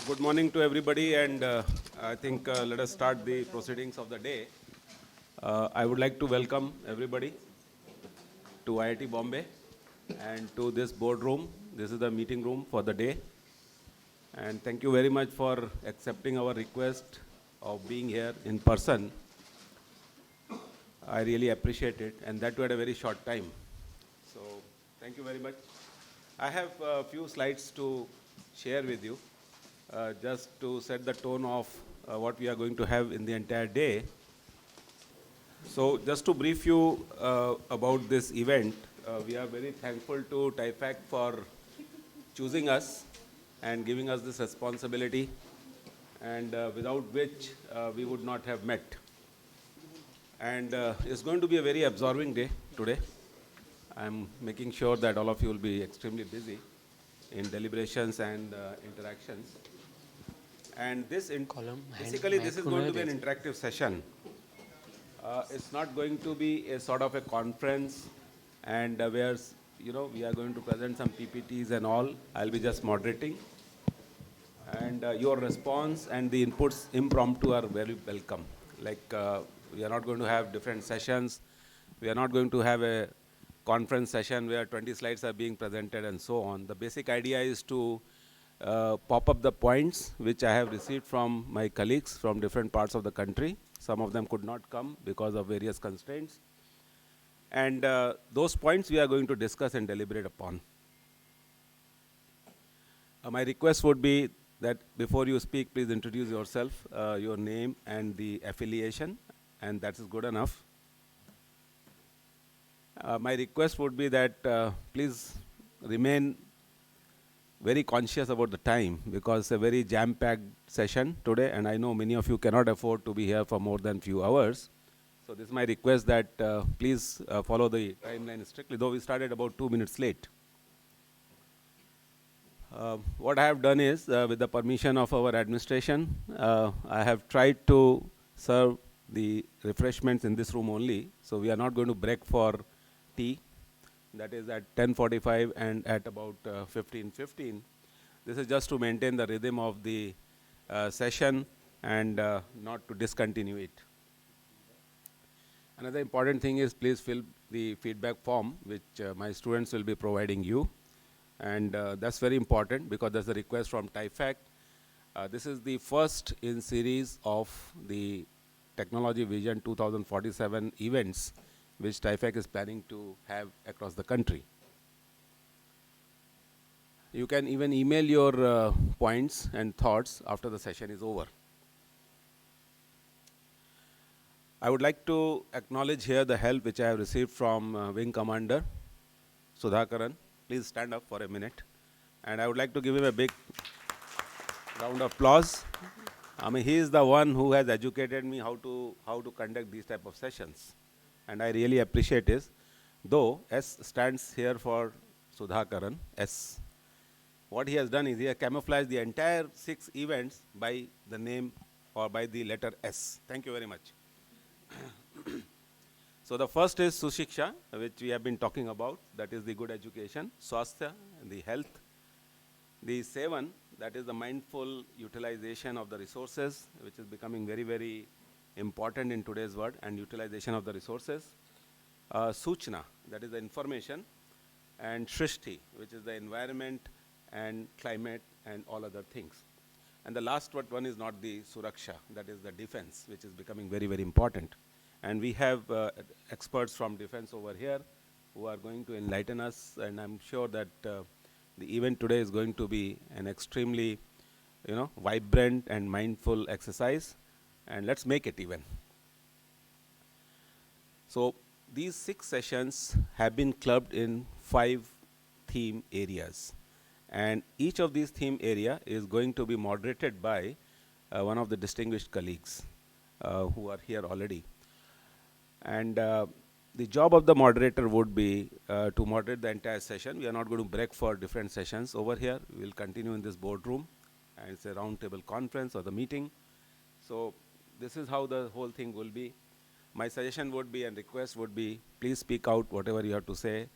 Good morning to everybody, and I think let us start the proceedings of the day. I would like to welcome everybody to IIT Bombay and to this boardroom. This is the meeting room for the day. And thank you very much for accepting our request of being here in person. I really appreciate it, and that too at a very short time. So thank you very much. I have a few slides to share with you, just to set the tone of what we are going to have in the entire day. So just to brief you about this event, we are very thankful to TIFAC for choosing us and giving us this responsibility, and without which we would not have met. And it's going to be a very absorbing day today. I'm making sure that all of you will be extremely busy in deliberations and interactions. And this, basically, this is going to be an interactive session. It's not going to be a sort of a conference, and where we are going to present some PPTs and all. I'll be just moderating, and your response and the inputs impromptu are very welcome. Like we are not going to have different sessions. We are not going to have a conference session where 20 slides are being presented and so on. The basic idea is to pop up the points which I have received from my colleagues from different parts of the country. Some of them could not come because of various constraints. And those points we are going to discuss and deliberate upon. My request would be that before you speak, please introduce yourself, your name and the affiliation, and that is good enough. My request would be that please remain very conscious about the time, because it's a very jam-packed session today, and I know many of you cannot afford to be here for more than few hours. So this is my request that please follow the timeline strictly, though we started about 2 minutes late. What I have done is, with the permission of our administration, I have tried to serve the refreshments in this room only. So we are not going to break for tea. That is at 10:45 and at about 15:15. This is just to maintain the rhythm of the session and not to discontinue it. Another important thing is please fill the feedback form which my students will be providing you. And that's very important because there's a request from TIFAC. This is the first in series of the Technology Vision 2047 events which TIFAC is planning to have across the country. You can even email your points and thoughts after the session is over. I would like to acknowledge here the help which I have received from Wing Commander Sudhakaran. Please stand up for a minute. And I would like to give him a big round of applause. I mean, he is the one who has educated me how to conduct these type of sessions. And I really appreciate this. Though S stands here for Sudhakaran, S. What he has done is he has camouflaged the entire 6 events by the name or by the letter S. Thank you very much. So the first is Sushiksha, which we have been talking about. That is the good education, Swasthya, the health. The 7, that is the mindful utilization of the resources, which is becoming very, very important in today's world, and utilization of the resources. Suchna, that is the information, and Shrishti, which is the environment and climate and all other things. And the last one is not the Suraksha, that is the defense, which is becoming very, very important. And we have experts from defense over here who are going to enlighten us, and I'm sure that the event today is going to be an extremely, vibrant and mindful exercise. And let's make it even. So these 6 sessions have been clubbed in 5 theme areas. And each of these theme area is going to be moderated by one of the distinguished colleagues who are here already. And the job of the moderator would be to moderate the entire session. We are not going to break for different sessions over here. We will continue in this boardroom. And it's a roundtable conference or the meeting. So this is how the whole thing will be. My suggestion would be and request would be, please speak out whatever you have to say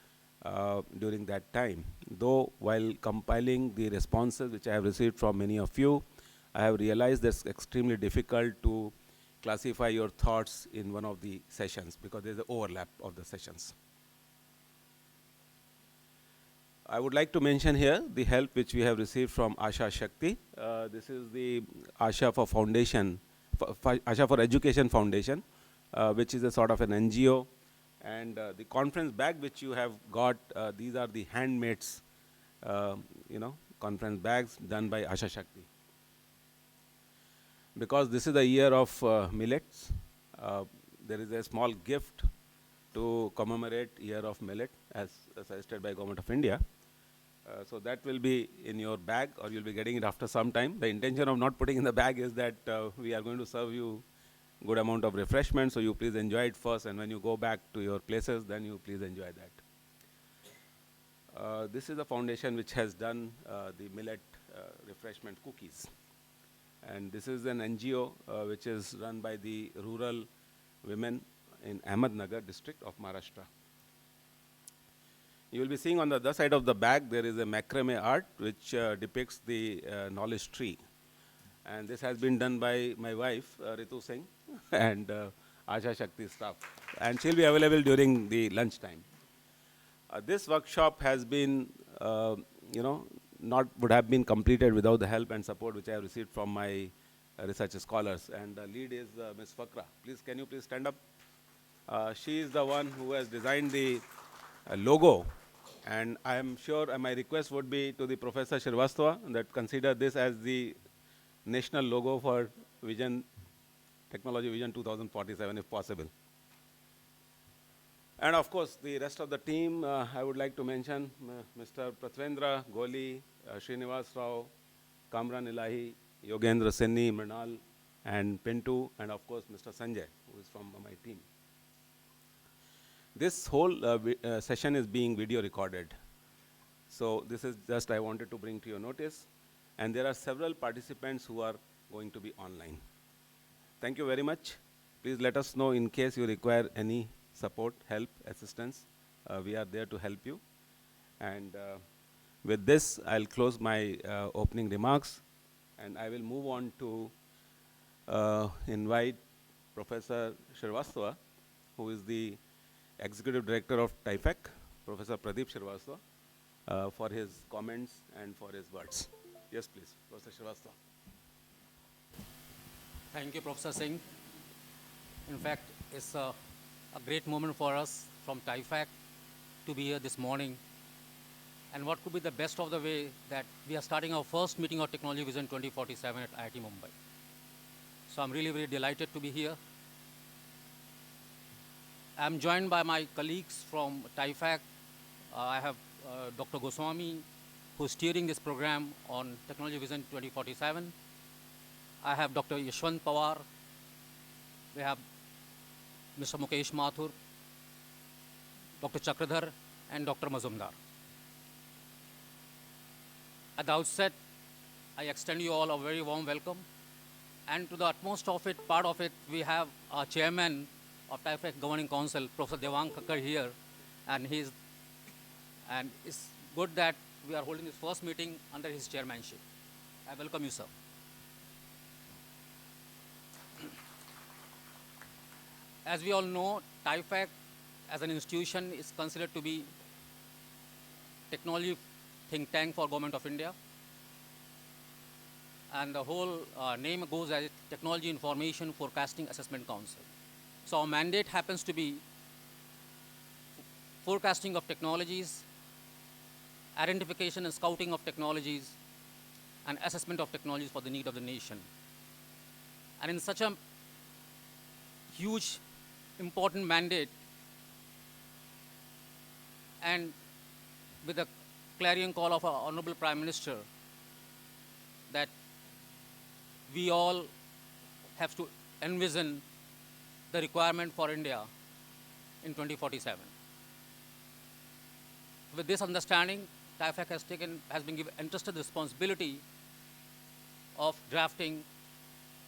during that time. Though while compiling the responses which I have received from many of you, I have realized it's extremely difficult to classify your thoughts in one of the sessions because there's an overlap of the sessions. I would like to mention here the help which we have received from Asha Shakti. This is the Asha for Foundation, Asha for Education Foundation, which is a sort of an NGO. And the conference bag which you have got, these are the handmaids, conference bags done by Asha Shakti. Because this is the year of millets, there is a small gift to commemorate year of millet as suggested by Government of India. So that will be in your bag, or you'll be getting it after some time. The intention of not putting in the bag is that we are going to serve you good amount of refreshment, so you please enjoy it first, and when you go back to your places, then you please enjoy that. This is a foundation which has done the millet refreshment cookies. And this is an NGO which is run by the rural women in Ahmednagar district of Maharashtra. You will be seeing on the other side of the bag, there is a macrame art which depicts the knowledge tree. And this has been done by my wife, Ritu Singh, and Asha Shakti staff. And she'll be available during the lunch time. This workshop has been, would have been completed without the help and support which I have received from my research scholars. And the lead is Ms. Fakra. Please, can you please stand up? She is the one who has designed the logo. And I am sure my request would be to the Professor Srivastava that consider this as the national logo for Technology Vision 2047 if possible. And of course, the rest of the team, I would like to mention Mr. Pratvendra, Goli, Srinivas Rao, Kamran Ilahi, Yogendra Senni, Mrinal, and Pintu, and of course, Mr. Sanjay, who is from my team. This whole session is being video recorded. So this is just I wanted to bring to your notice. And there are several participants who are going to be online. Thank you very much. Please let us know in case you require any support, help, assistance. We are there to help you. And with this, I'll close my opening remarks. And I will move on to invite Professor Srivastava, who is the Executive Director of TIFAC, Professor Pradeep Srivastava, for his comments and for his words. Yes, please, Professor Srivastava. Thank you, Professor Singh. In fact, it's a great moment for us from TIFAC to be here this morning. And what could be the best of the way that we are starting our first meeting of Technology Vision 2047 at IIT Bombay. So I'm really very delighted to be here. I'm joined by my colleagues from TIFAC. I have Dr. Goswami, who's steering this program on Technology Vision 2047. I have Dr. Yashwant Pawar. We have Mr. Mukesh Mathur, Dr. Chakradhar, and Dr. Mazumdar. At the outset, I extend you all a very warm welcome. And to the utmost of it, part of it, we have our chairman of TIFAC Governing Council, Professor Devang Kakkar here. And it's good that we are holding this first meeting under his chairmanship. I welcome you, sir. As we all know, TIFAC as an institution is considered to be technology think tank for Government of India. And the whole name goes as Technology Information Forecasting Assessment Council. So our mandate happens to be forecasting of technologies, identification and scouting of technologies, and assessment of technologies for the need of the nation. And in such a huge, important mandate, and with the clarion call of our Hon'ble Prime Minister that we all have to envision the requirement for India in 2047. With this understanding, TIFAC has been given entrusted responsibility of drafting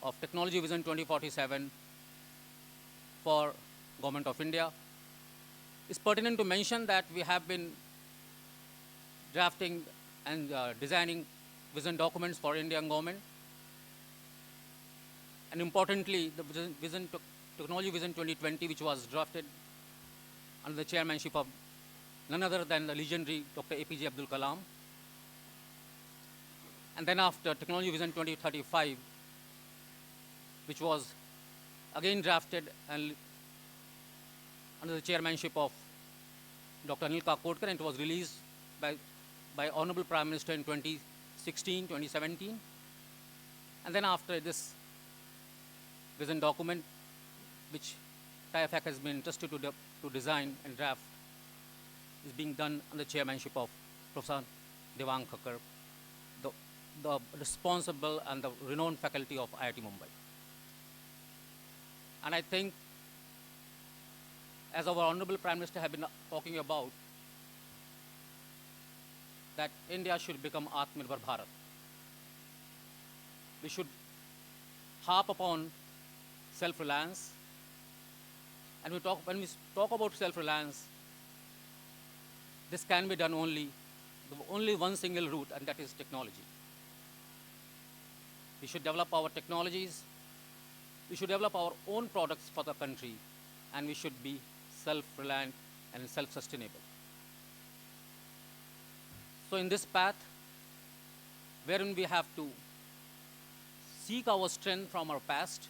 of Technology Vision 2047 for Government of India. It's pertinent to mention that we have been drafting and designing vision documents for Indian government. and importantly, the Technology Vision 2020, which was drafted under the chairmanship of none other than the legendary Dr. APJ Abdul Kalam. And then after Technology Vision 2035, which was again drafted and under the chairmanship of Dr. Anil Kakodkar, and it was released by Hon'ble Prime Minister in 2016, 2017. And then after this vision document, which TIFAC has been entrusted to design and draft, is being done under the chairmanship of Professor Devang Khakkar, the responsible and the renowned faculty of IIT Bombay. And I think, as our Honorable Prime Minister have been talking about, that India should become Atmanirbhar Bharat. We should harp upon self-reliance. And when we talk about self-reliance, this can be done only one single route, and that is technology. We should develop our technologies. We should develop our own products for the country, and we should be self-reliant and self-sustainable. So in this path, wherein we have to seek our strength from our past,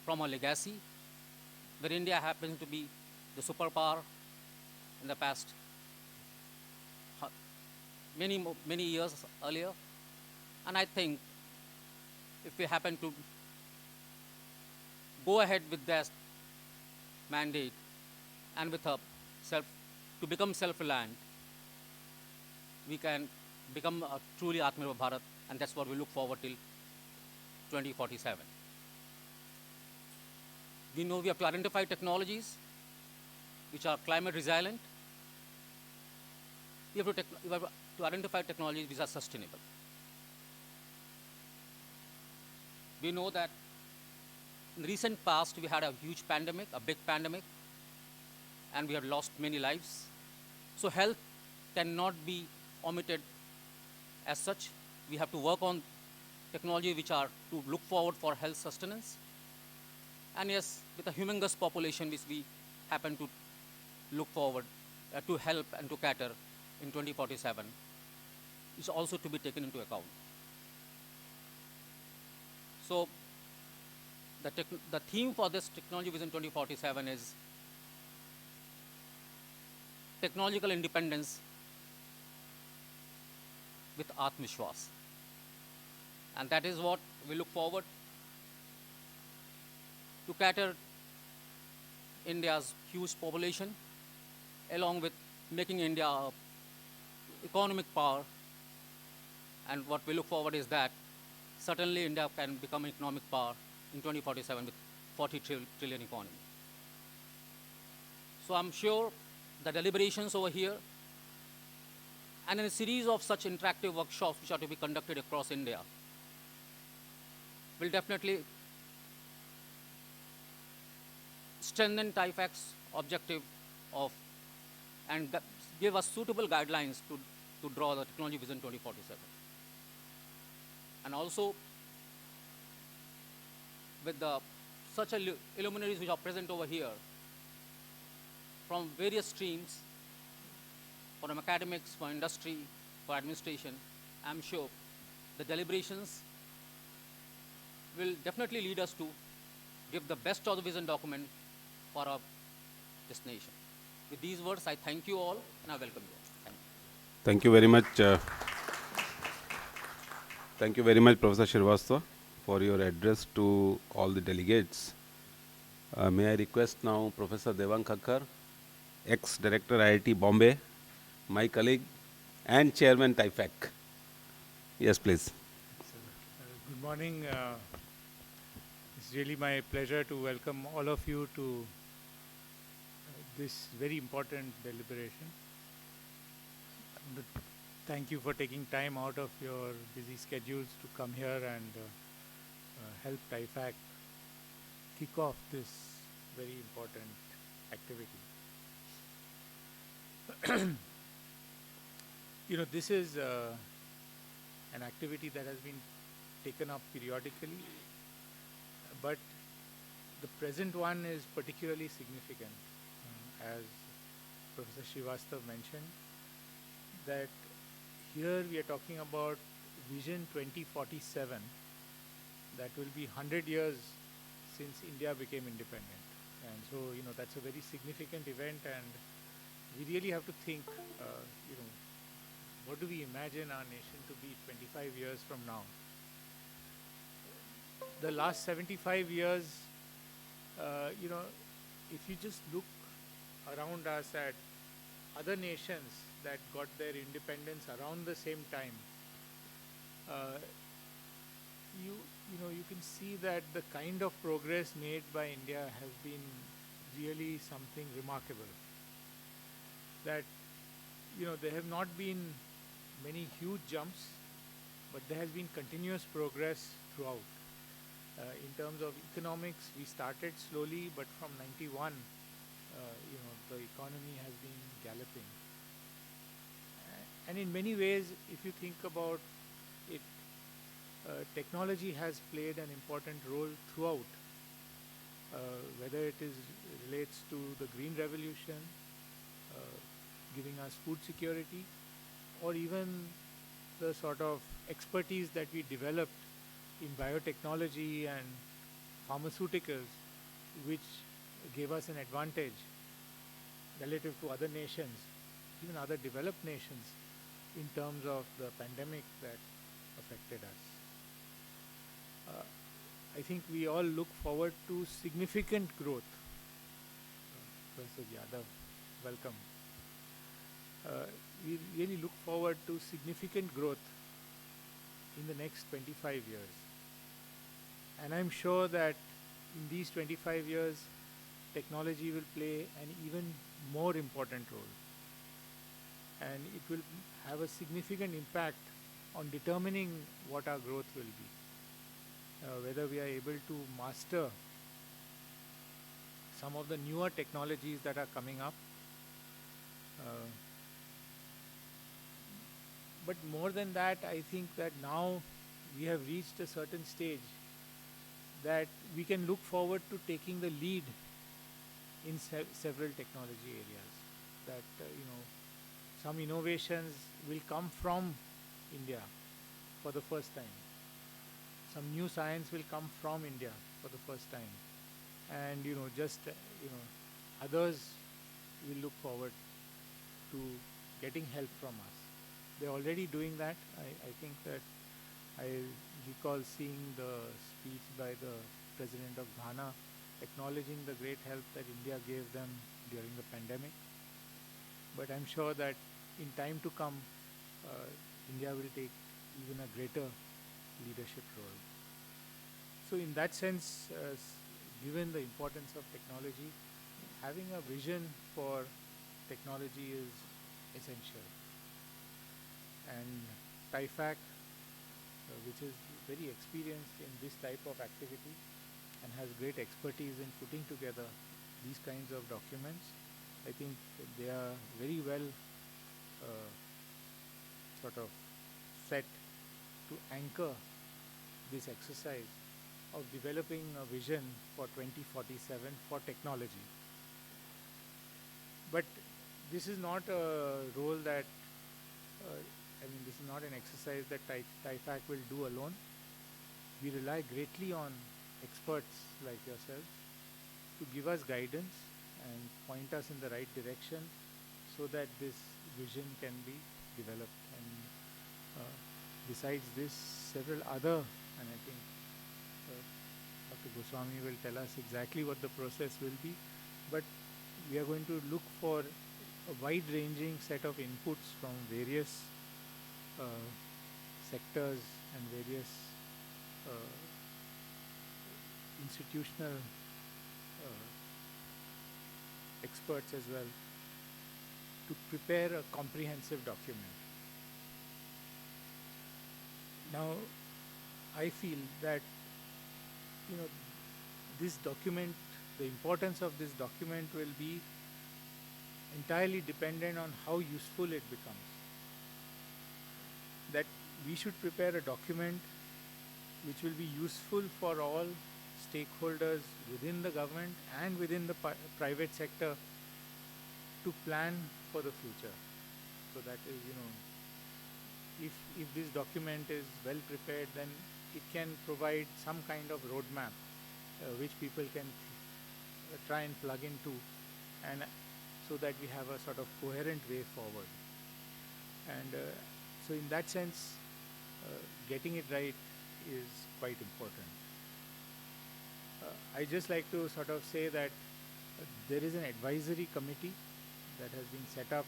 from our legacy, where India happens to be the superpower in the past many years earlier. And I think if we happen to go ahead with that mandate and to become self-reliant, we can become a truly Atmanirbhar Bharat, and that's what we look forward till 2047. We know we have to identify technologies which are climate resilient. We have to identify technologies which are sustainable. We know that in the recent past, we had a huge pandemic, a big pandemic, and we have lost many lives. So health cannot be omitted as such. We have to work on technology which are to look forward for health sustenance. And yes, with a humongous population which we happen to look forward to help and to cater in 2047, is also to be taken into account. So the theme for this Technology Vision 2047 is technological independence with Atmavishwas. And that is what we look forward to cater India's huge population, along with making India an economic power. And what we look forward is that certainly India can become an economic power in 2047 with 40 trillion economy. So I'm sure the deliberations over here and in a series of such interactive workshops which are to be conducted across India will definitely strengthen TIFAC's objective and give us suitable guidelines to draw the Technology Vision 2047. And also, with such illuminaries which are present over here from various streams, from academics, for industry, for administration, I'm sure the deliberations will definitely lead us to give the best of the vision document for our destination. With these words, I thank you all and I welcome you all. Thank you. Thank you very much. Thank you very much, Professor Shrivastava, for your address to all the delegates. May I request now Professor Devang Khakkar, ex-Director IIT Bombay, my colleague and Chairman TIFAC. Yes, please. Good morning. It's really my pleasure to welcome all of you to this very important deliberation. Thank you for taking time out of your busy schedules to come here and help TIFAC kick off this very important activity. This is an activity that has been taken up periodically but the present one is particularly significant, as Professor Srivastav mentioned, that here we are talking about Vision 2047, that will be 100 years since India became independent. And so, that's a very significant event, and we really have to think, what do we imagine our nation to be 25 years from now? The last 75 years, if you just look around us at other nations that got their independence around the same time, you can see that the kind of progress made by India has been really something remarkable. That there have not been many huge jumps, but there has been continuous progress throughout. In terms of economics, we started slowly, but from 91, the economy has been galloping. And in many ways, if you think about it, technology has played an important role throughout, whether it relates to the Green Revolution, giving us food security, or even the sort of expertise that we developed in biotechnology and pharmaceuticals, which gave us an advantage relative to other nations, even other developed nations, in terms of the pandemic that affected us. I think we all look forward to significant growth. Professor Yadav, welcome. We really look forward to significant growth in the next 25 years. And I'm sure that in these 25 years, technology will play an even more important role. And it will have a significant impact on determining what our growth will be. Whether we are able to master some of the newer technologies that are coming up. But more than that, I think that now we have reached a certain stage that we can look forward to taking the lead in several technology areas. That, some innovations will come from India for the first time. Some new science will come from India for the first time. And, others will look forward to getting help from us. They're already doing that. I think that I recall seeing the speech by the President of Ghana acknowledging the great help that India gave them during the pandemic. But I'm sure that in time to come, India will take even a greater leadership role. So in that sense, given the importance of technology, having a vision for technology is essential. And TIFAC, which is very experienced in this type of activity and has great expertise in putting together these kinds of documents, I think they are very well sort of set to anchor this exercise of developing a vision for 2047 for technology. But this is not a role that, this is not an exercise that TIFAC will do alone. We rely greatly on experts like yourselves to give us guidance and point us in the right direction so that this vision can be developed. And besides this, several other, and I think Dr. Goswami will tell us exactly what the process will be, but we are going to look for a wide-ranging set of inputs from various sectors and various institutional experts as well to prepare a comprehensive document. Now, I feel that this document, the importance of this document will be entirely dependent on how useful it becomes. That we should prepare a document which will be useful for all stakeholders within the government and within the private sector to plan for the future. So that is, if this document is well prepared, then it can provide some kind of roadmap which people can try and plug into, and so that we have a sort of coherent way forward. And so in that sense, getting it right is quite important. I just like to sort of say that there is an advisory committee that has been set up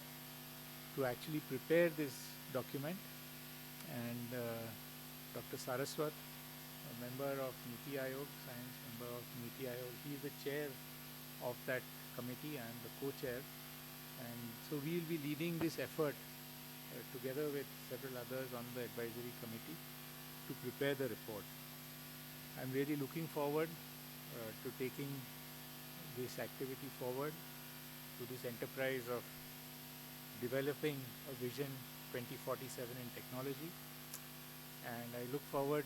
to actually prepare this document, and Dr. Saraswat, a member of NITI Aayog, science member of NITI Aayog, he is the chair of that committee and the co-chair, and so we will be leading this effort together with several others on the advisory committee to prepare the report. I'm really looking forward to taking this activity forward, to this enterprise of developing a vision 2047 in technology, and I look forward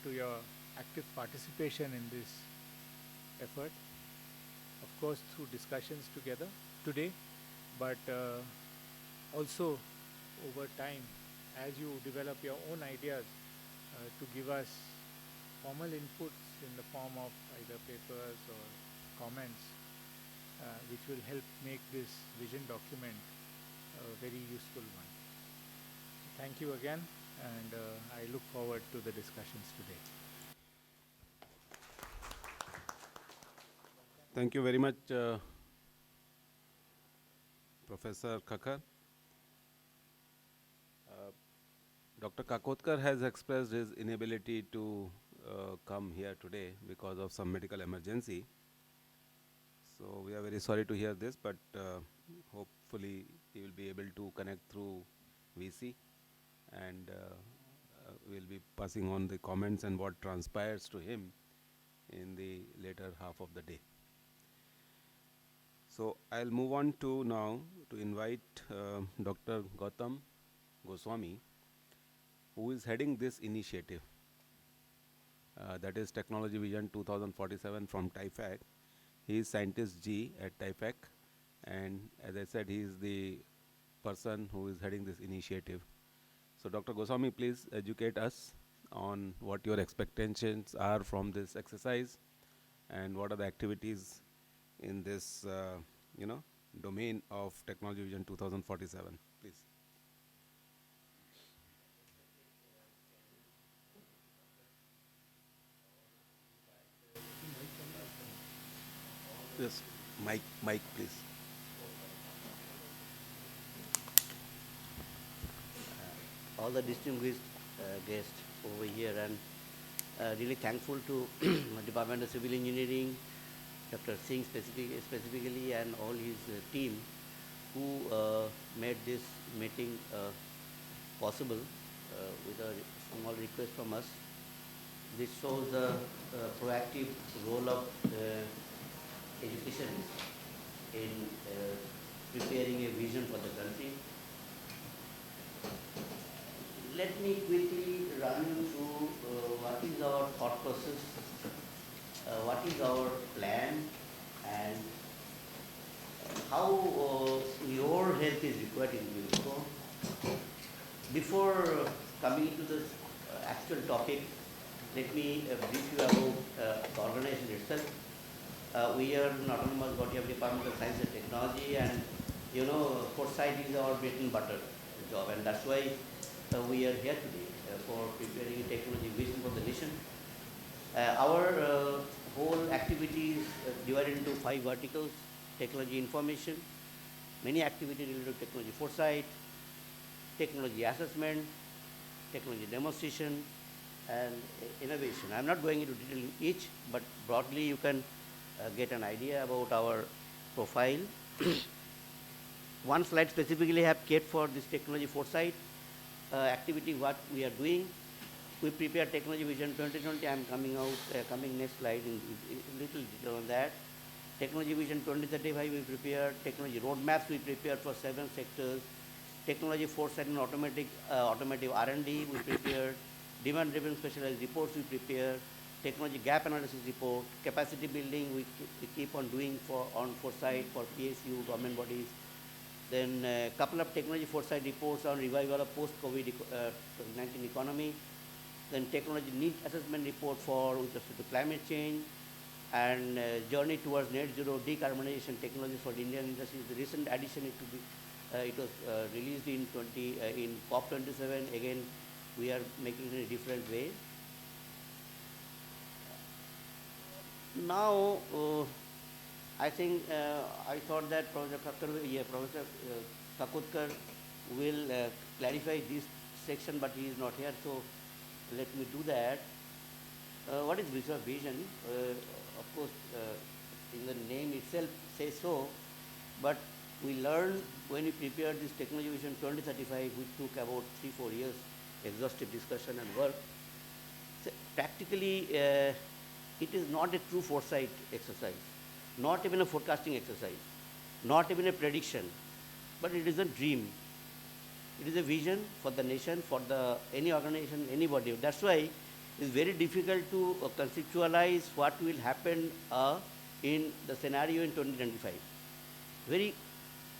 to your active participation in this effort, of course through discussions together today, but also over time as you develop your own ideas to give us formal inputs in the form of either papers or comments which will help make this vision document a very useful one. Thank you again, and I look forward to the discussions today. Thank you very much, Professor Kakkar. Dr. Kakodkar has expressed his inability to come here today because of some medical emergency. So we are very sorry to hear this, but hopefully he will be able to connect through VC, and we'll be passing on the comments and what transpires to him in the later half of the day. So I'll move on to now to invite Dr. Gautam Goswami, who is heading this initiative, that is Technology Vision 2047 from TIFAC. He is Scientist G at TIFAC, and as I said, he is the person who is heading this initiative. So Dr. Goswami, please educate us on what your expectations are from this exercise, and what are the activities in this domain of Technology Vision 2047, please. Yes, mic, please. All the distinguished guests over here, and really thankful to Department of Civil Engineering, Dr. Singh specifically, and all his team who made this meeting possible with a small request from us. This shows the proactive role of education in preparing a vision for the country. Let me quickly run you through what is our thought process, what is our plan, and how your help is required in doing so. Before coming to the actual topic, let me brief you about the organization itself. We are an autonomous body of Department of Science and Technology, and foresight is our bread and butter job, and that's why we are here today for preparing a technology vision for the nation. Our whole activity is divided into 5 verticals: technology information, many activities related to technology foresight, technology assessment, technology demonstration, and innovation. I'm not going into detail in each, but broadly you can get an idea about our profile. One slide specifically I have kept for this technology foresight activity, what we are doing. We prepare Technology Vision 2020. I'm coming next slide in little detail on that. Technology Vision 2035 we prepare, technology roadmaps we prepare for 7 sectors, technology foresight and automotive R&D we prepare, demand-driven specialized reports we prepare, technology gap analysis report, capacity building we keep on doing on foresight for PSU, government bodies. Then a couple of technology foresight reports on revival of post-COVID-19 economy. Then technology needs assessment report with respect to climate change, and journey towards net zero decarbonization technologies for Indian industries. The recent addition it was released in COP27. Again, we are making it in a different way. Now, I think I thought that Professor Kakodkar will clarify this section, but he is not here, so let me do that. What is vision? Of course, in the name itself says so, but we learned when we prepared this Technology Vision 2035, which took about 3-4 years, exhaustive discussion and work. So practically, it is not a true foresight exercise, not even a forecasting exercise, not even a prediction, but it is a dream. It is a vision for the nation, for any organization, anybody. That's why it's very difficult to conceptualize what will happen in the scenario in 2025. Very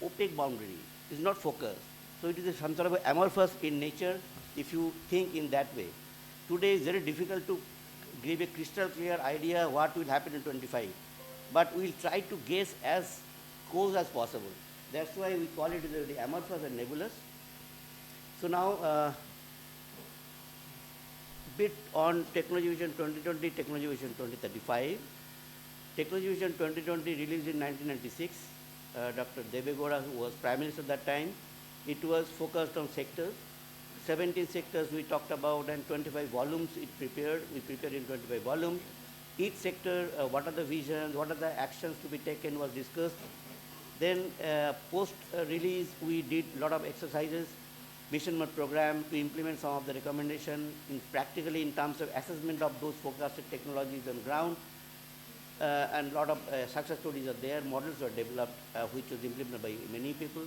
opaque boundary. It's not focused. So it is some sort of amorphous in nature if you think in that way. Today it's very difficult to give a crystal clear idea what will happen in 25. But we'll try to guess as close as possible. That's why we call it the amorphous and nebulous. So now, bit on Technology Vision 2020, Technology Vision 2035. Technology Vision 2020 released in 1996. Dr. Devegowda, who was Prime Minister at that time, it was focused on sectors. 17 sectors we talked about, and 25 volumes it prepared. We prepared in 25 volumes. Each sector, what are the visions, what are the actions to be taken was discussed. Then post-release, we did a lot of exercises, mission mode program to implement some of the recommendations practically in terms of assessment of those forecasted technologies on ground. And a lot of success stories are there, models were developed, which was implemented by many people.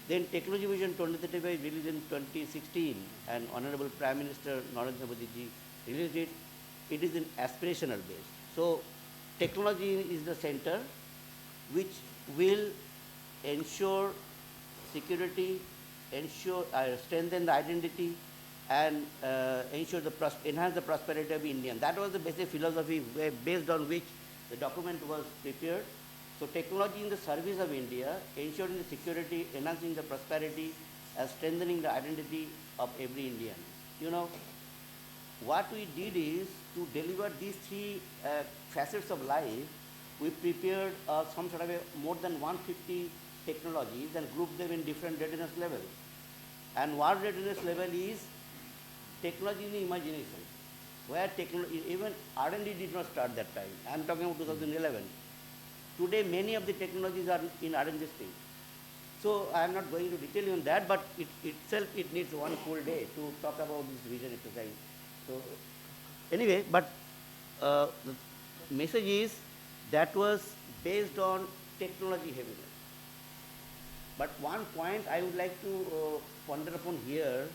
Then Technology Vision 2035 released in 2016, and Hon'ble Prime Minister Narendra Modi ji released it. It is an aspirational base. So technology is the center which will ensure security, strengthen the identity, and enhance the prosperity of India. That was the basic philosophy based on which the document was prepared. So technology in the service of India, ensuring the security, enhancing the prosperity, and strengthening the identity of every Indian. You know, what we did is to deliver these three facets of life. We prepared some sort of more than 150 technologies and grouped them in different readiness levels. And one readiness level is technology in the imagination, where technology, even R&D did not start that time. I am talking about 2011. Today, many of the technologies are in R&D stage. So I am not going to detail on that, but it needs one full day to talk about this vision exercise. So anyway, but the message is that was based on technology heaviness. But one point I would like to ponder upon here,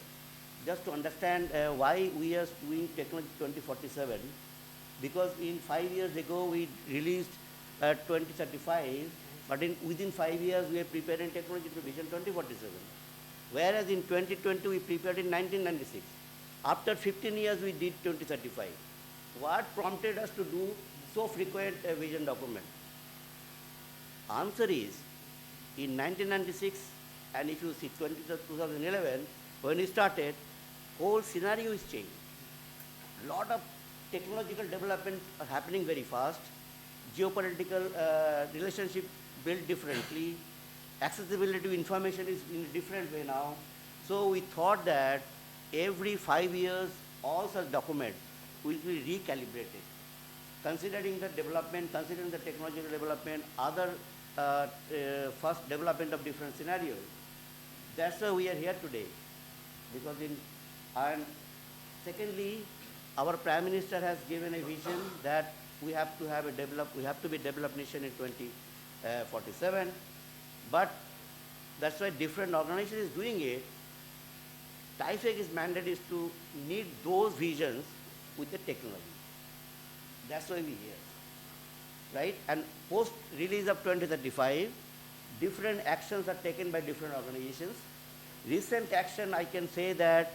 just to understand why we are doing Technology 2047, because in 5 years ago we released 2035, but within 5 years we are preparing Technology Vision 2047. Whereas in 2020 we prepared in 1996. After 15 years we did 2035. What prompted us to do so frequent a vision document? Answer is, in 1996, and if you see 2011, when we started, whole scenario is changed. Lot of technological development are happening very fast. Geopolitical relationship built differently. Accessibility to information is in a different way now. So we thought that every 5 years, all such documents will be recalibrated, considering the development, considering the technological development, other first development of different scenarios. That's why we are here today. Because and secondly, our Prime Minister has given a vision that we have to be a developed nation in 2047. But that's why different organizations is doing it. TIFAC's mandate is to meet those visions with the technology. That's why we here, right? And post release of 2035, different actions are taken by different organizations. Recent action, I can say that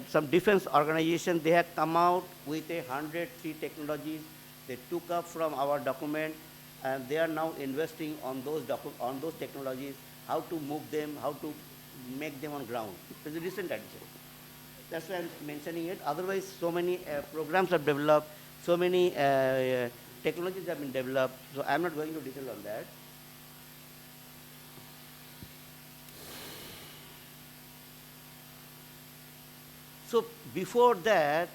some defense organizations, they have come out with 103 technologies they took up from our document, and they are now investing on those technologies, how to move them, how to make them on ground. It's a recent addition. That's why I'm mentioning it. Otherwise, so many programs have developed, so many technologies have been developed, so I'm not going to detail on that. So before that,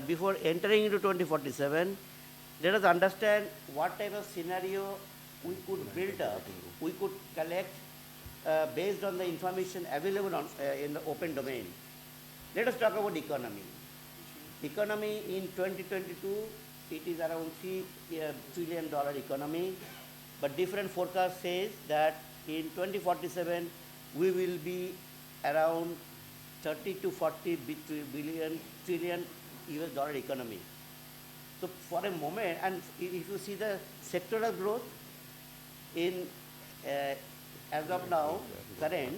before entering into 2047, let us understand what type of scenario we could build up, we could collect based on the information available in the open domain. Let us talk about economy. Economy in 2022, it is around $3 trillion economy, but different forecast says that in 2047, we will be around 30 to 40 trillion US dollar economy. So for a moment, and if you see the sectoral growth in, as of now, current,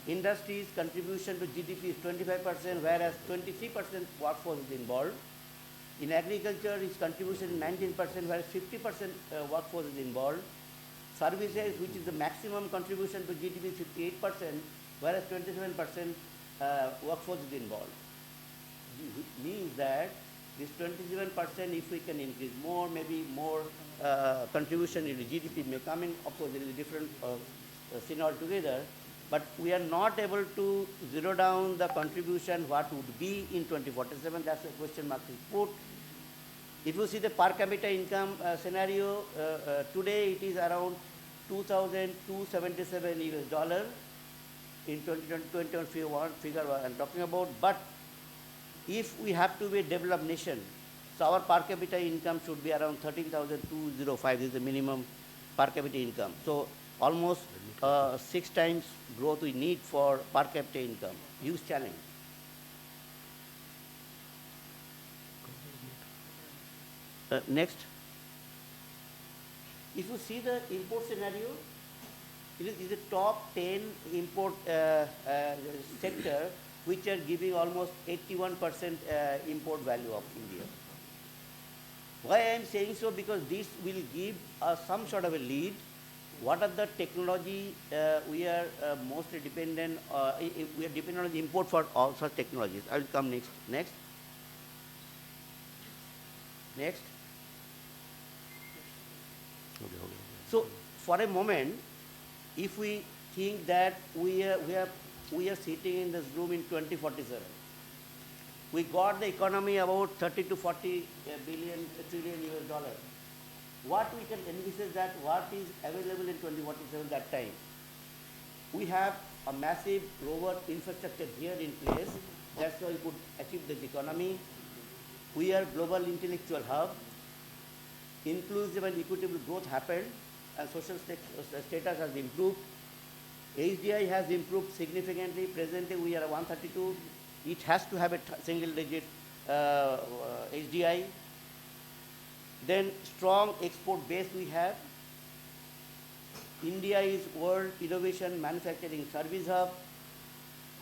industries contribution to GDP is 25%, whereas 23% workforce is involved. In agriculture, its contribution is 19%, whereas 50% workforce is involved. Services, which is the maximum contribution to GDP, is 58%, whereas 27% workforce is involved. Which means that this 27%, if we can increase more, maybe more contribution in the GDP may come in. Of course, there is a different scene altogether, but we are not able to zero down the contribution what would be in 2047. That's a question mark is put. If you see the per capita income scenario, today it is around 2,277 US dollar in 2021 figure I'm talking about. But if we have to be a developed nation, so our per capita income should be around 13,205. This is the minimum per capita income. So almost 6 times growth we need for per capita income. Huge challenge. Next. If you see the import scenario, it is the top 10 import sector which are giving almost 81% import value of India. Why I am saying so? Because this will give us some sort of a lead. What are the technology we are mostly dependent, we are dependent on the import for all such technologies. I will come next. Next. Next. Okay. So for a moment, if we think that we are sitting in this room in 2047, we got the economy about 30 to 40 trillion US dollars. What we can envisage that what is available in 2047 that time. We have a massive rover infrastructure here in place. That's why we could achieve this economy. We are global intellectual hub. Inclusive and equitable growth happened, and social status has improved. HDI has improved significantly. Presently, we are at 132. It has to have a single-digit HDI. Then, strong export base we have. India is World Innovation Manufacturing Service Hub,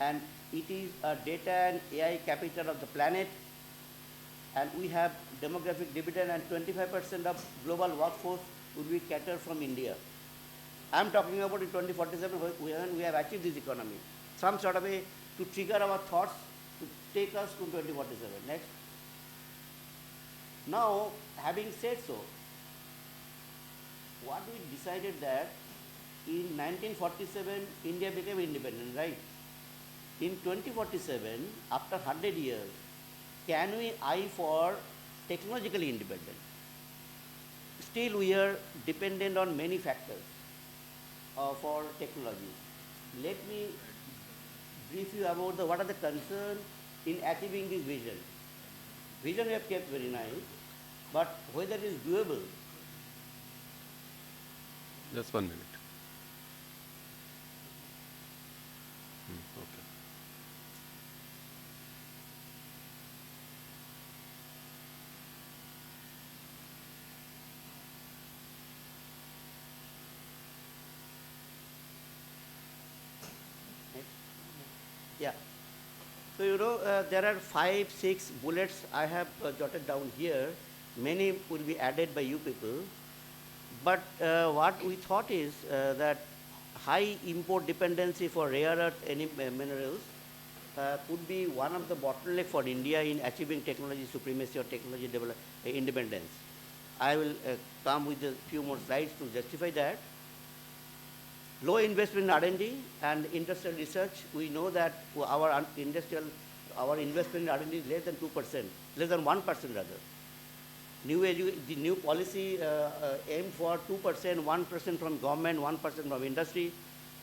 and it is a data and AI capital of the planet. And we have demographic dividend, and 25% of global workforce would be catered from India. I'm talking about in 2047 when we have achieved this economy. Some sort of a, to trigger our thoughts to take us to 2047. Next. Now, having said so, what we decided that in 1947, India became independent, right? In 2047, after 100 years, can we eye for technologically independent? Still, we are dependent on many factors for technology. Let me brief you about what are the concerns in achieving this vision. Vision we have kept very nice, but whether it is doable. Just 1 minute. Okay. Yeah. So, there are 5, 6 bullets I have jotted down here. Many will be added by you people. But what we thought is that high import dependency for rare earth minerals could be one of the bottleneck for India in achieving technology supremacy or technology independence. I will come with a few more slides to justify that. Low investment in R&D and industrial research. We know that our investment in R&D is less than 2%, less than 1% rather. The new policy aimed for 2%, 1% from government, 1% from industry,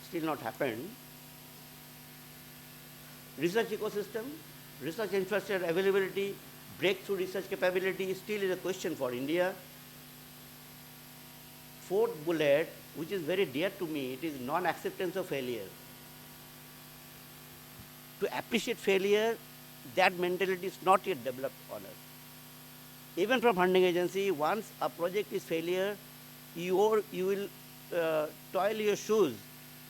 still not happened. Research ecosystem, research infrastructure availability, breakthrough research capability still is a question for India. Fourth bullet, which is very dear to me, it is non-acceptance of failure. To appreciate failure, that mentality is not yet developed on us. Even from funding agency, once a project is failure, you will toil your shoes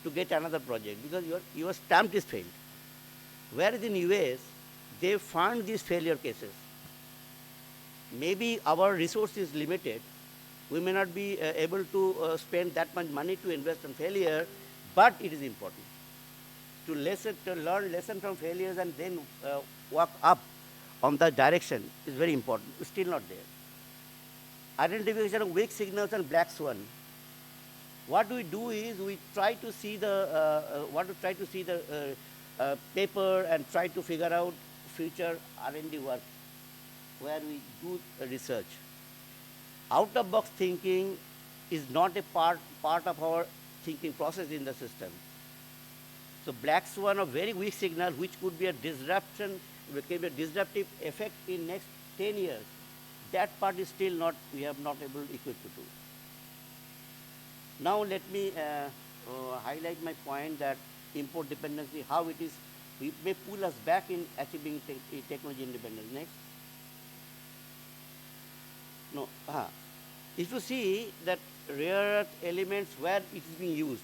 to get another project because your stamp is failed. Whereas in US, they fund these failure cases. Maybe our resource is limited. We may not be able to spend that much money to invest in failure, but it is important to learn lesson from failures and then walk up on the direction is very important. It's still not there. Identification of weak signals and black swan. What we do is we try to see the paper and try to figure out future R&D work where we do research. Out-of-box thinking is not a part of our thinking process in the system. So black swan of very weak signal, which could be a disruption, can be a disruptive effect in next 10 years. That part is still not, we have not able equipped to do. Now let me highlight my point that import dependency, how it is, it may pull us back in achieving technology independence. Next. No, if you see that rare earth elements where it is being used,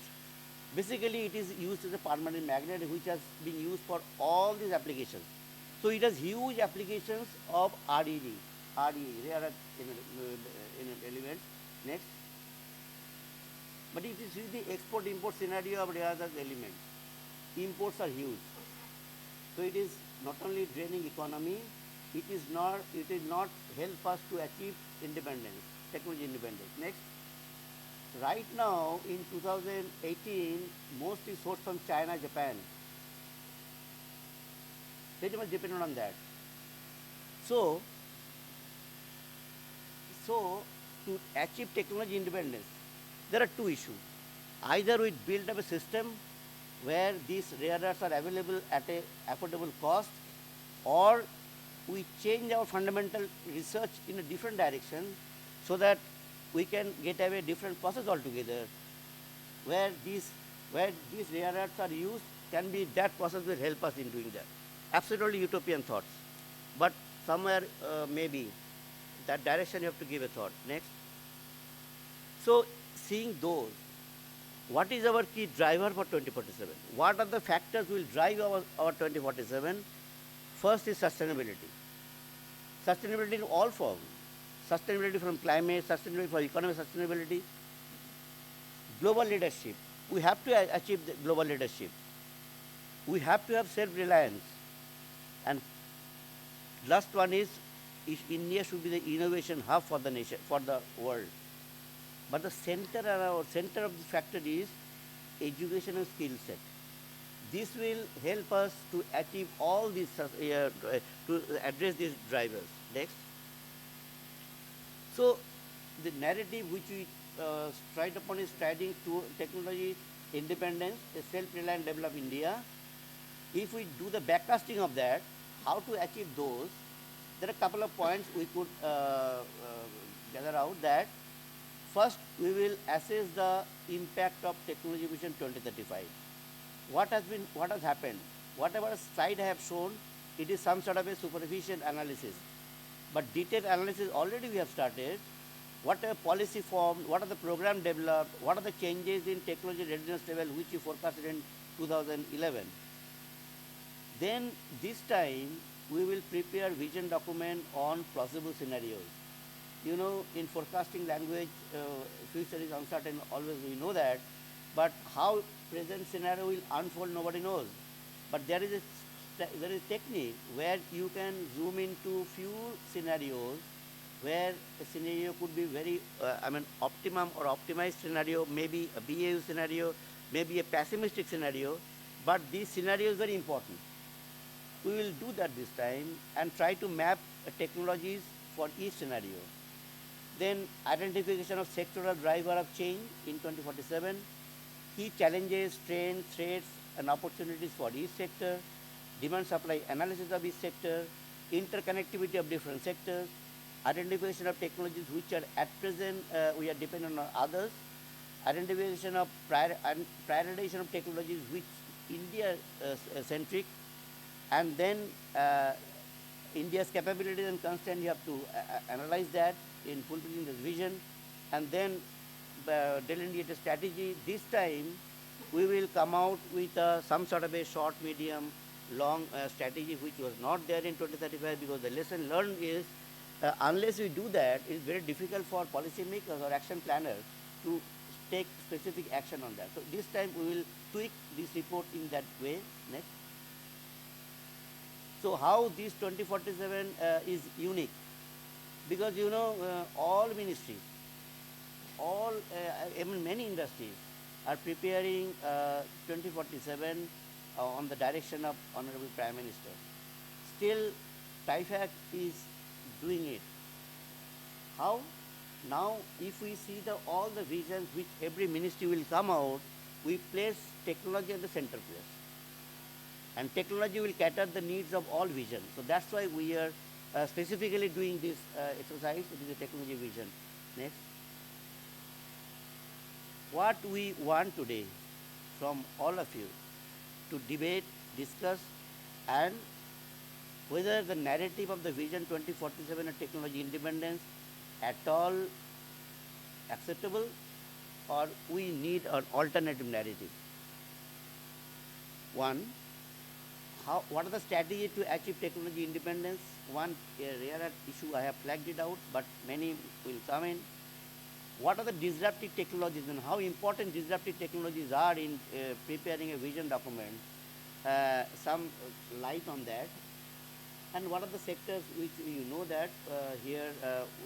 basically it is used as a permanent magnet which has been used for all these applications. So it has huge applications of RED, rare earth elements. Next. But if you see the export-import scenario of rare earth elements, imports are huge. So it is not only draining economy, it is not help us to achieve independence, technology independence. Next. Right now in 2018, mostly sourced from China, Japan. Very much dependent on that. So to achieve technology independence, there are two issues. Either we build up a system where these rare earths are available at a affordable cost, or we change our fundamental research in a different direction so that we can get away different process altogether. Where these rare earths are used, can be that process will help us in doing that. Absolutely utopian thoughts, but somewhere maybe that direction you have to give a thought. Next. So seeing those, what is our key driver for 2047? What are the factors will drive our 2047? First is sustainability. Sustainability in all forms. Sustainability from climate, sustainability for economic sustainability. Global leadership. We have to achieve the global leadership. We have to have self-reliance. And last one is India should be the innovation hub for the nation, for the world. But the center of the factor is education and skill set. This will help us to achieve all these, to address these drivers. Next. So the narrative which we stride upon is striding to technology independence, a self-reliant developed India. If we do the backcasting of that, how to achieve those, there are a couple of points we could gather out that. First, we will assess the impact of technology vision 2035. What has happened? Whatever slide I have shown, it is some sort of a superficial analysis. But detailed analysis already we have started. What are policy formed? What are the program developed? What are the changes in technology readiness level which you forecasted in 2011? Then this time we will prepare vision document on plausible scenarios. You know, in forecasting language, future is uncertain, always we know that, but how present scenario will unfold, nobody knows. But there is a technique where you can zoom into few scenarios where a scenario could be very, optimum or optimized scenario, maybe a BAU scenario, maybe a pessimistic scenario, but this scenario is very important. We will do that this time and try to map technologies for each scenario. Then identification of sectoral driver of change in 2047, key challenges, trends, threats, and opportunities for each sector, demand supply analysis of each sector, interconnectivity of different sectors, identification of technologies which are at present we are dependent on others, identification of prioritization of technologies which India centric, and then India's capabilities and constraints, you have to analyze that in fulfilling this vision, and then delineate a strategy. This time we will come out with some sort of a short, medium, long strategy which was not there in 2035, because the lesson learned is unless we do that, it's very difficult for policymakers or action planners to take specific action on that. So this time we will tweak this report in that way. Next. So how this 2047 is unique? Because you know, all ministries, many industries are preparing 2047 on the direction of Honorable Prime Minister. Still, TIFAC is doing it. How? Now, if we see all the visions which every ministry will come out, we place technology at the center place. And technology will cater the needs of all visions. So that's why we are specifically doing this exercise. It is a technology vision. Next. What we want today from all of you to debate, discuss, and whether the narrative of the Vision 2047 of technology independence at all acceptable, or we need an alternative narrative. One, what are the strategies to achieve technology independence? One rare issue, I have flagged it out, but many will come in. What are the disruptive technologies and how important disruptive technologies are in preparing a vision document? Some light on that. And what are the sectors which you know that here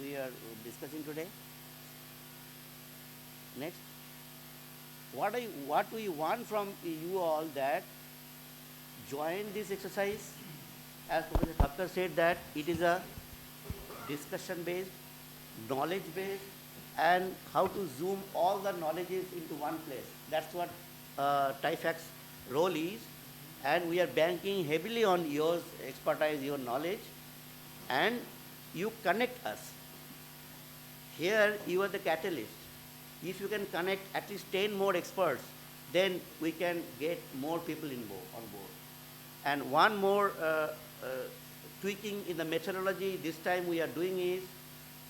we are discussing today? Next. What we want from you all that join this exercise. As Professor Kakodkar said that it is a discussion based, knowledge based, and how to zoom all the knowledges into one place. That's what TIFAC's role is. And we are banking heavily on your expertise, your knowledge, and you connect us. Here you are the catalyst. If you can connect at least 10 more experts, then we can get more people on board. And one more tweaking in the methodology this time we are doing is,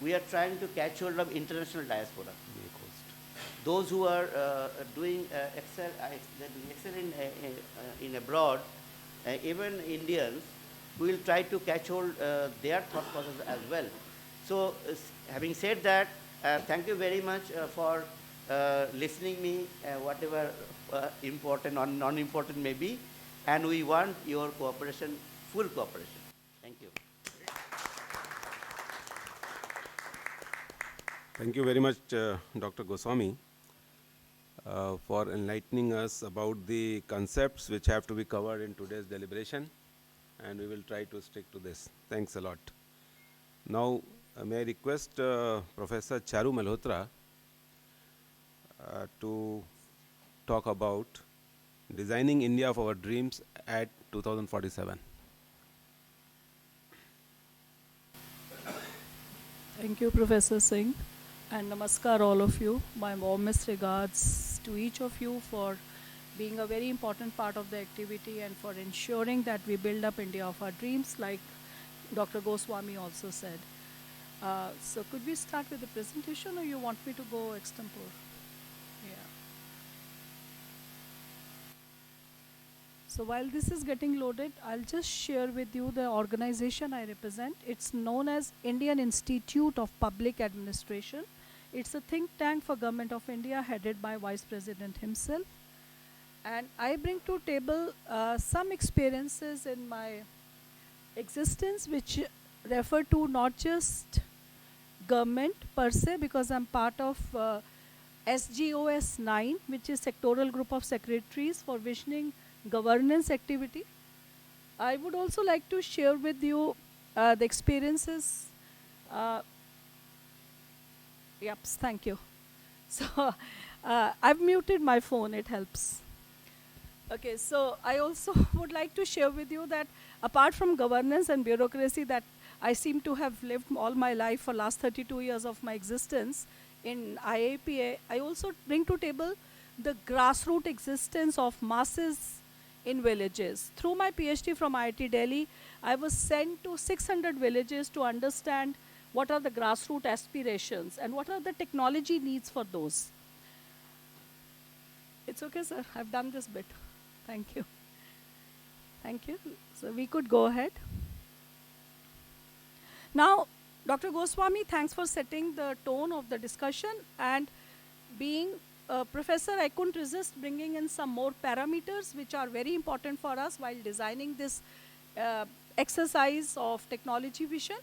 we are trying to catch hold of international diaspora. Those who are doing excel in abroad, even Indians, we will try to catch hold their thought process as well. So, having said that, thank you very much for listening me, whatever important or non-important may be, and we want your cooperation, full cooperation. Thank you. Thank you very much, Dr. Goswami, for enlightening us about the concepts which have to be covered in today's deliberation, and we will try to stick to this. Thanks a lot. Now, may I request Professor Charu Malhotra to talk about designing India of our dreams at 2047. Thank you, Professor Singh, and namaskar all of you. My warmest regards to each of you for being a very important part of the activity and for ensuring that we build up India of our dreams, like Dr. Goswami also said. So could we start with the presentation, or you want me to go extempore? Yeah. So while this is getting loaded, I'll just share with you the organization I represent. It's known as Indian Institute of Public Administration. It's a think tank for Government of India headed by Vice President himself. And I bring to table some experiences in my existence which refer to not just government per se, because I'm part of SGOS 9, which is Sectoral Group of Secretaries for Visioning Governance Activity. I would also like to share with you the experiences. Yep, thank you. So I've muted my phone, it helps. Okay, so I also would like to share with you that apart from governance and bureaucracy that I seem to have lived all my life for last 32 years of my existence in IAPA, I also bring to table the grassroots existence of masses in villages. Through my PhD from IIT Delhi, I was sent to 600 villages to understand what are the grassroots aspirations and what are the technology needs for those. It's okay, sir. I've done this bit. Thank you. Thank you. So we could go ahead. Now, Dr. Goswami, thanks for setting the tone of the discussion, and being a professor, I couldn't resist bringing in some more parameters which are very important for us while designing this exercise of technology vision.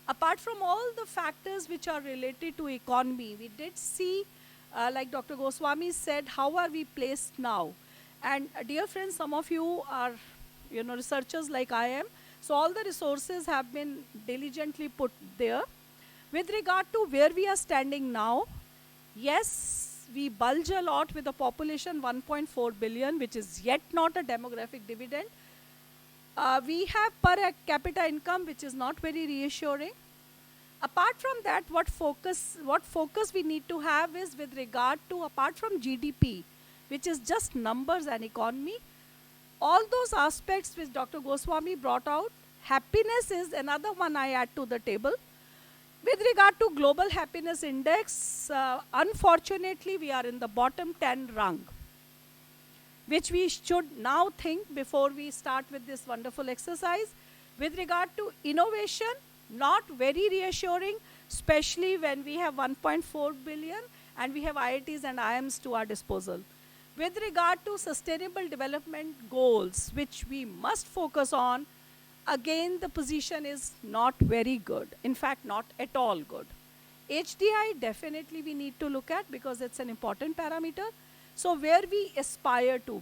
Apart from all the factors which are related to economy, we did see, like Dr. Goswami said, how are we placed now? And dear friends, some of you are researchers like I am, so all the resources have been diligently put there. With regard to where we are standing now, yes, we bulge a lot with a population 1.4 billion, which is yet not a demographic dividend. We have per capita income, which is not very reassuring. Apart from that, what focus we need to have is with regard to, apart from GDP, which is just numbers and economy, all those aspects which Dr. Goswami brought out, happiness is another one I add to the table. With regard to Global Happiness Index, unfortunately, we are in the bottom 10 rung, which we should now think before we start with this wonderful exercise. With regard to innovation, not very reassuring, especially when we have 1.4 billion and we have IITs and IIMs to our disposal. With regard to sustainable development goals, which we must focus on, again, the position is not very good. In fact, not at all good. HDI, definitely we need to look at because it's an important parameter. So where we aspire to,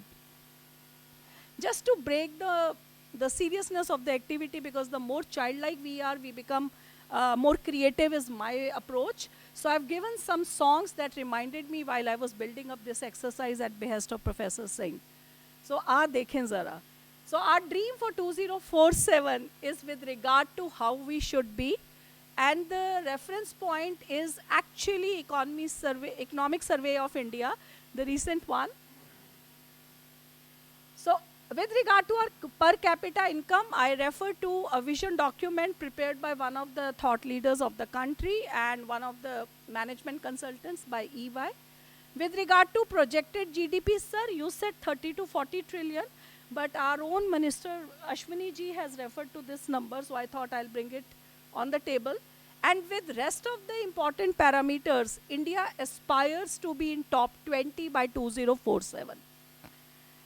just to break the seriousness of the activity, because the more childlike we are, we become more creative is my approach. So I've given some songs that reminded me while I was building up this exercise at behest of Professor Singh. So dekhen zara. So our dream for 2047 is with regard to how we should be, and the reference point is actually Economic Survey of India, the recent one. So with regard to our per capita income, I refer to a vision document prepared by one of the thought leaders of the country and one of the management consultants by EY. With regard to projected GDP, sir, you said 30 to 40 trillion, but our own Minister Ashwini ji has referred to this number, so I thought I'll bring it on the table. And with rest of the important parameters, India aspires to be in top 20 by 2047.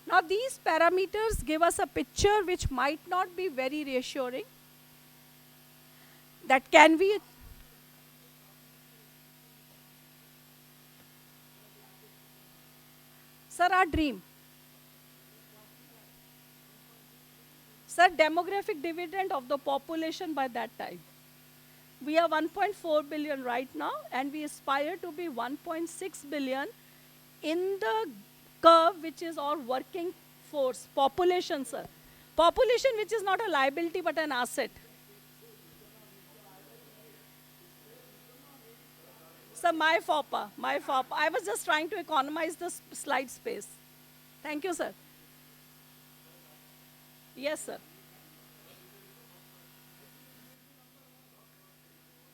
Now these parameters give us a picture which might not be very reassuring. That can we... Sir, our dream. Sir, demographic dividend of the population by that time. We are 1.4 billion right now, and we aspire to be 1.6 billion in the curve, which is our working force, population, sir. Population which is not a liability but an asset. Sir, my foppa. I was just trying to economize the slide space. Thank you, sir. Yes, sir.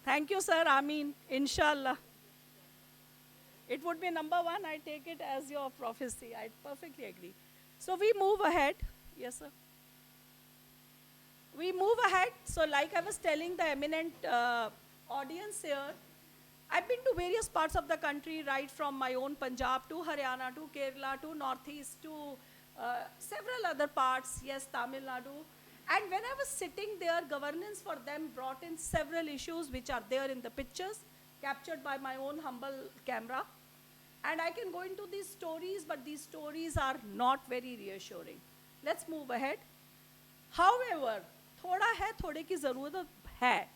Thank you, sir. I mean, inshallah. It would be number one. I take it as your prophecy. I perfectly agree. So we move ahead. Yes, sir. We move ahead. So like I was telling the eminent audience here, I've been to various parts of the country, right from my own Punjab to Haryana to Kerala to Northeast to several other parts, yes, Tamil Nadu. And when I was sitting there, governance for them brought in several issues which are there in the pictures, captured by my own humble camera. And I can go into these stories, but these stories are not very reassuring. Let's move ahead. However, thoda hai, thode ki zarurat hai.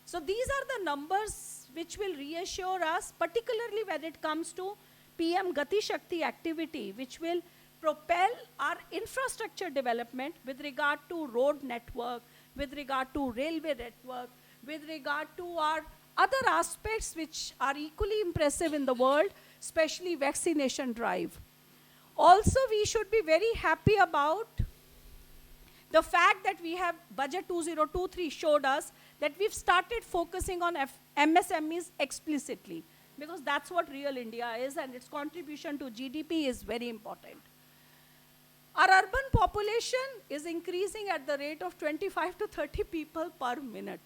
So these are the numbers which will reassure us, particularly when it comes to PM Gati Shakti activity, which will propel our infrastructure development with regard to road network, with regard to railway network, with regard to our other aspects which are equally impressive in the world, especially vaccination drive. Also, we should be very happy about the fact that we have Budget 2023 showed us that we've started focusing on MSMEs explicitly, because that's what real India is, and its contribution to GDP is very important. Our urban population is increasing at the rate of 25 to 30 people per minute.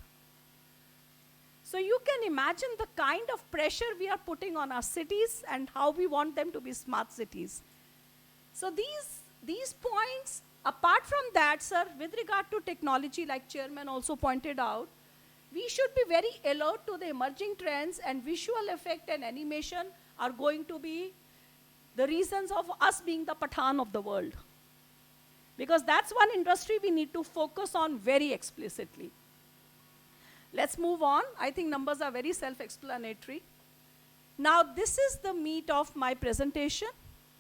So you can imagine the kind of pressure we are putting on our cities and how we want them to be smart cities. So these points, apart from that, sir, with regard to technology, like Chairman also pointed out, we should be very alert to the emerging trends, and visual effect and animation are going to be the reasons of us being the Pathan of the world. Because that's one industry we need to focus on very explicitly. Let's move on. I think numbers are very self-explanatory. Now, this is the meat of my presentation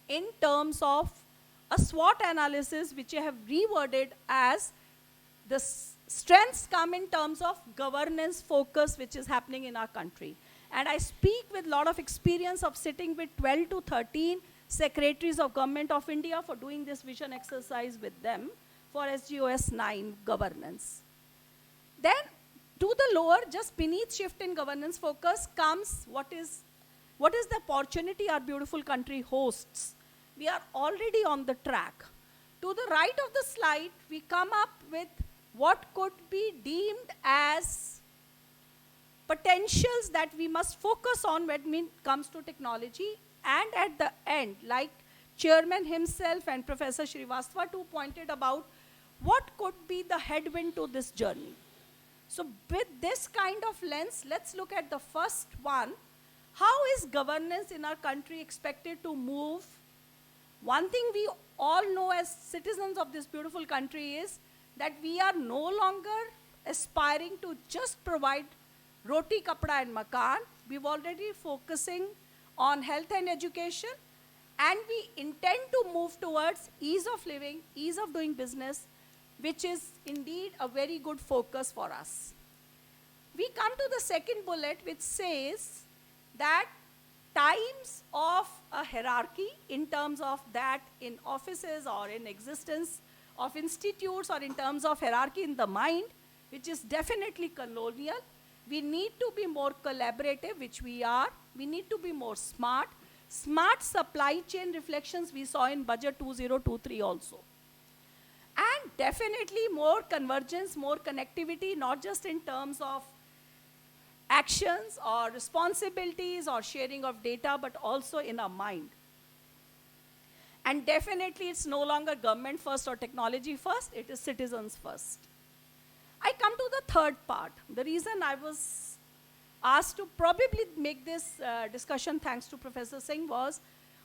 in terms of a SWOT analysis, which I have reworded as the strengths come in terms of governance focus, which is happening in our country. And I speak with a lot of experience of sitting with 12 to 13 secretaries of Government of India for doing this vision exercise with them for SGOS 9 governance. Then, to the lower, just beneath shift in governance focus comes what is the opportunity our beautiful country hosts. We are already on the track. To the right of the slide, we come up with what could be deemed as potentials that we must focus on when it comes to technology. And at the end, like Chairman himself and Professor Srivastava too pointed about, what could be the headwind to this journey? So with this kind of lens, let's look at the first one. How is governance in our country expected to move? One thing we all know as citizens of this beautiful country is that we are no longer aspiring to just provide roti, kapda and makan. We've already focusing on health and education, and we intend to move towards ease of living, ease of doing business, which is indeed a very good focus for us. We come to the second bullet, which says that times of a hierarchy in terms of that in offices or in existence of institutes or in terms of hierarchy in the mind, which is definitely colonial. We need to be more collaborative, which we are. We need to be more smart. Smart supply chain reflections we saw in Budget 2023 also. And definitely more convergence, more connectivity, not just in terms of actions or responsibilities or sharing of data, but also in our mind. And definitely it's no longer government first or technology first, it is citizens first. I come to the third part. The reason I was asked to probably make this discussion, thanks to Professor Singh, was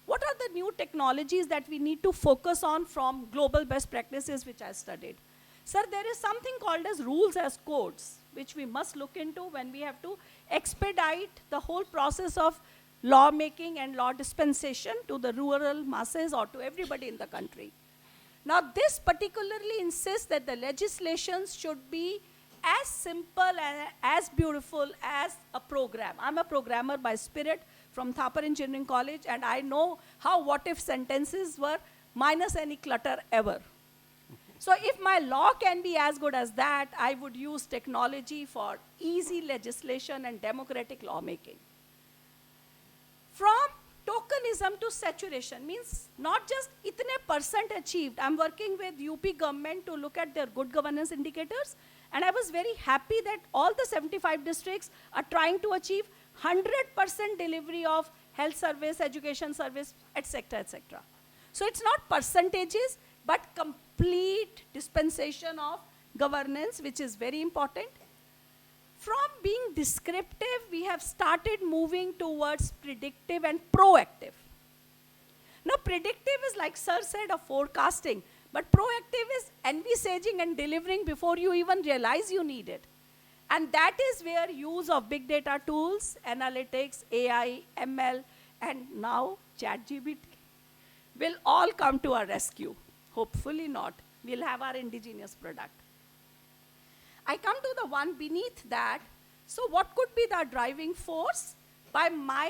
what are the new technologies that we need to focus on from global best practices which I studied. Sir, there is something called as rules as codes, which we must look into when we have to expedite the whole process of lawmaking and law dispensation to the rural masses or to everybody in the country. Now, this particularly insists that the legislations should be as simple and as beautiful as a program. I'm a programmer by spirit from Thapar Engineering College, and I know how what-if sentences were minus any clutter ever. So if my law can be as good as that, I would use technology for easy legislation and democratic lawmaking. From tokenism to saturation means not just itne percent achieved. I'm working with UP government to look at their good governance indicators, and I was very happy that all the 75 districts are trying to achieve 100% delivery of health service, education service, etc., etc. So it's not percentages, but complete dispensation of governance, which is very important. From being descriptive, we have started moving towards predictive and proactive. Now, predictive is, like Sir said, of forecasting, but proactive is envisaging and delivering before you even realize you need it. And that is where use of big data tools, analytics, AI, ML, and now ChatGPT will all come to our rescue. Hopefully not. We'll have our indigenous product. I come to the one beneath that. So what could be the driving force? By my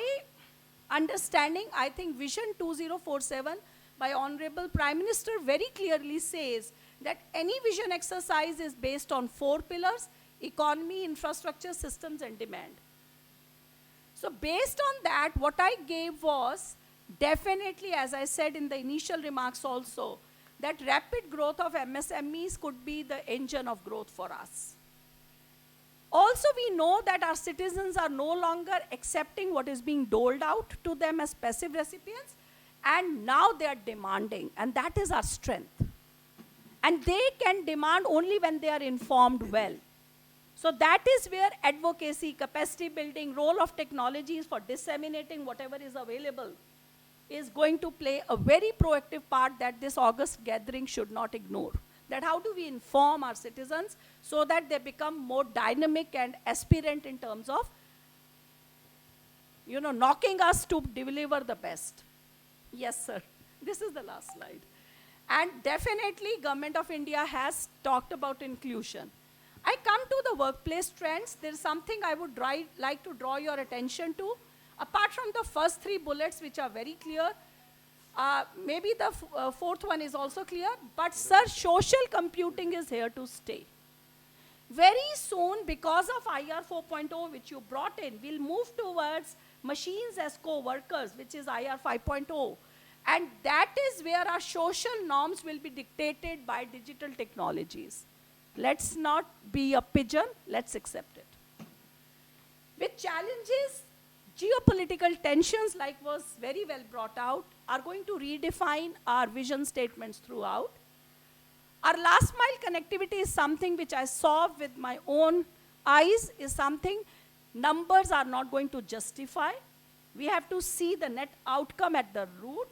understanding, I think Vision 2047 by Hon'ble Prime Minister very clearly says that any vision exercise is based on 4 pillars: economy, infrastructure, systems, and demand. So based on that, what I gave was definitely, as I said in the initial remarks also, that rapid growth of MSMEs could be the engine of growth for us. Also, we know that our citizens are no longer accepting what is being doled out to them as passive recipients, and now they are demanding, and that is our strength. And they can demand only when they are informed well. So that is where advocacy, capacity building, role of technologies for disseminating whatever is available is going to play a very proactive part that this August gathering should not ignore. That how do we inform our citizens so that they become more dynamic and aspirant in terms of, knocking us to deliver the best. Yes, sir. This is the last slide. And definitely, Government of India has talked about inclusion. I come to the workplace trends. There is something I would like to draw your attention to. Apart from the first 3 bullets, which are very clear, maybe the 4th one is also clear, but sir, social computing is here to stay. Very soon, because of IR 4.0, which you brought in, we'll move towards machines as co-workers, which is IR 5.0. And that is where our social norms will be dictated by digital technologies. Let's not be a pigeon, let's accept it. With challenges, geopolitical tensions, like was very well brought out, are going to redefine our vision statements throughout. Our last mile connectivity is something which I saw with my own eyes, is something numbers are not going to justify. We have to see the net outcome at the root,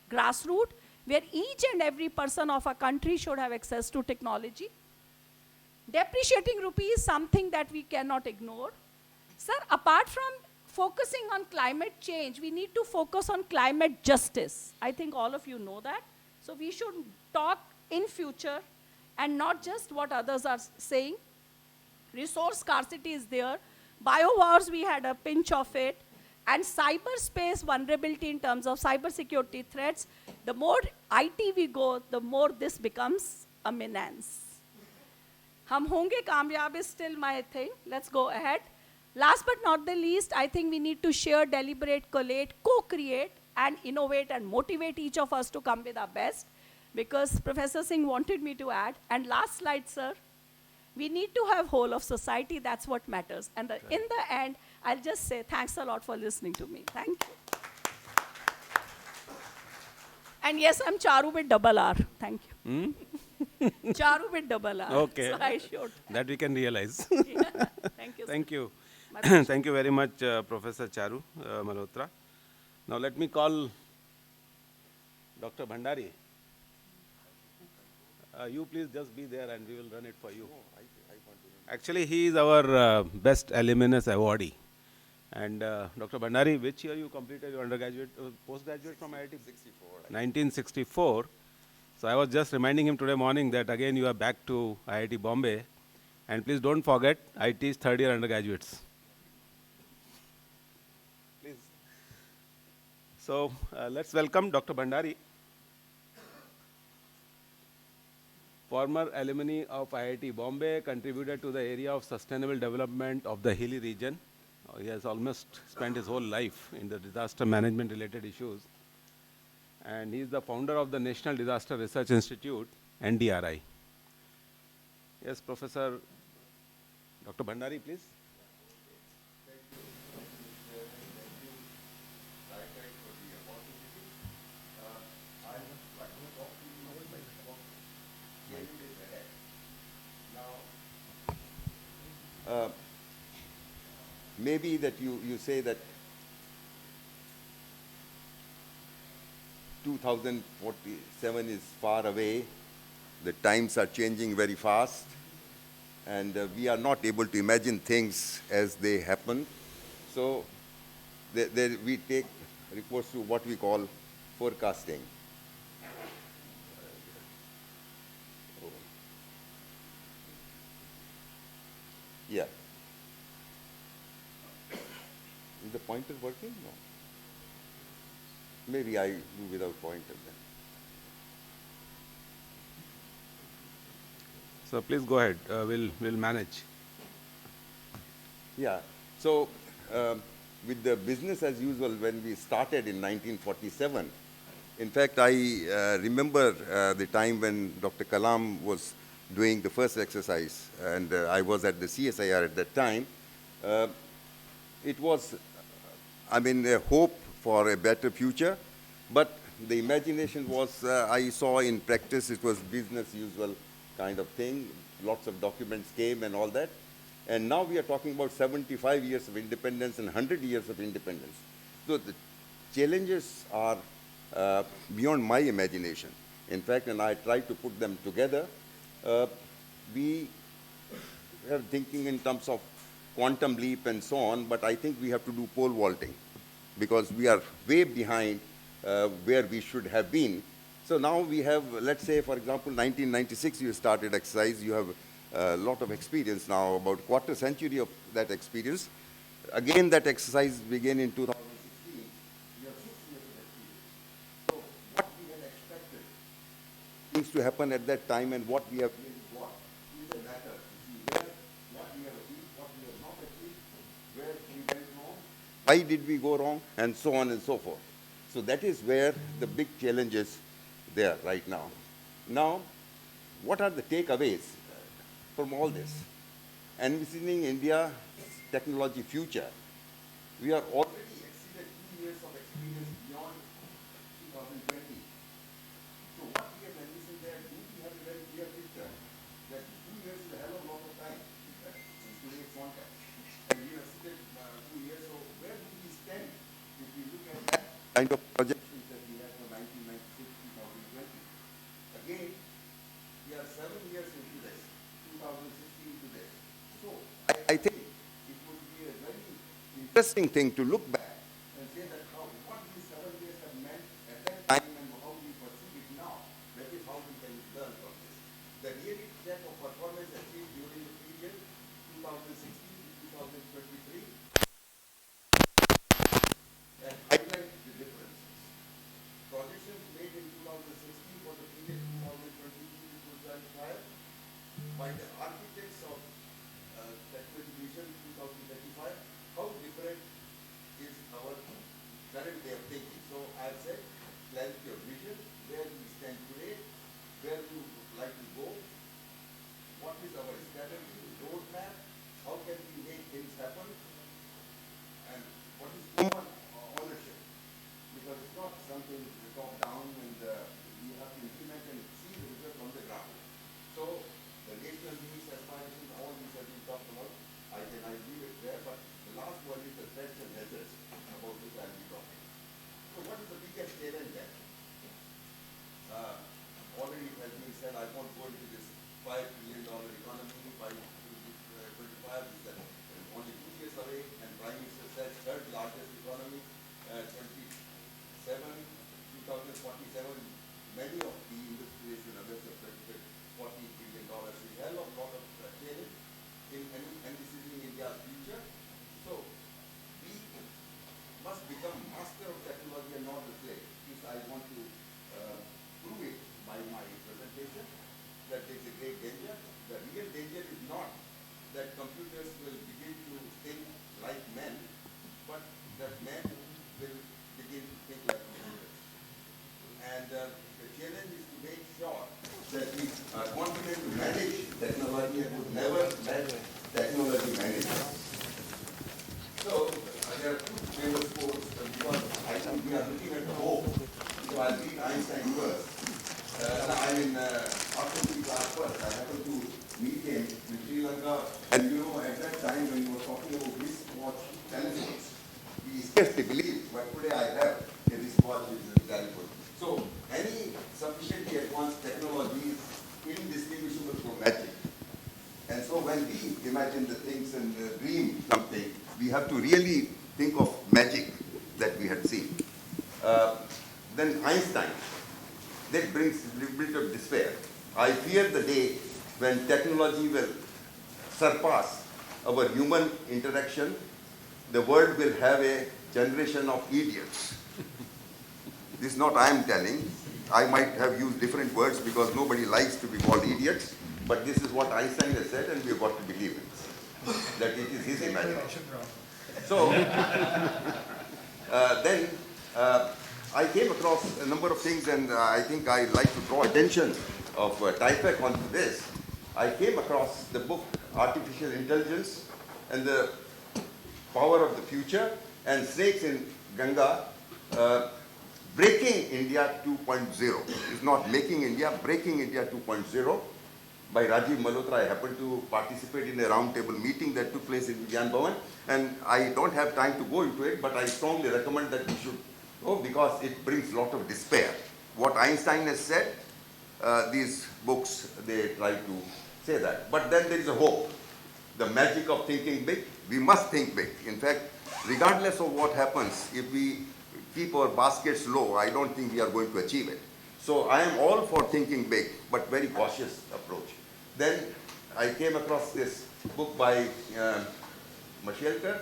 grassroots, where each and every person of a country should have access to technology. Depreciating rupee is something that we cannot ignore. Sir, apart from focusing on climate change, we need to focus on climate justice. I think all of you know that. So we should talk in future and not just what others are saying. Resource scarcity is there. Biowars, we had a pinch of it. And cyberspace vulnerability in terms of cybersecurity threats. The more IT we go, the more this becomes a menace. Hum honge kamyab is still my thing. Let's go ahead. Last but not the least, I think we need to share, deliberate, collate, co-create, and innovate and motivate each of us to come with our best. Because Professor Singh wanted me to add. And last slide, sir. We need to have whole of society. That's what matters. And in the end, I'll just say thanks a lot for listening to me. Thank you. And yes, I'm Charu with double R. Thank you. Charu with double R. Okay. So I showed. That we can realize. Yeah. Thank you. Thank sir. you. My pleasure. Thank you very much, Professor Charu Malhotra. Now let me call Dr. Bhandari. You please just be there and we will run it for you. Actually, he is our best alumnus awardee. And Dr. Bhandari, which year you completed your undergraduate, postgraduate from IIT? 1964. So I was just reminding him today morning that again you are back to IIT Bombay. And please don't forget, I teach third year undergraduates. Please. So let's welcome Dr. Bhandari, former alumni of IIT Bombay, contributed to the area of sustainable development of the hilly region He has almost spent his whole life in the disaster management related issues. And he is the founder of the National Disaster Research Institute, NDRI. Yes, Professor Dr. Bhandari, please. Maybe that you say that 2047 is far away, the times are changing very fast, and we are not able to imagine things as they happen. So we take recourse to what we call forecasting. Yeah. Is the pointer working? No. Maybe I do without pointer then. So please go ahead. We'll manage. Yeah. So with the business as usual, when we started in 1947, in fact, I remember the time when Dr. Kalam was doing the first exercise, and I was at the CSIR at that time. It was, I mean, a hope for a better future, but the imagination was, I saw in practice, it was business usual kind of thing. Lots of documents came and all that. And now we are talking about 75 years of independence and 100 years of independence. So the challenges are beyond my imagination. In fact, and I try to put them together, we are thinking in terms of quantum leap and so on, but I think we have to do pole vaulting because we are way behind where we should have been. So now we have, let's say, for example, 1996 you started exercise. You have a lot of experience now, about quarter century of that experience. Again, that exercise began in 2016. We have 6 years of experience. So what we had expected things to happen at that time and what we have really got is a matter to see where, what we have achieved, what we have not achieved, where we went wrong, why did we go wrong, and so on and so forth. So that is where the big challenge is there right now. Now, what are the takeaways from all this? Envisioning India's technology future, we are already exceeded 2 years of experience beyond 2020. So what we have envisioned there, do we have a very clear picture that 2 years is a hell of a lot of time in today's context? And we have exceeded 2 years, so where do we stand if we look at that kind of projections that we have for 1996 2020? Again, we are 7 years into this, 2016 to this. So I think it would be a very interesting thing to look back and say that what these 7 years have meant at that time and how we perceive it now. That is how we can learn from this. The reality check of performance achieved during the period 2016 to 2023 and highlight the differences. Projections made in 2016 for the period 2022 to 2025 by the architects of Technology Vision 2035, how different is our current way of thinking? So I've said clarity of vision, where we stand today, where we would like to go, what is our strategy, roadmap, how can we make things happen, and what is common ownership? Because it's not something top down and we have to implement and see the result on the ground. So the national needs, aspirations, all these have been talked about. I leave it there, but the last one is the threats and hazards about which I'll be talking. So what is the biggest challenge then? Already it has been said, I won't go into this $5 trillion economy by 2025 is that only 2 years away, and Prime Minister said third largest economy, 2047, many of the industries and others have predicted $40 billion. So we have a lot of challenge in envisaging India's future. So we must become master of technology and not the slave. This I want to prove it by my presentation, that there is a great danger. The real danger is not that computers will begin to think like men, but that men will begin to think like computers. And the challenge is to make sure that we are confident to manage technology and would never let technology manage us. So there are two famous quotes because I think we are looking at the hope. So I'll read Einstein first. After the class first, I happened to meet him in Sri Lanka. And you know, at that time when he was talking about wristwatch telephones, he scarcely believed, but today I have a wristwatch with a telephone. So any sufficiently advanced technology is indistinguishable from magic. And so when we imagine the things and dream something, we have to really think of magic that we had seen. Then Einstein, that brings a little bit of despair. I fear the day when technology will surpass our human interaction. The world will have a generation of idiots. This is not I am telling. I might have used different words because nobody likes to be called idiots, but this is what Einstein has said and we have got to believe it, that it is his imagination. So, then I came across a number of things and I think I'd like to draw attention of TIFAC onto this. I came across the book Artificial Intelligence and the Power of the Future and Snakes in Ganga, Breaking India 2.0. It's not Making India, Breaking India 2.0 by Rajiv Malhotra. I happened to participate in a roundtable meeting that took place in Vigyan Bhavan, and I don't have time to go into it, but I strongly recommend that we should go because it brings a lot of despair. What Einstein has said, these books, they try to say that. But then there is a hope. The magic of thinking big, we must think big. In fact, regardless of what happens, if we keep our baskets low, I don't think we are going to achieve it. So I am all for thinking big, but very cautious approach. Then I came across this book by Mashelkar,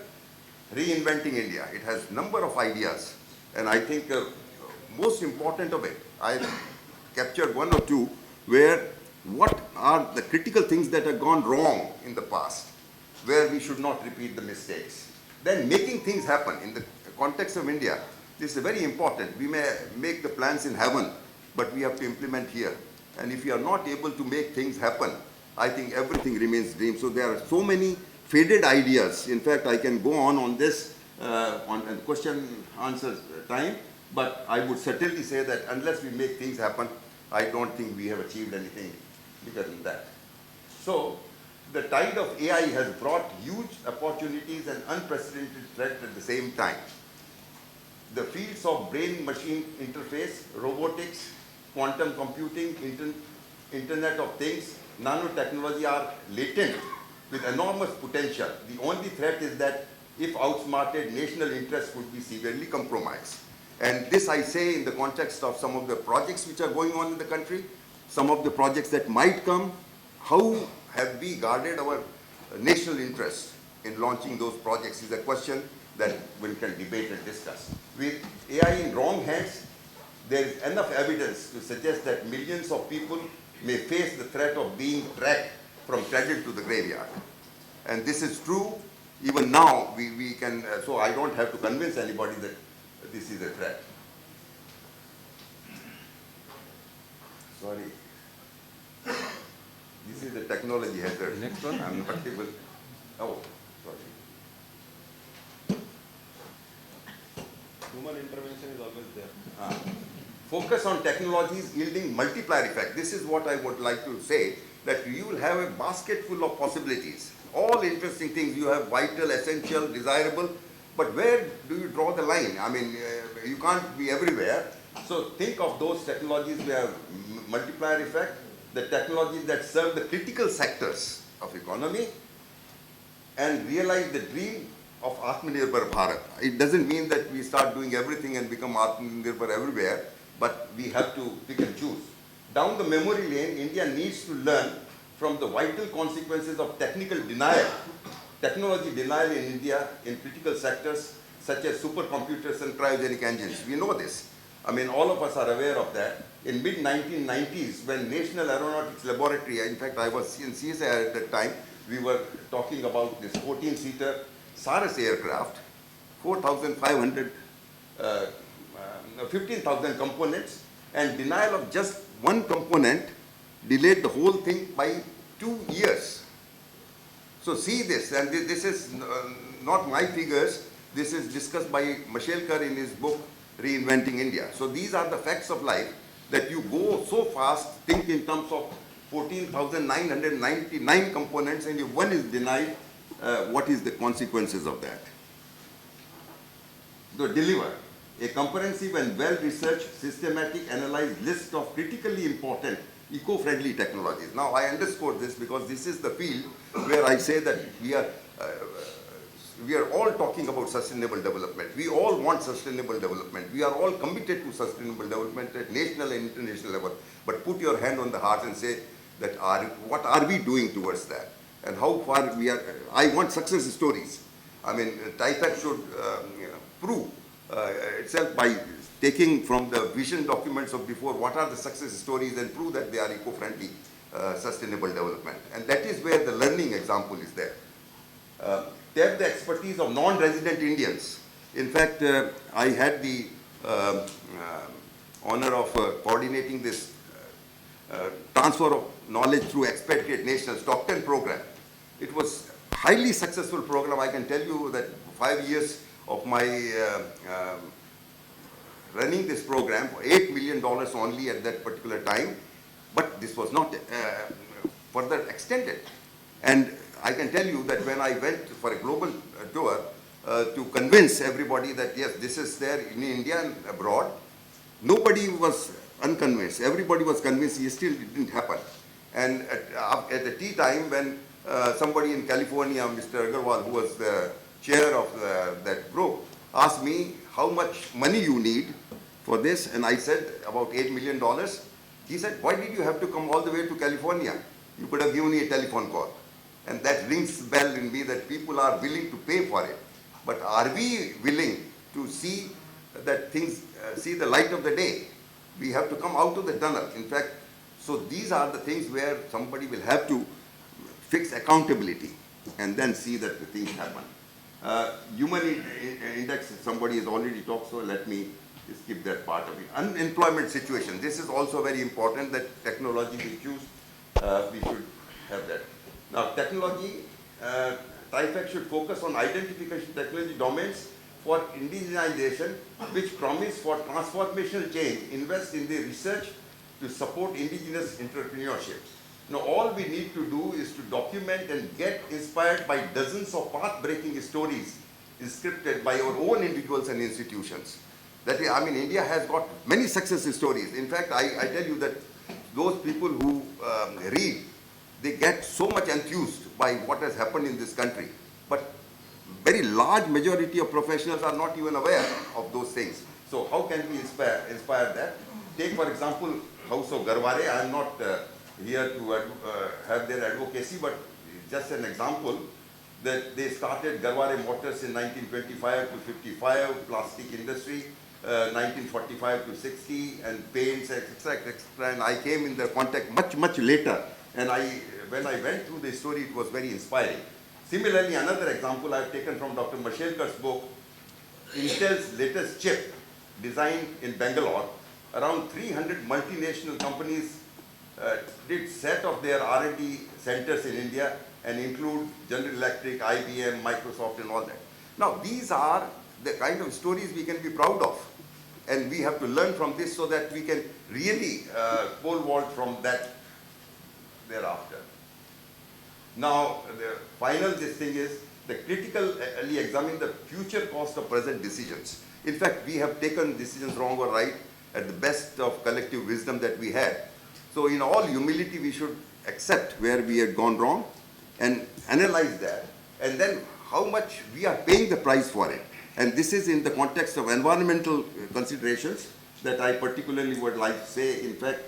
Reinventing India. It has a number of ideas, and I think most important of it, I captured one or two, where what are the critical things that have gone wrong in the past, where we should not repeat the mistakes. Then making things happen in the context of India, this is very important. We may make the plans in heaven, but we have to implement here. And if we are not able to make things happen, I think everything remains dream. So there are so many faded ideas. In fact, I can go on this on question answer time, but I would certainly say that unless we make things happen, I don't think we have achieved anything bigger than that. So the tide of AI has brought huge opportunities and unprecedented threats at the same time. The fields of brain-machine interface, robotics, quantum computing, Internet of Things, nanotechnology are latent with enormous potential. The only threat is that if outsmarted, national interests could be severely compromised. And this I say in the context of some of the projects which are going on in the country, some of the projects that might come. How have we guarded our national interests in launching those projects is a question that we can debate and discuss. With AI in wrong hands, there is enough evidence to suggest that millions of people may face the threat of being dragged from cradle to the graveyard. And this is true. Even now, we can, so I don't have to convince anybody that this is a threat. Sorry. This is the technology hazard. Next one. I'm not able. Oh, sorry. Human intervention is always there. Focus on technologies yielding multiplier effect. This is what I would like to say, that you will have a basket full of possibilities. All interesting things you have, vital, essential, desirable, but where do you draw the line? I mean, you can't be everywhere. So think of those technologies that have multiplier effect, the technologies that serve the critical sectors of economy, and realize the dream of Atmanirbhar Bharat. It doesn't mean that we start doing everything and become Atmanirbhar everywhere, but we have to pick and choose. Down the memory lane, India needs to learn from the vital consequences of technical denial, technology denial in India in critical sectors such as supercomputers and cryogenic engines. We know this. I mean, all of us are aware of that. In mid-1990s, when National Aeronautics Laboratory, in fact, I was in CSI at that time, we were talking about this 14-seater Saras aircraft, 4,500, 15,000 components, and denial of just one component delayed the whole thing by 2 years. So see this, and this is not my figures, this is discussed by Mashelkar in his book, Reinventing India. So these are the facts of life, that you go so fast, think in terms of 14,999 components, and if one is denied, what is the consequences of that? So deliver a comprehensive and well-researched, systematic, analyzed list of critically important eco-friendly technologies. Now I underscore this because this is the field where I say that we are all talking about sustainable development. We all want sustainable development. We are all committed to sustainable development at national and international level. But put your hand on the heart and say that what are we doing towards that? And how far we are. I want success stories. I mean, TIFAC should prove itself by taking from the vision documents of before what are the success stories and prove that they are eco-friendly sustainable development. And that is where the learning example is there. Tap the expertise of non-resident Indians. In fact, I had the honor of coordinating this transfer of knowledge through expatriate nations top 10 program. It was highly successful program. I can tell you that 5 years of my running this program, $8 million only at that particular time, but this was not further extended. And I can tell you that when I went for a global tour to convince everybody that yes, this is there in India and abroad, nobody was unconvinced. Everybody was convinced. It still didn't happen. And at the tea time, when somebody in California, Mr. Agarwal, who was the chair of that group, asked me how much money you need for this, and I said about $8 million. He said, why did you have to come all the way to California? You could have given me a telephone call. And that rings bell in me that people are willing to pay for it. But are we willing to see that things, see the light of the day? We have to come out of the tunnel. In fact, so these are the things where somebody will have to fix accountability and then see that the things happen. Human index, somebody has already talked, so let me skip that part of it. Unemployment situation. This is also very important that technology we choose, we should have that. Now, technology, TIFAC should focus on identification technology domains for indigenization, which promise for transformational change, invest in the research to support indigenous entrepreneurship. Now, all we need to do is to document and get inspired by dozens of path-breaking stories scripted by our own individuals and institutions. That is, I mean, India has got many success stories. In fact, I tell you that those people who read, they get so much enthused by what has happened in this country. But very large majority of professionals are not even aware of those things. So how can we inspire that? Take, for example, House of Garware. I am not here to have their advocacy, but just an example that they started Garware Motors in 1925 to 55, plastic industry, 1945 to 60, and paints, etc., etc. And I came in the contact much later. And when I went through this story, it was very inspiring. Similarly, another example I've taken from Dr. Mashelkar's book, Intel's latest chip, designed in Bangalore. Around 300 multinational companies did set up their R&D centers in India and include General Electric, IBM, Microsoft, and all that. Now, these are the kind of stories we can be proud of. And we have to learn from this so that we can really pole vault from that thereafter. Now, the final thing is the critically examine the future cost of present decisions. In fact, we have taken decisions wrong or right at the best of collective wisdom that we had. So in all humility, we should accept where we had gone wrong and analyze that, and then how much we are paying the price for it. And this is in the context of environmental considerations that I particularly would like to say. In fact,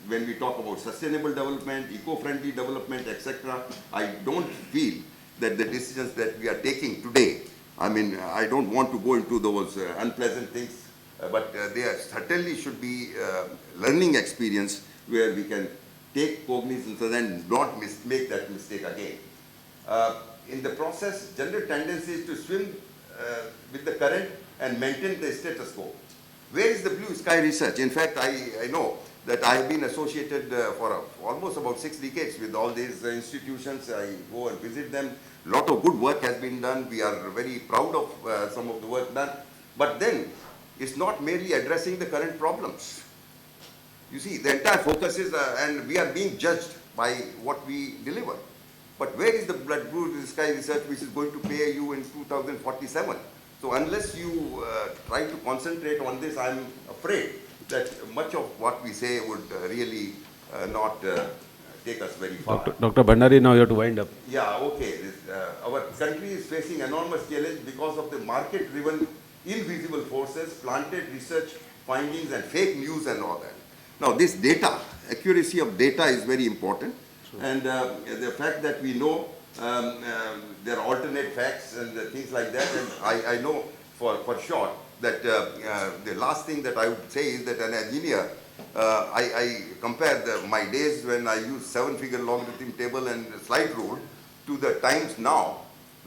when we talk about sustainable development, eco-friendly development, etc., I don't feel that the decisions that we are taking today, I mean, I don't want to go into those unpleasant things, but there certainly should be learning experience where we can take cognizance and then not make that mistake again. in the process, general tendency is to swim with the current and maintain the status quo. Where is the blue sky research? In fact, I know that I have been associated for almost about 6 decades with all these institutions. I go and visit them. A lot of good work has been done. We are very proud of some of the work done. But then, it's not merely addressing the current problems. You see, the entire focus is, and we are being judged by what we deliver. But where is the blue sky research which is going to pay you in 2047? So unless you try to concentrate on this, I'm afraid that much of what we say would really not take us very far. Dr. Bhandari, now you have to wind up. Yeah, okay. Our country is facing enormous challenge because of the market-driven invisible forces, planted research findings and fake news and all that. Now this data, accuracy of data is very important. Sure. And the fact that we know there are alternate facts and things like that, and I know for sure that the last thing that I would say is that an engineer, I compare my days when I used 7-figure logarithm table and slide rule to the times now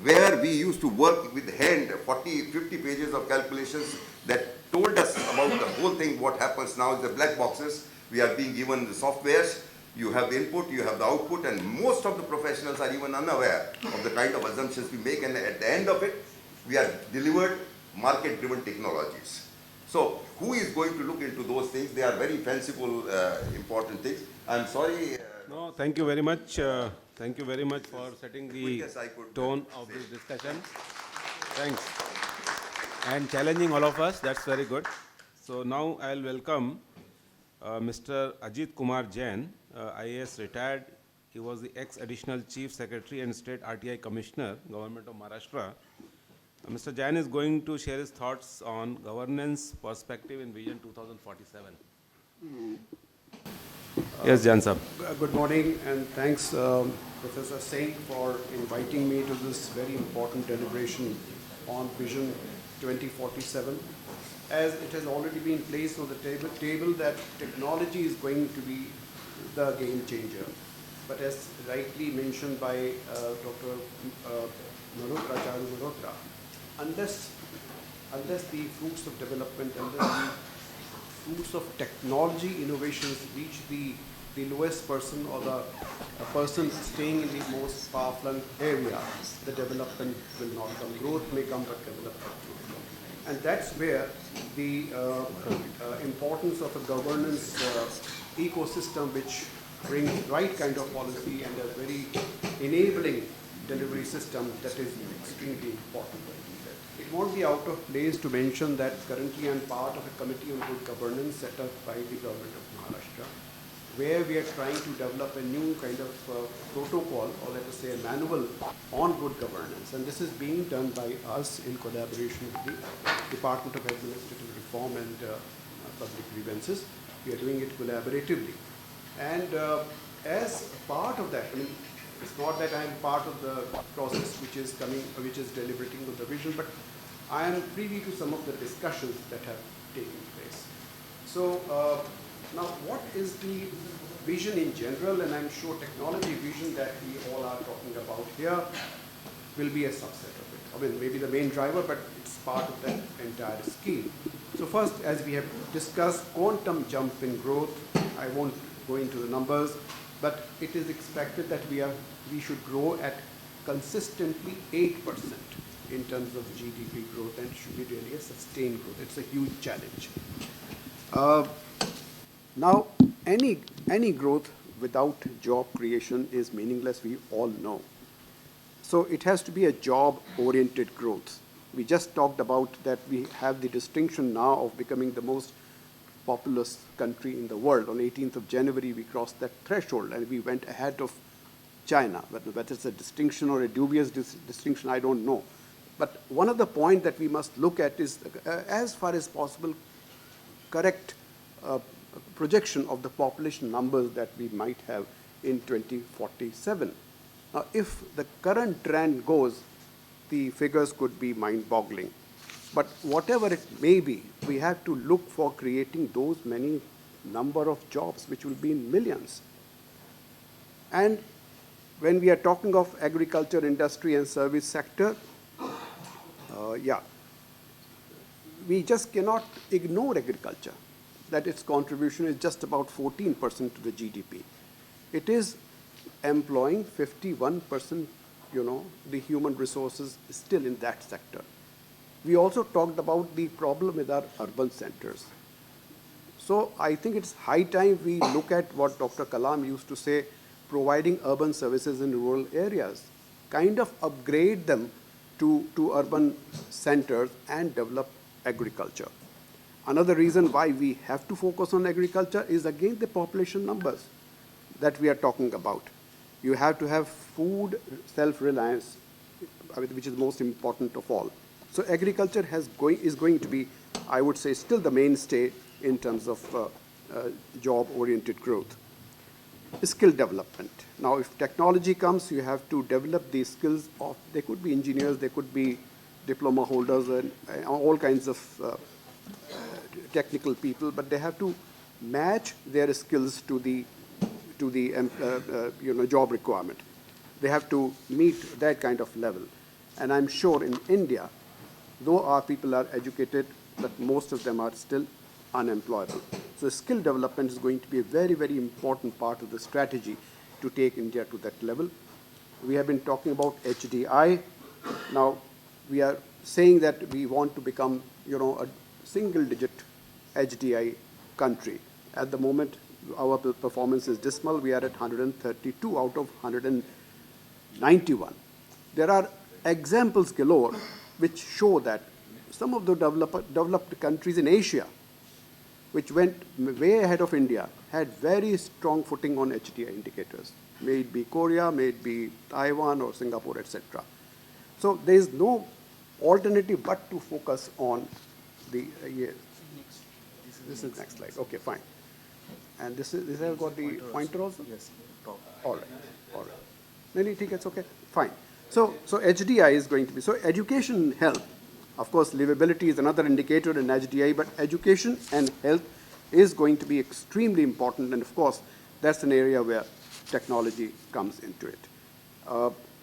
where we used to work with hand, 40, 50 pages of calculations that told us about the whole thing. What happens now is the black boxes. We are being given the softwares. You have the input, you have the output, and most of the professionals are even unaware of the kind of assumptions we make, and at the end of it, we are delivered market-driven technologies. So who is going to look into those things? They are very fanciful, important things. I'm sorry. No, thank you very much. Thank you very much for setting the tone of this discussion. Thanks. And challenging all of us, that's very good. So now I'll welcome Mr. Ajit Kumar Jain, IAS retired. He was the ex-additional Chief Secretary and State RTI Commissioner, Government of Maharashtra. Mr. Jain is going to share his thoughts on governance perspective in Vision 2047. Yes, Jain sir. Good morning, and thanks, Professor Singh, for inviting me to this very important deliberation on Vision 2047. As it has already been placed on the table that technology is going to be the game changer. But as rightly mentioned by Dr. Malhotra, unless the fruits of development, unless the fruits of technology innovations reach the lowest person or the person staying in the most far-flung area, the development will not come. Growth may come, but development will not come. And that's where the importance of a governance ecosystem which brings right kind of policy and a very enabling delivery system that is extremely important. It won't be out of place to mention that currently I'm part of a committee on good governance set up by the government of Maharashtra, where we are trying to develop a new kind of protocol, or let us say a manual on good governance. And this is being done by us in collaboration with the Department of Administrative Reform and Public Grievances. We are doing it collaboratively. And as part of that, I mean, it's not that I am part of the process which is deliberating on the vision, but I am privy to some of the discussions that have taken place. So now what is the vision in general, and I'm sure technology vision that we all are talking about here will be a subset of it. I mean, maybe the main driver, but it's part of that entire scheme. So first, as we have discussed, quantum jump in growth. I won't go into the numbers, but it is expected that we should grow at consistently 8% in terms of GDP growth, and it should be really a sustained growth. It's a huge challenge. Now, any growth without job creation is meaningless, we all know. So it has to be a job-oriented growth. We just talked about that we have the distinction now of becoming the most populous country in the world. On 18th of January, we crossed that threshold and we went ahead of China. Whether it's a distinction or a dubious distinction, I don't know. But one of the points that we must look at is, as far as possible, correct projection of the population numbers that we might have in 2047. Now, if the current trend goes, the figures could be mind-boggling. But whatever it may be, we have to look for creating those many number of jobs, which will be in millions. And when we are talking of agriculture, industry, and service sector, yeah, we just cannot ignore agriculture, that its contribution is just about 14% to the GDP. It is employing 51%, the human resources still in that sector. We also talked about the problem with our urban centers. So I think it's high time we look at what Dr. Kalam used to say, providing urban services in rural areas, kind of upgrade them to urban centers and develop agriculture. Another reason why we have to focus on agriculture is again the population numbers that we are talking about. You have to have food self-reliance, which is most important of all. So agriculture is going to be, I would say, still the mainstay in terms of job-oriented growth. Skill development. Now, if technology comes, you have to develop these skills of, they could be engineers, they could be diploma holders, and all kinds of technical people, but they have to match their skills to the job requirement. They have to meet that kind of level. And I'm sure in India, though our people are educated, but most of them are still unemployable. So skill development is going to be a very, very important part of the strategy to take India to that level. We have been talking about HDI. Now, we are saying that we want to become, a single-digit HDI country. At the moment, our performance is dismal. We are at 132 out of 191. There are examples galore which show that some of the developed countries in Asia, which went way ahead of India, had very strong footing on HDI indicators. May it be Korea, may it be Taiwan or Singapore, etc. So there is no alternative but to focus on the, this is next slide, okay, fine. And this has got the pointer also? Yes, top. All right, all right. Then you think it's okay? Fine. So HDI is going to be, so education and health. Of course, livability is another indicator in HDI, but education and health is going to be extremely important, and of course, that's an area where technology comes into it.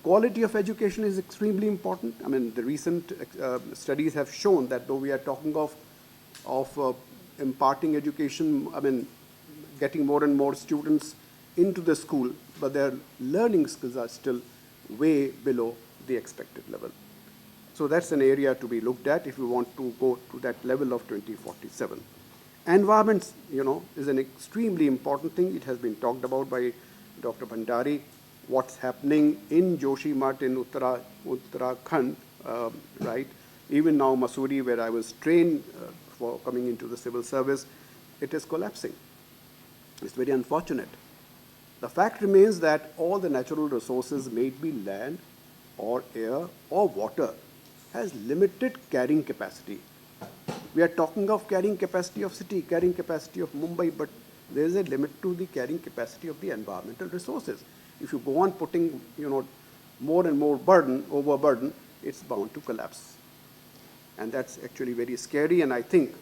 Quality of education is extremely important. I mean, the recent studies have shown that though we are talking of imparting education, I mean, getting more and more students into the school, but their learning skills are still way below the expected level. So that's an area to be looked at if we want to go to that level of 2047. Environment, is an extremely important thing. It has been talked about by Dr. Bhandari. What's happening in Joshimath in Uttarakhand, right? Even now, Mussoorie, where I was trained for coming into the civil service, it is collapsing. It's very unfortunate. The fact remains that all the natural resources, may it be land or air or water, has limited carrying capacity. We are talking of carrying capacity of city, carrying capacity of Mumbai, but there is a limit to the carrying capacity of the environmental resources. If you go on putting, more and more overburden, it's bound to collapse. And that's actually very scary, and I think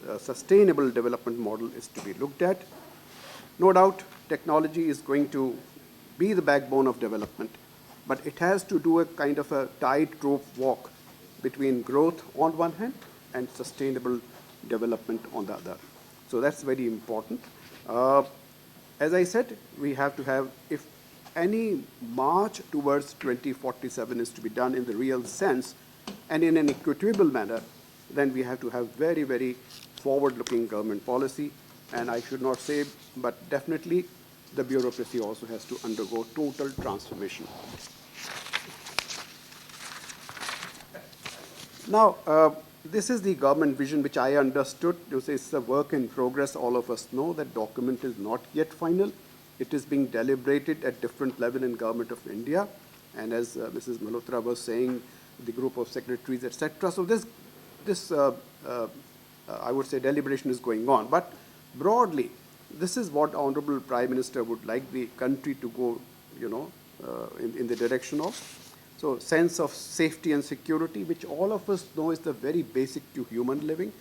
a sustainable development model is to be looked at. No doubt, technology is going to be the backbone of development, but it has to do a kind of a tightrope walk between growth on one hand and sustainable development on the other. So that's very important. As I said, we have to have, if any march towards 2047 is to be done in the real sense and in an equitable manner, then we have to have very, very forward-looking government policy. And I should not say, but definitely the bureaucracy also has to undergo total transformation. Now, this is the government vision which I understood. It's a work in progress. All of us know that document is not yet final. It is being deliberated at different level in Government of India. And as Mrs. Malhotra was saying, the group of secretaries, etc. So this I would say, deliberation is going on. But broadly, this is what Honorable Prime Minister would like the country to go, in the direction of. So sense of safety and security, which all of us know is the very basic to human living.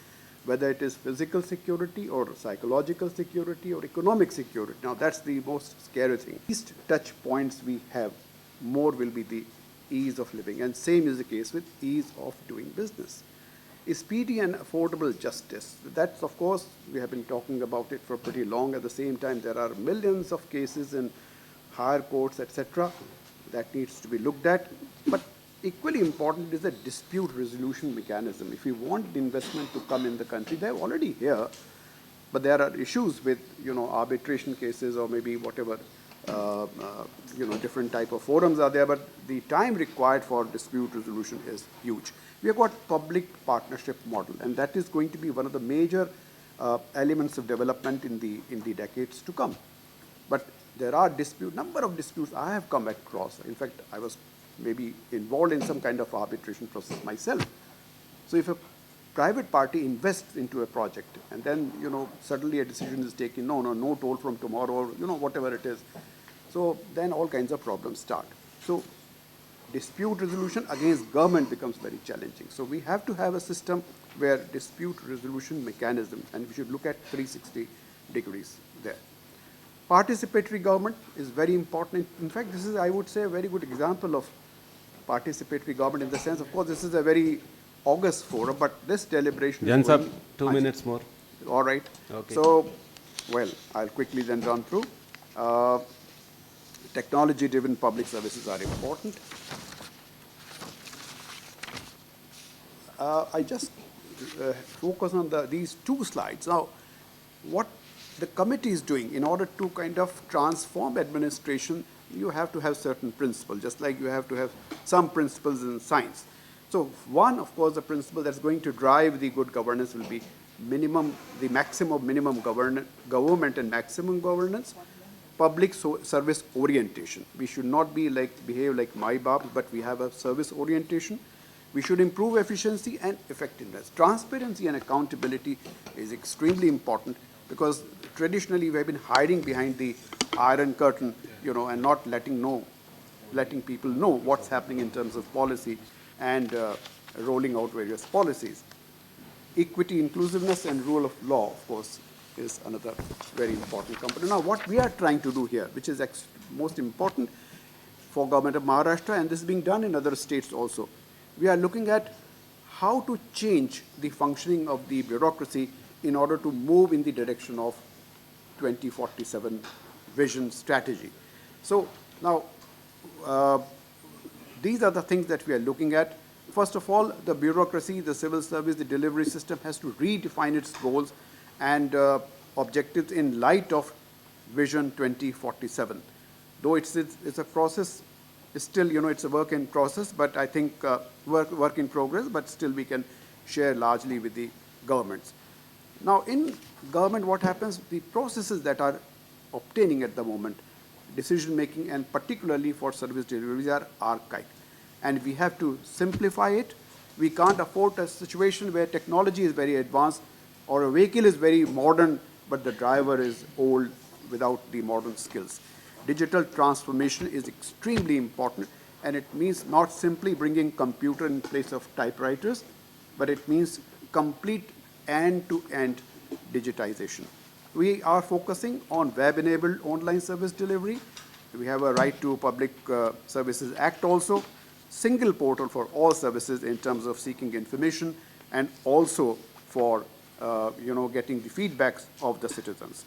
whether it is physical security or psychological security or economic security. Now that's the most scary thing. Least touch points we have, more will be the ease of living, and same is the case with ease of doing business. Speedy and affordable justice, that's of course, we have been talking about it for pretty long. At the same time, there are millions of cases in higher courts, etc., that needs to be looked at. But equally important is the dispute resolution mechanism. If we want the investment to come in the country, they're already here, but there are issues with, arbitration cases or maybe whatever, different type of forums are there, but the time required for dispute resolution is huge. We have got public partnership model, and that is going to be one of the major elements of development in the decades to come. But there are number of disputes I have come across. In fact, I was maybe involved in some kind of arbitration process myself. So if a private party invests into a project and then, suddenly a decision is taken, no toll from tomorrow, or, whatever it is. So then all kinds of problems start. So dispute resolution against government becomes very challenging. So we have to have a system where dispute resolution mechanism, and we should look at 360 degrees there. Participatory government is very important. In fact, this is, I would say, a very good example of participatory government in the sense, of course, this is a very august forum, but this deliberation Jan is sir, going, 2 minutes more. All right. Okay. So, well, I'll quickly then run through. Technology-driven public services are important. I just focus on these two slides. Now, what the committee is doing in order to kind of transform administration, you have to have certain principles, just like you have to have some principles in science. So one, of course, the principle that's going to drive the good governance will be the maximum minimum government and maximum governance, public service orientation. We should not behave like my bab, but we have a service orientation. We should improve efficiency and effectiveness. Transparency and accountability is extremely important because traditionally we have been hiding behind the iron curtain, and not letting people know what's happening in terms of policy and rolling out various policies. Equity, inclusiveness, and rule of law, of course, is another very important component. Now, what we are trying to do here, which is most important for government of Maharashtra, and this is being done in other states also, we are looking at how to change the functioning of the bureaucracy in order to move in the direction of 2047 vision strategy. So now, these are the things that we are looking at. First of all, the bureaucracy, the civil service, the delivery system has to redefine its goals and objectives in light of Vision 2047. Though it's a process, it's still, it's a work in process, but I think work in progress, but still we can share largely with the governments. Now, in government, what happens, the processes that are obtaining at the moment, decision-making, and particularly for service deliveries, are archaic. And we have to simplify it. We can't afford a situation where technology is very advanced or a vehicle is very modern, but the driver is old without the modern skills. Digital transformation is extremely important, and it means not simply bringing computer in place of typewriters, but it means complete end-to-end digitization. We are focusing on web-enabled online service delivery. We have a Right to Public Services Act also, single portal for all services in terms of seeking information and also for getting the feedbacks of the citizens.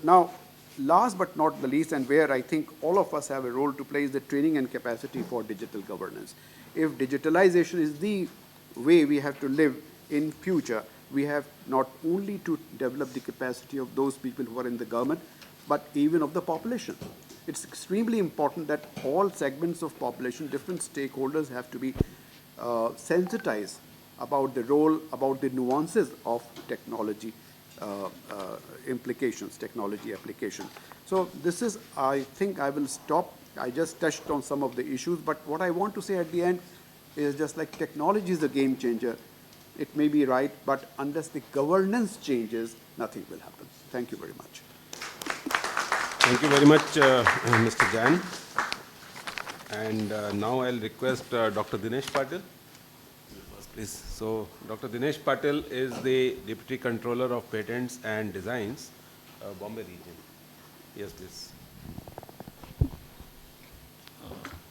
Now, last but not the least, and where I think all of us have a role to play, is the training and capacity for digital governance. If digitalization is the way we have to live in future, we have not only to develop the capacity of those people who are in the government, but even of the population. It's extremely important that all segments of population, different stakeholders have to be sensitized about the role, about the nuances of technology implications, technology application. So this is, I think I will stop. I just touched on some of the issues, but what I want to say at the end is just like technology is a game changer. It may be right, but unless the governance changes, nothing will happen. Thank you very much. Thank you very much, Mr. Jain. And now I'll request Dr. Dinesh Patil. please. So, Dr. Dinesh Patil is the Deputy Controller of Patents and Designs, Bombay region. Yes, please.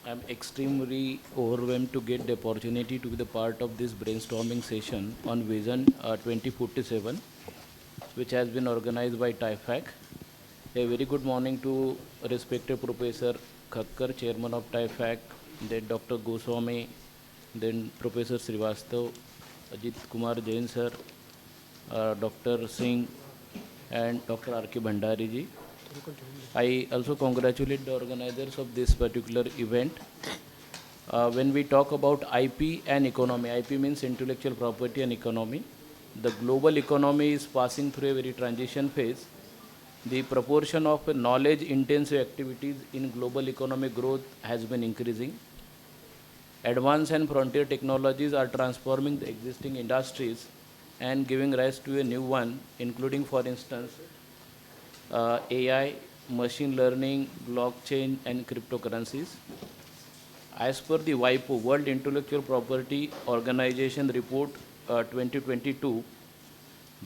I'm extremely overwhelmed to get the opportunity to be the part of this brainstorming session on Vision 2047, which has been organized by TIFAC. A very good morning to respected Professor Kakkar, Chairman of TIFAC, then Dr. Goswami, then Professor Srivastav, Ajit Kumar Jain sir, Dr. Singh, and Dr. R.K. Bhandari ji. I also congratulate the organizers of this particular event. When we talk about IP and economy, IP means intellectual property and economy. The global economy is passing through a very transition phase. The proportion of knowledge-intensive activities in global economic growth has been increasing. Advanced and frontier technologies are transforming the existing industries and giving rise to a new one, including, for instance, AI, machine learning, blockchain, and cryptocurrencies. As per the WIPO, World Intellectual Property Organization Report 2022,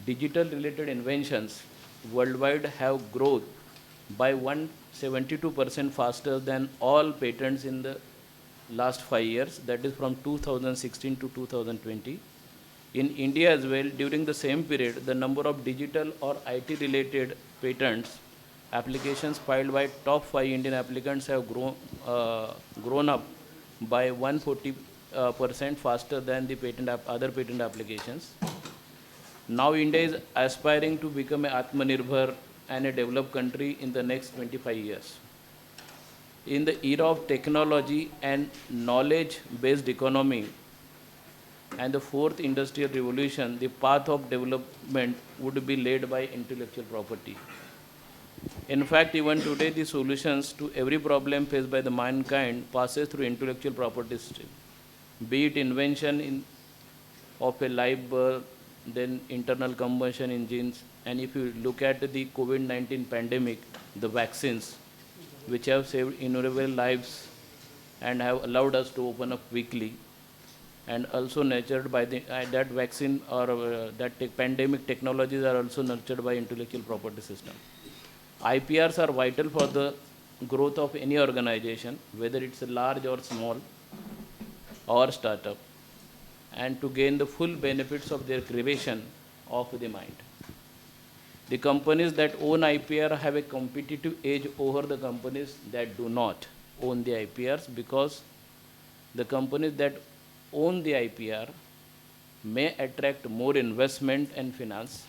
digital-related inventions worldwide have grown by 172% faster than all patents in the last 5 years, that is from 2016 to 2020. In India as well, during the same period, the number of digital or IT-related patents applications filed by top 5 Indian applicants have grown up by 140% faster than the other patent applications. Now India is aspiring to become an Atmanirbhar and a developed country in the next 25 years. In the era of technology and knowledge-based economy and the fourth industrial revolution, the path of development would be led by intellectual property. In fact, even today, the solutions to every problem faced by the mankind passes through intellectual property stream. Be it invention of a live birth, then internal combustion engines, and if you look at the COVID-19 pandemic, the vaccines, which have saved innumerable lives and have allowed us to open up quickly, and also nurtured by that vaccine or pandemic technologies are also nurtured by intellectual property system. IPRs are vital for the growth of any organization, whether it's a large or small or startup, and to gain the full benefits of their creation of the mind. The companies that own IPR have a competitive edge over the companies that do not own the IPRs, because the companies that own the IPR may attract more investment and finance.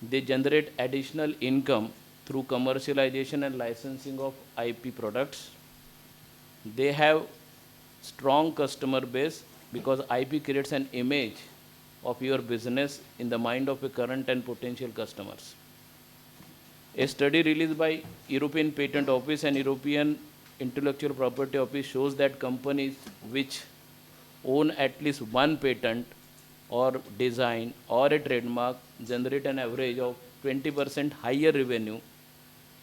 They generate additional income through commercialization and licensing of IP products. They have strong customer base because IP creates an image of your business in the mind of a current and potential customers. A study released by European Patent Office and European Intellectual Property Office shows that companies which own at least one patent or design or a trademark generate an average of 20% higher revenue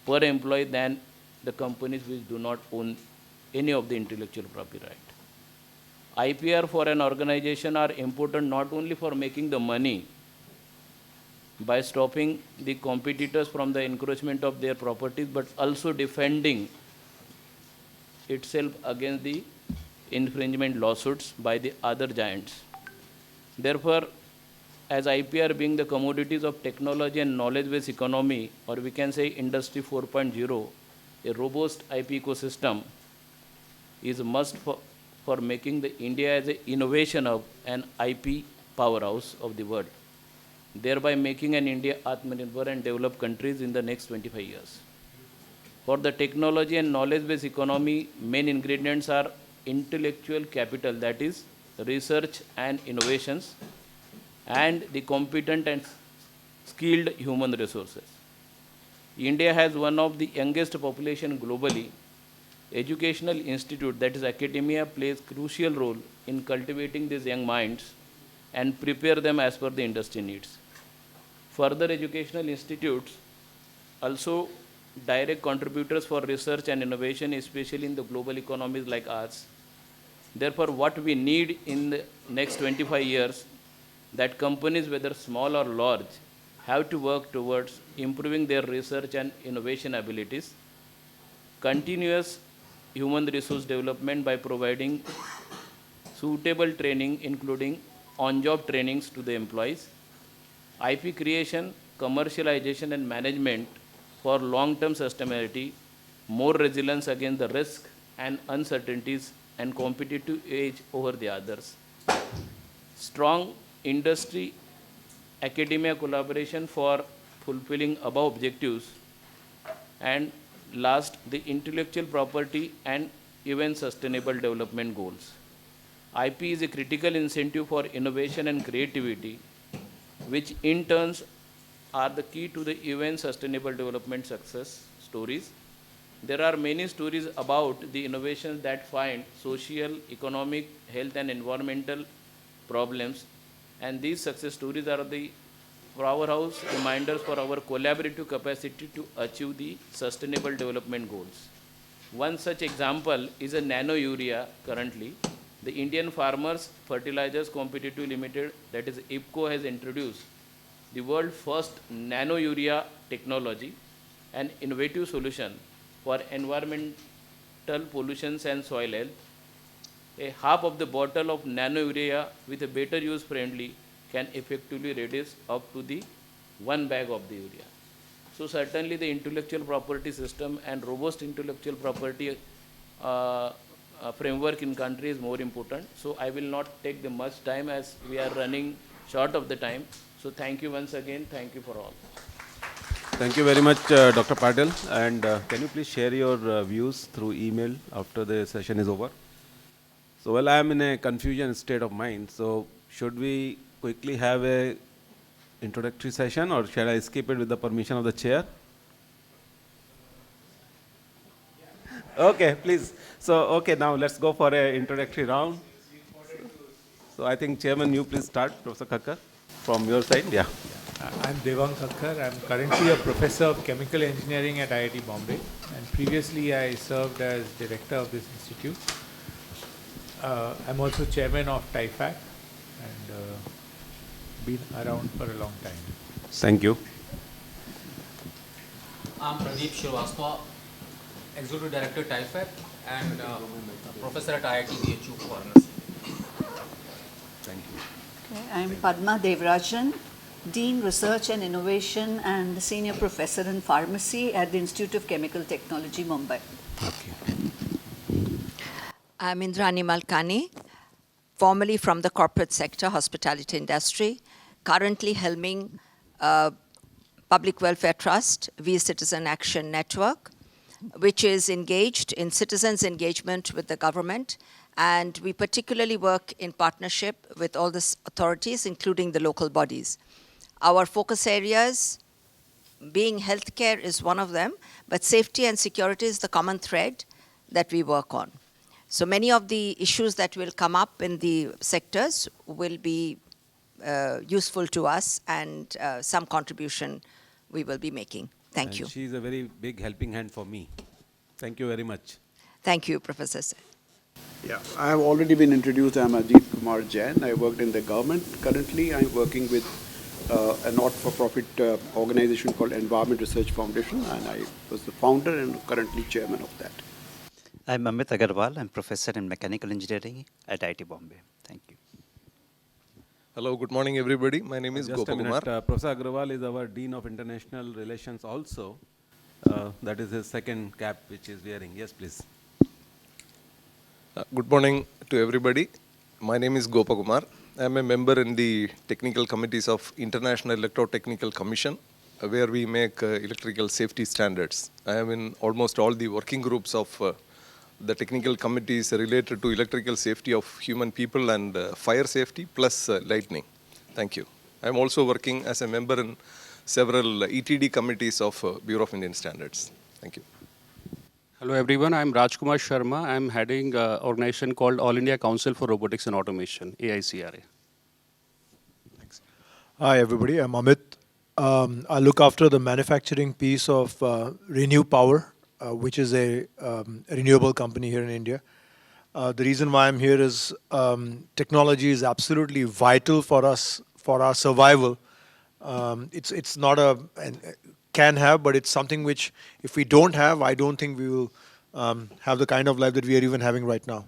per employee than the companies which do not own any of the intellectual property right. IPR for an organization are important not only for making the money by stopping the competitors from the encroachment of their properties, but also defending itself against the infringement lawsuits by the other giants. Therefore, as IPR being the commodities of technology and knowledge-based economy, or we can say Industry 4.0, a robust IP ecosystem is a must for making the India as an innovation hub and IP powerhouse of the world, thereby making an India Atmanirbhar and developed countries in the next 25 years. For the technology and knowledge-based economy, main ingredients are intellectual capital, that is research and innovations, and the competent and skilled human resources. India has one of the youngest population globally. Educational institute, that is academia, plays crucial role in cultivating these young minds and prepare them as per the industry needs. Further, educational institutes also direct contributors for research and innovation, especially in the global economies like ours. Therefore, what we need in the next 25 years, that companies, whether small or large, have to work towards improving their research and innovation abilities, continuous human resource development by providing suitable training, including on-job trainings to the employees, IP creation, commercialization and management for long-term sustainability, more resilience against the risk and uncertainties and competitive edge over the others. Strong industry academia collaboration for fulfilling above objectives. And last, the intellectual property and even sustainable development goals. IP is a critical incentive for innovation and creativity, which in turns are the key to the UN Sustainable Development success stories. There are many stories about the innovations that find social, economic, health and environmental problems, and these success stories are the powerhouse reminders for our collaborative capacity to achieve the Sustainable Development Goals. One such example is a nano urea currently. The Indian Farmers Fertilizers Competitive Limited, that is IFCO, has introduced the world's first nano urea technology, an innovative solution for environmental pollution and soil health. A half of the bottle of nano urea with a better use friendly can effectively reduce up to the 1 bag of the urea. So certainly the intellectual property system and robust intellectual property framework in country is more important. So I will not take the much time as we are running short of the time. So thank you once again. Thank you for all. Thank you very much, Dr. Patil. And can you please share your views through email after the session is over? So, well, I am in a confusion state of mind. So, should we quickly have a introductory session, or shall I skip it with the permission of the chair? Okay, please. So, okay, now let's go for an introductory round. So, I think, Chairman, you please start, Professor Kakkar, from your side. Yeah. I'm Devang Kakkar. I'm currently a professor of chemical engineering at IIT Bombay, and previously I served as director of this institute. I'm also chairman of TIFAC and been around for a long time. Thank you. I'm Pradeep Srivastava, Executive Director TIFAC and Professor at IIT BHU Pharmacy. Thank you. Okay, I'm Padma Devarajan, Dean Research and Innovation and Senior Professor in Pharmacy at the Institute of Chemical Technology, Mumbai. Okay. I'm Indrani Malkani, formerly from the corporate sector, hospitality industry, currently helming Public Welfare Trust, V Citizen Action Network, which is engaged in citizens' engagement with the government. And we particularly work in partnership with all the authorities, including the local bodies. Our focus areas, being healthcare is one of them, but safety and security is the common thread that we work on. So many of the issues that will come up in the sectors will be useful to us, and some contribution we will be making. Thank you. She is a very big helping hand for me. Thank you very much. Thank you, Professor Sen. Yeah, I have already been introduced. I'm Ajit Kumar Jain. I worked in the government. Currently, I'm working with a not-for-profit organization called Environment Research Foundation, and I was the founder and currently chairman of that. I'm Amit Agarwal. I'm professor in mechanical engineering at IIT Bombay. Thank you. Hello, good morning, everybody. My name is Just a minute. Gopakumar. Professor Agrawal is our Dean of International Relations also. That is his second cap which he is wearing. Yes, please. Good morning to everybody. My name is Gopakumar. I am a member in the technical committees of International Electrotechnical Commission, where we make electrical safety standards. I am in almost all the working groups of the technical committees related to electrical safety of human people and fire safety plus lightning. Thank you. I am also working as a member in several ETD committees of Bureau of Indian Standards. Thank you. Hello everyone, I am Rajkumar Sharma. I am heading an organization called All India Council for Robotics and Automation, AICRA. Thanks. Hi everybody, I'm Amit. I look after the manufacturing piece of Renew Power, which is a renewable company here in India. The reason why I'm here is technology is absolutely vital for us, for our survival. It's not can have, but it's something which if we don't have, I don't think we will have the kind of life that we are even having right now.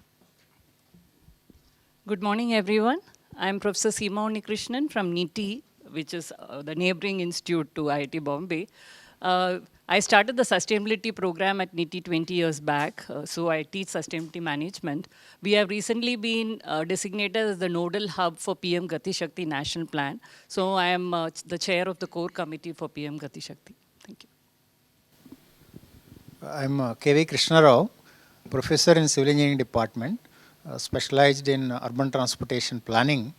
Good morning, everyone. I'm Professor Seema Unnikrishnan from NITI, which is the neighboring institute to IIT Bombay. I started the sustainability program at NITI 20 years back, so I teach sustainability management. We have recently been designated as the nodal hub for PM Gati Shakti National Plan. So I am the chair of the core committee for PM Gati Shakti. Thank you. I'm K.V. Krishna Rao, professor in Civil Engineering Department, specialized in urban transportation planning.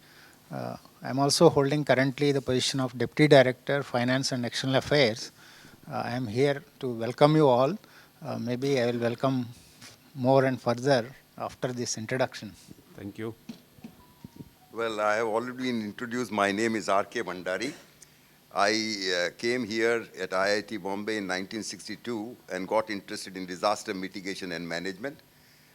I'm also holding currently the position of Deputy Director, Finance and External Affairs. I am here to welcome you all. Maybe I will welcome more and further after this introduction. Thank you. Well, I have already been introduced. My name is R.K. Bhandari. I came here at IIT Bombay in 1962 and got interested in disaster mitigation and management.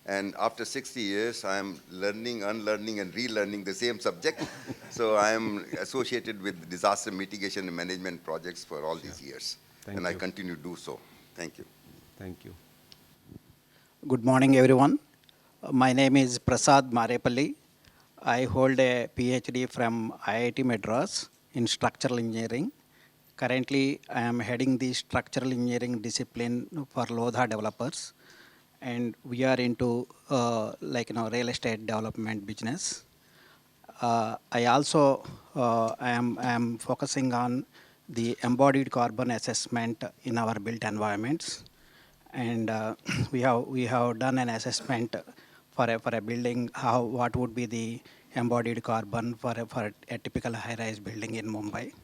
And after 60 years, I am learning, unlearning, and relearning the same subject. So I am associated with disaster mitigation and management projects for all these years. I continue to do so. Thank you. Thank you. Good morning, everyone. My name is Prasad Marepalli. I hold a PhD from IIT Madras in structural engineering. Currently, I am heading the structural engineering discipline for Lodha developers. And we are into real estate development business. I also am focusing on the embodied carbon assessment in our built environments. And we have done an assessment for a building, what would be the embodied carbon for a typical high-rise building in Mumbai.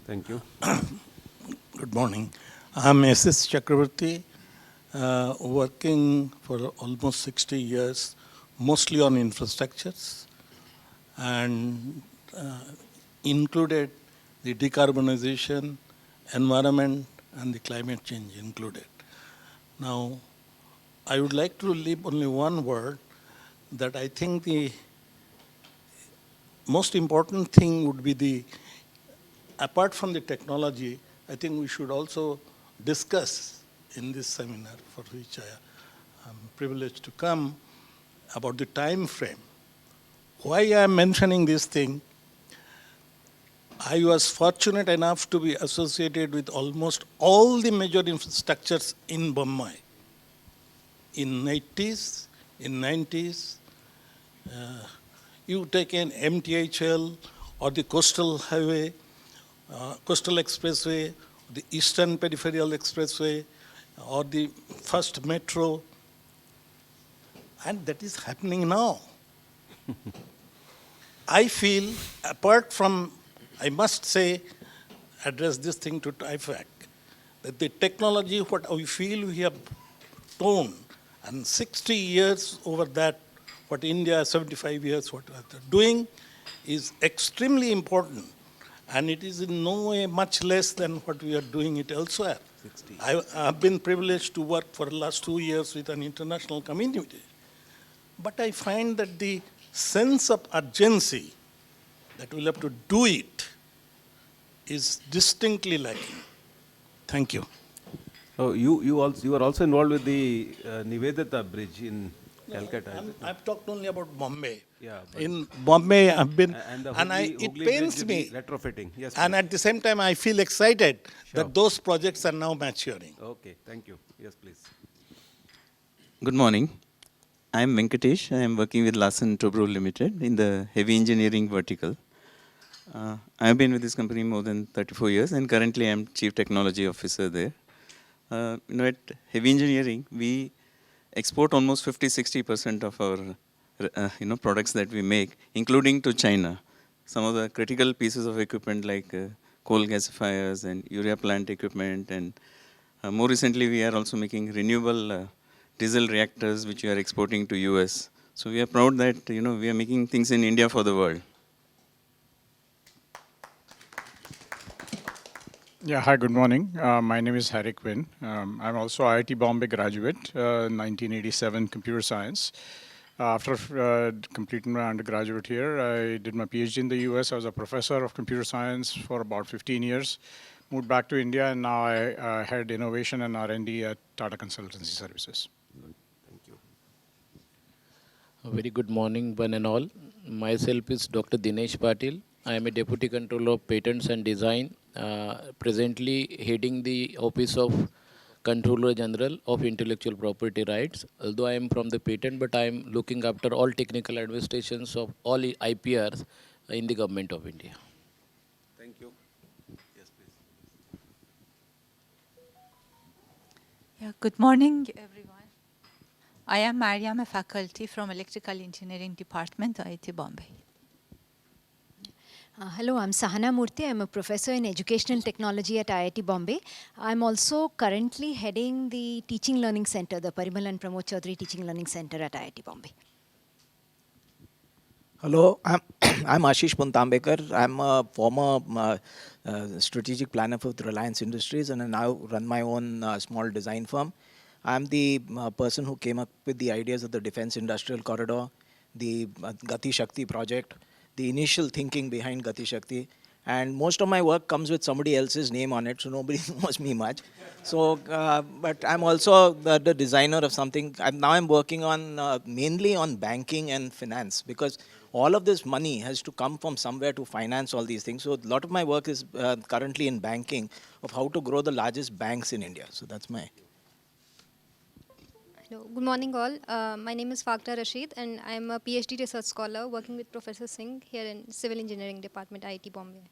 Thank you. Good morning. I'm S.S. Chakravarti, working for almost 60 years, mostly on infrastructures, and included the decarbonization, environment, and the climate change included. Now, I would like to leave only one word, that I think the most important thing would be apart from the technology, I think we should also discuss in this seminar, for which I am privileged to come, about the time frame. Why I am mentioning this thing, I was fortunate enough to be associated with almost all the major infrastructures in Bombay. In 80s, in 90s, you take an MTHL or the coastal highway, coastal expressway, the Eastern Peripheral Expressway, or the first metro, and that is happening now. I feel, apart from, I must say, address this thing to TIFAC, that the technology, what we feel we have done, and 60 years over that, what India, 75 years, what they're doing, is extremely important. And it is in no way much less than what we are doing it elsewhere. I have been privileged to work for the last 2 years with an international community. But I find that the sense of urgency that we'll have to do it is distinctly lacking. Thank you. Oh, you are also involved with the Nivedita Bridge in Calcutta. I've talked only about Bombay. Yeah, in Bombay, I've been, and the it pains me. Retrofitting. Yes, and at the same time, I feel excited that those projects are now maturing. Okay, thank you. Yes, please. Good morning. I'm Venkatesh. I am working with Larsen Tobro Limited in the heavy engineering vertical. I've been with this company more than 34 years, and currently I'm Chief Technology Officer there. At heavy engineering, we export almost 50-60% of our products that we make, including to China. Some of the critical pieces of equipment like coal gasifiers and urea plant equipment, and more recently we are also making renewable diesel reactors which we are exporting to US. So we are proud that we are making things in India for the world. Yeah, hi, good morning. My name is Harry Quinn. I'm also IIT Bombay graduate, 1987 computer science. After completing my undergraduate here, I did my PhD in the US. I was a professor of computer science for about 15 years. Moved back to India, and now I head innovation and R&D at Tata Consultancy Services. A very good morning, one and all. Myself is Dr. Dinesh Patil. I am a Deputy Controller of Patents and Design, presently heading the Office of Controller General of Intellectual Property Rights. Although I am from the patent, but I am looking after all technical administrations of all IPRs in the Government of India. Thank you. Yes, please. Yeah, good morning, everyone. I am Mariam, a faculty from Electrical Engineering Department, IIT Bombay. Hello, I'm Sahana Murthy. I'm a professor in educational technology at IIT Bombay. I'm also currently heading the Teaching Learning Center, the Parimal and Pramod Chaudhary Teaching Learning Center at IIT Bombay. Hello, I'm Ashish Puntambekar. I'm a former strategic planner for Reliance Industries, and I now run my own small design firm. I'm the person who came up with the ideas of the Defense Industrial Corridor, the Gati Shakti project, the initial thinking behind Gati Shakti, and most of my work comes with somebody else's name on it, so nobody knows me much. So, but I'm also the designer of something. Now I'm working on mainly on banking and finance, because all of this money has to come from somewhere to finance all these things. So a lot of my work is currently in banking, of how to grow the largest banks in India. So that's my... Hello, good morning all. My name is Fakta Rashid and I am a PhD research scholar working with Professor Singh here in Civil Engineering Department, IIT Bombay.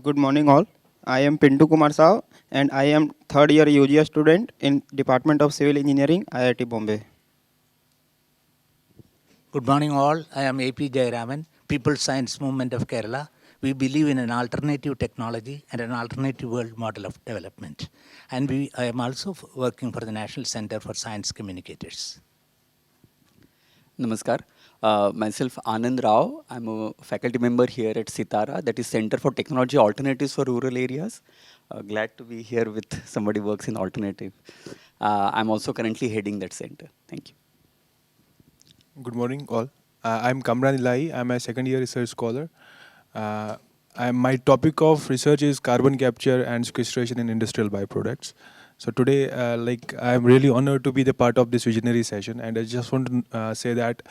Good morning all. I am Pintu Kumar Sao and I am third year UGS student in Department of Civil Engineering, IIT Bombay. Good morning all. I am AP Jayaraman, People's Science Movement of Kerala. We believe in an alternative technology and an alternative world model of development. And I am also working for the National Center for Science Communicators. Namaskar. Myself Anand Rao. I'm a faculty member here at Sitara, that is Center for Technology Alternatives for Rural Areas. Glad to be here with somebody who works in alternative. I'm also currently heading that center. Thank you. Good morning all. I'm Kamran Ilahi. I'm a second year research scholar. My topic of research is carbon capture and sequestration in industrial byproducts. So today, I'm really honored to be the part of this visionary session, and I just want to say that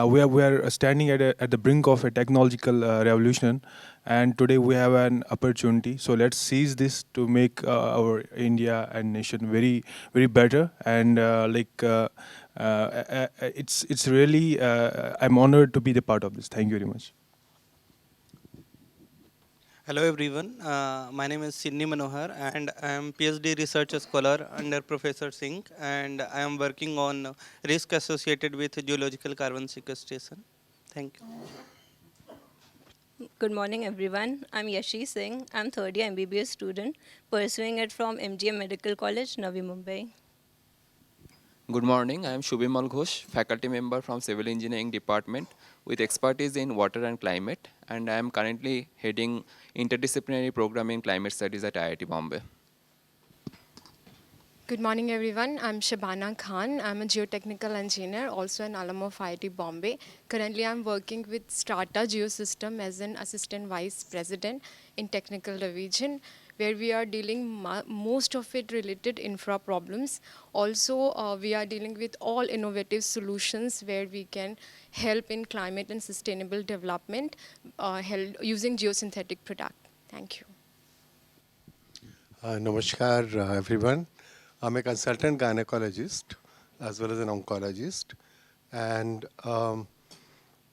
we are standing at the brink of a technological revolution, and today we have an opportunity. So let's seize this to make our India and nation very, very better. And it's really I'm honored to be the part of this. Thank you very much. Hello everyone, my name is Sidney Manohar and I am PhD research scholar under Professor Singh, and I am working on risk associated with geological carbon sequestration. Thank you. Good morning everyone, I'm Yashi Singh. I'm third year MBBS student pursuing it from MGM Medical College, Navi Mumbai. Good morning, I am Shubhimal Ghosh, faculty member from Civil Engineering Department with expertise in water and climate, and I am currently heading interdisciplinary program in climate studies at IIT Bombay. Good morning everyone, I'm Shabana Khan. I'm a geotechnical engineer, also an alum of IIT Bombay. Currently I'm working with Strata Geosystem as an assistant vice president in technical division, where we are dealing most of it related infra problems. Also, we are dealing with all innovative solutions where we can help in climate and sustainable development using geosynthetic product. Thank you. Namaskar everyone. I'm a consultant gynecologist as well as an oncologist. And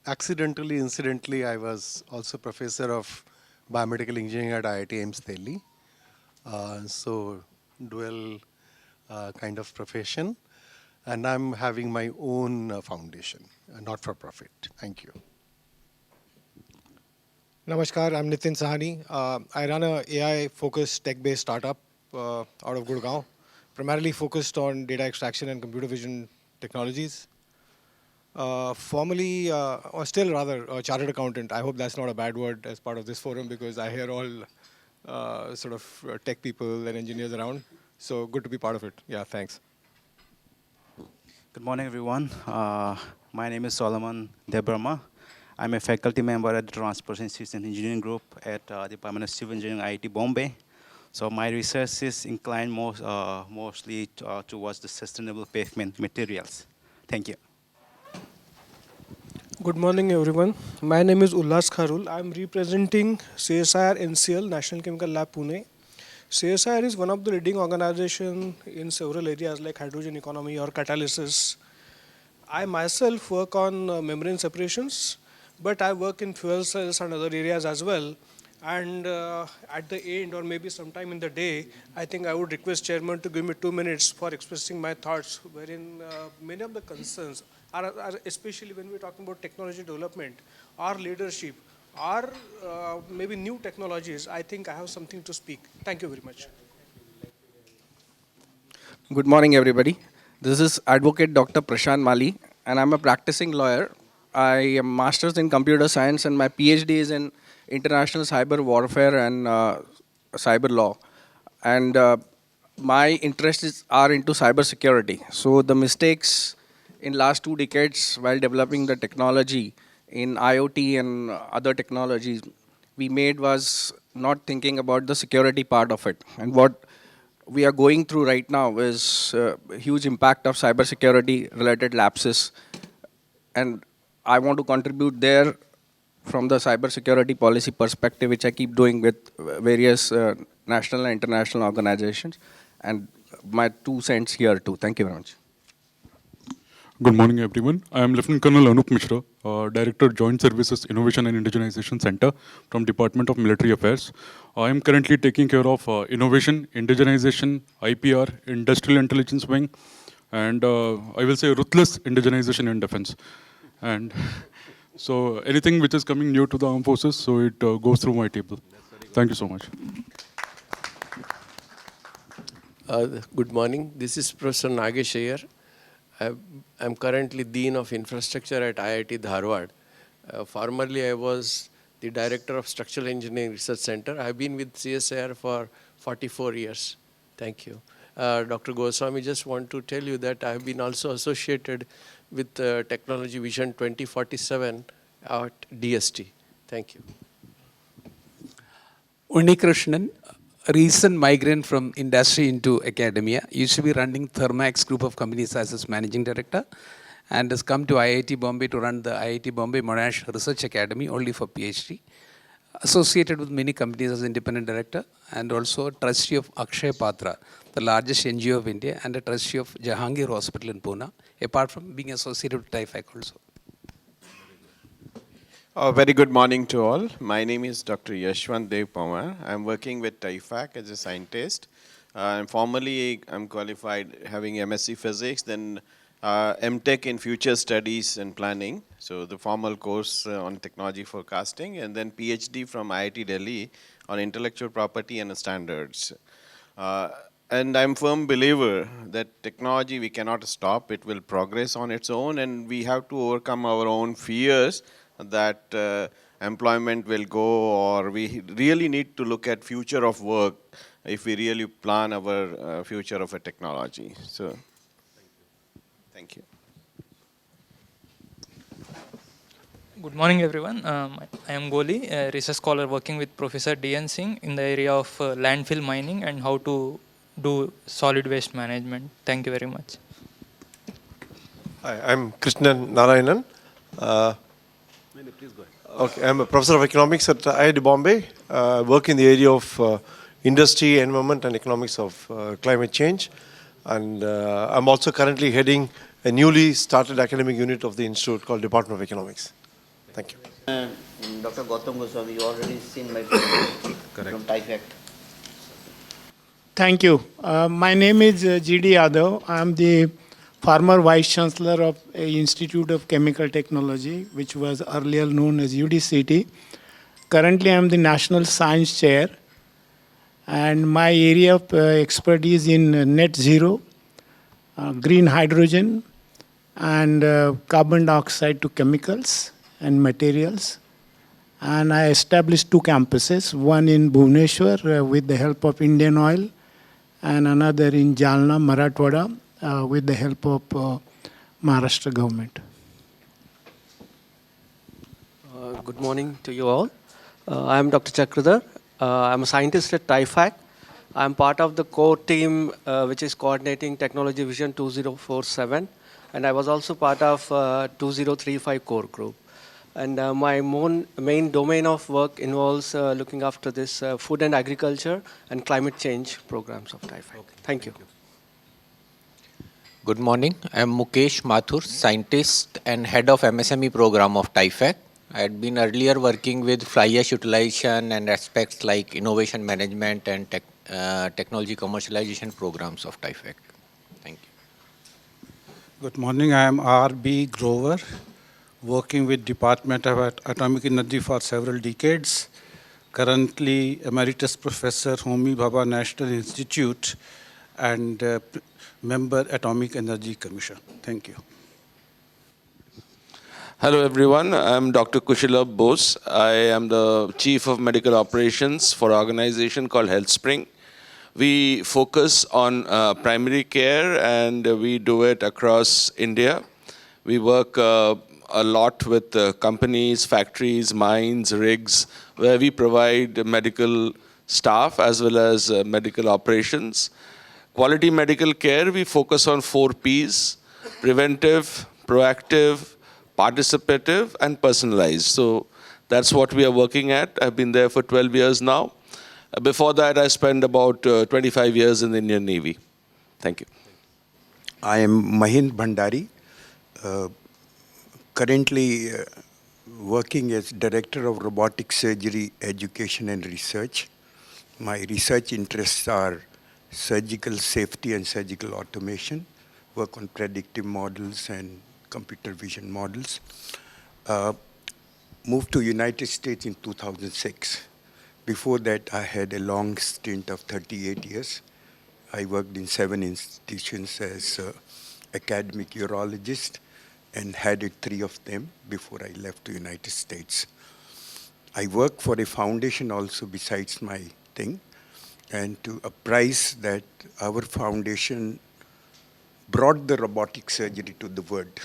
incidentally, I was also professor of biomedical engineering at IIT AIIMS Delhi. So dual kind of profession, and I'm having my own foundation, not for profit. Thank you. Namaskar, I'm Nitin Sahani. I run a AI-focused tech-based startup out of Gurgaon, primarily focused on data extraction and computer vision technologies. Formerly, or still rather, a chartered accountant. I hope that's not a bad word as part of this forum, because I hear all sort of tech people and engineers around. So good to be part of it. Yeah, thanks. Good morning, everyone. My name is Solomon Debrama. I'm a faculty member at the Transportation Systems Engineering Group at the Department of Civil Engineering, IIT Bombay. So my research is inclined mostly towards the sustainable pavement materials. Thank you. Good morning, everyone. My name is Ullas Kharul. I'm representing CSIR NCL, National Chemical Lab, Pune. CSIR is one of the leading organizations in several areas like hydrogen economy or catalysis. I myself work on membrane separations, but I work in fuel cells and other areas as well. And at the end, or maybe sometime in the day, I think I would request Chairman to give me 2 minutes for expressing my thoughts, wherein many of the concerns are especially when we're talking about technology development or leadership or maybe new technologies. I think I have something to speak. Thank you very much. Good morning, everybody. This is Advocate Dr. Prashant Mali, and I'm a practicing lawyer. I am master's in computer science, and my PhD is in international cyber warfare and cyber law. And my interests are into cyber security. So the mistakes in last 2 decades while developing the technology in IoT and other technologies we made was not thinking about the security part of it. And what we are going through right now is a huge impact of cybersecurity related lapses. And I want to contribute there from the cybersecurity policy perspective, which I keep doing with various national and international organizations. And my 2 cents here too. Thank you very much. Good morning, everyone. I am Lieutenant Colonel Anup Mishra, Director, Joint Services Innovation and Indigenization Center from Department of Military Affairs. I am currently taking care of innovation, indigenization, IPR, industrial intelligence wing, and I will say ruthless indigenization in defense. And so anything which is coming new to the armed forces, so it goes through my table. Thank you so much. Good morning. This is Professor Nagesh Iyer. I'm currently Dean of Infrastructure at IIT Dharwad. Formerly, I was the Director of Structural Engineering Research Center. I've been with CSIR for 44 years. Thank you. Dr. Goswami, just want to tell you that I've been also associated with Technology Vision 2047 at DST. Thank you. Unnikrishnan, a recent migrant from industry into academia, used to be running Thermax group of companies as its managing director, and has come to IIT Bombay to run the IIT Bombay Monash Research Academy only for PhD. Associated with many companies as independent director, and also a trustee of Akshay Patra, the largest NGO of India, and a trustee of Jahangir Hospital in Pune, apart from being associated with TIFAC also. Very good morning to all. My name is Dr. Yashwant Dev Pawar. I'm working with TIFAC as a scientist. Formally, I'm qualified having MSc Physics, then MTech in Future Studies and Planning, so the formal course on technology forecasting, and then PhD from IIT Delhi on intellectual property and standards. And I'm a firm believer that technology we cannot stop, it will progress on its own, and we have to overcome our own fears that employment will go, or we really need to look at future of work if we really plan our future of a technology. So, thank you. Good morning, everyone. I am Goli, a research scholar working with Professor D.N. Singh in the area of landfill mining and how to do solid waste management. Thank you very much. Hi, I'm Krishnan Narayanan. Please go ahead. Okay, I'm a professor of economics at IIT Bombay. Work in the area of industry, environment, and economics of climate change. And I'm also currently heading a newly started academic unit of the institute called Department of Economics. Thank you. Dr. Gautam Goswami, you already seen my friend from TIFAC. Thank you. My name is G.D. Yadav. I am the former Vice Chancellor of Institute of Chemical Technology, which was earlier known as UDCT. Currently, I am the National Science Chair, and my area of expertise in net zero, green hydrogen, and carbon dioxide to chemicals and materials, And I established 2 campuses, one in Bhubaneswar with the help of Indian Oil, and another in Jalna, Marathwada, with the help of Maharashtra government. Good morning to you all. I am Dr. Chakradhar. I am a scientist at TIFAC. I am part of the core team which is coordinating Technology Vision 2047, and I was also part of 2035 core group. And my main domain of work involves looking after this food and agriculture and climate change programs of TIFAC. Okay. Thank you. Good morning. I am Mukesh Mathur, scientist and head of MSME program of TIFAC. I had been earlier working with fly ash utilization and aspects like innovation management and technology commercialization programs of TIFAC. Thank you. Good morning. I am R.B. Grover, working with Department of Atomic Energy for several decades. Currently Emeritus Professor, Homi Bhabha National Institute, and member Atomic Energy Commission. Thank you. Hello everyone, I am Dr. Kushalabh Bose. I am the Chief of Medical Operations for an organization called HealthSpring. We focus on primary care and we do it across India. We work a lot with companies, factories, mines, rigs, where we provide medical staff as well as medical operations. Quality medical care, we focus on 4 Ps: preventive, proactive, participative, and personalized. So that's what we are working at. I've been there for 12 years now. Before that, I spent about 25 years in the Indian Navy. Thank you. I am Mahind Bhandari, currently working as Director of Robotic Surgery Education and Research. My research interests are surgical safety and surgical automation, work on predictive models and computer vision models. Moved to United States in 2006. Before that, I had a long stint of 38 years. I worked in 7 institutions as academic urologist and headed 3 of them before I left the United States. I work for a foundation also besides my thing, and to apprise that our foundation brought the robotic surgery to the world.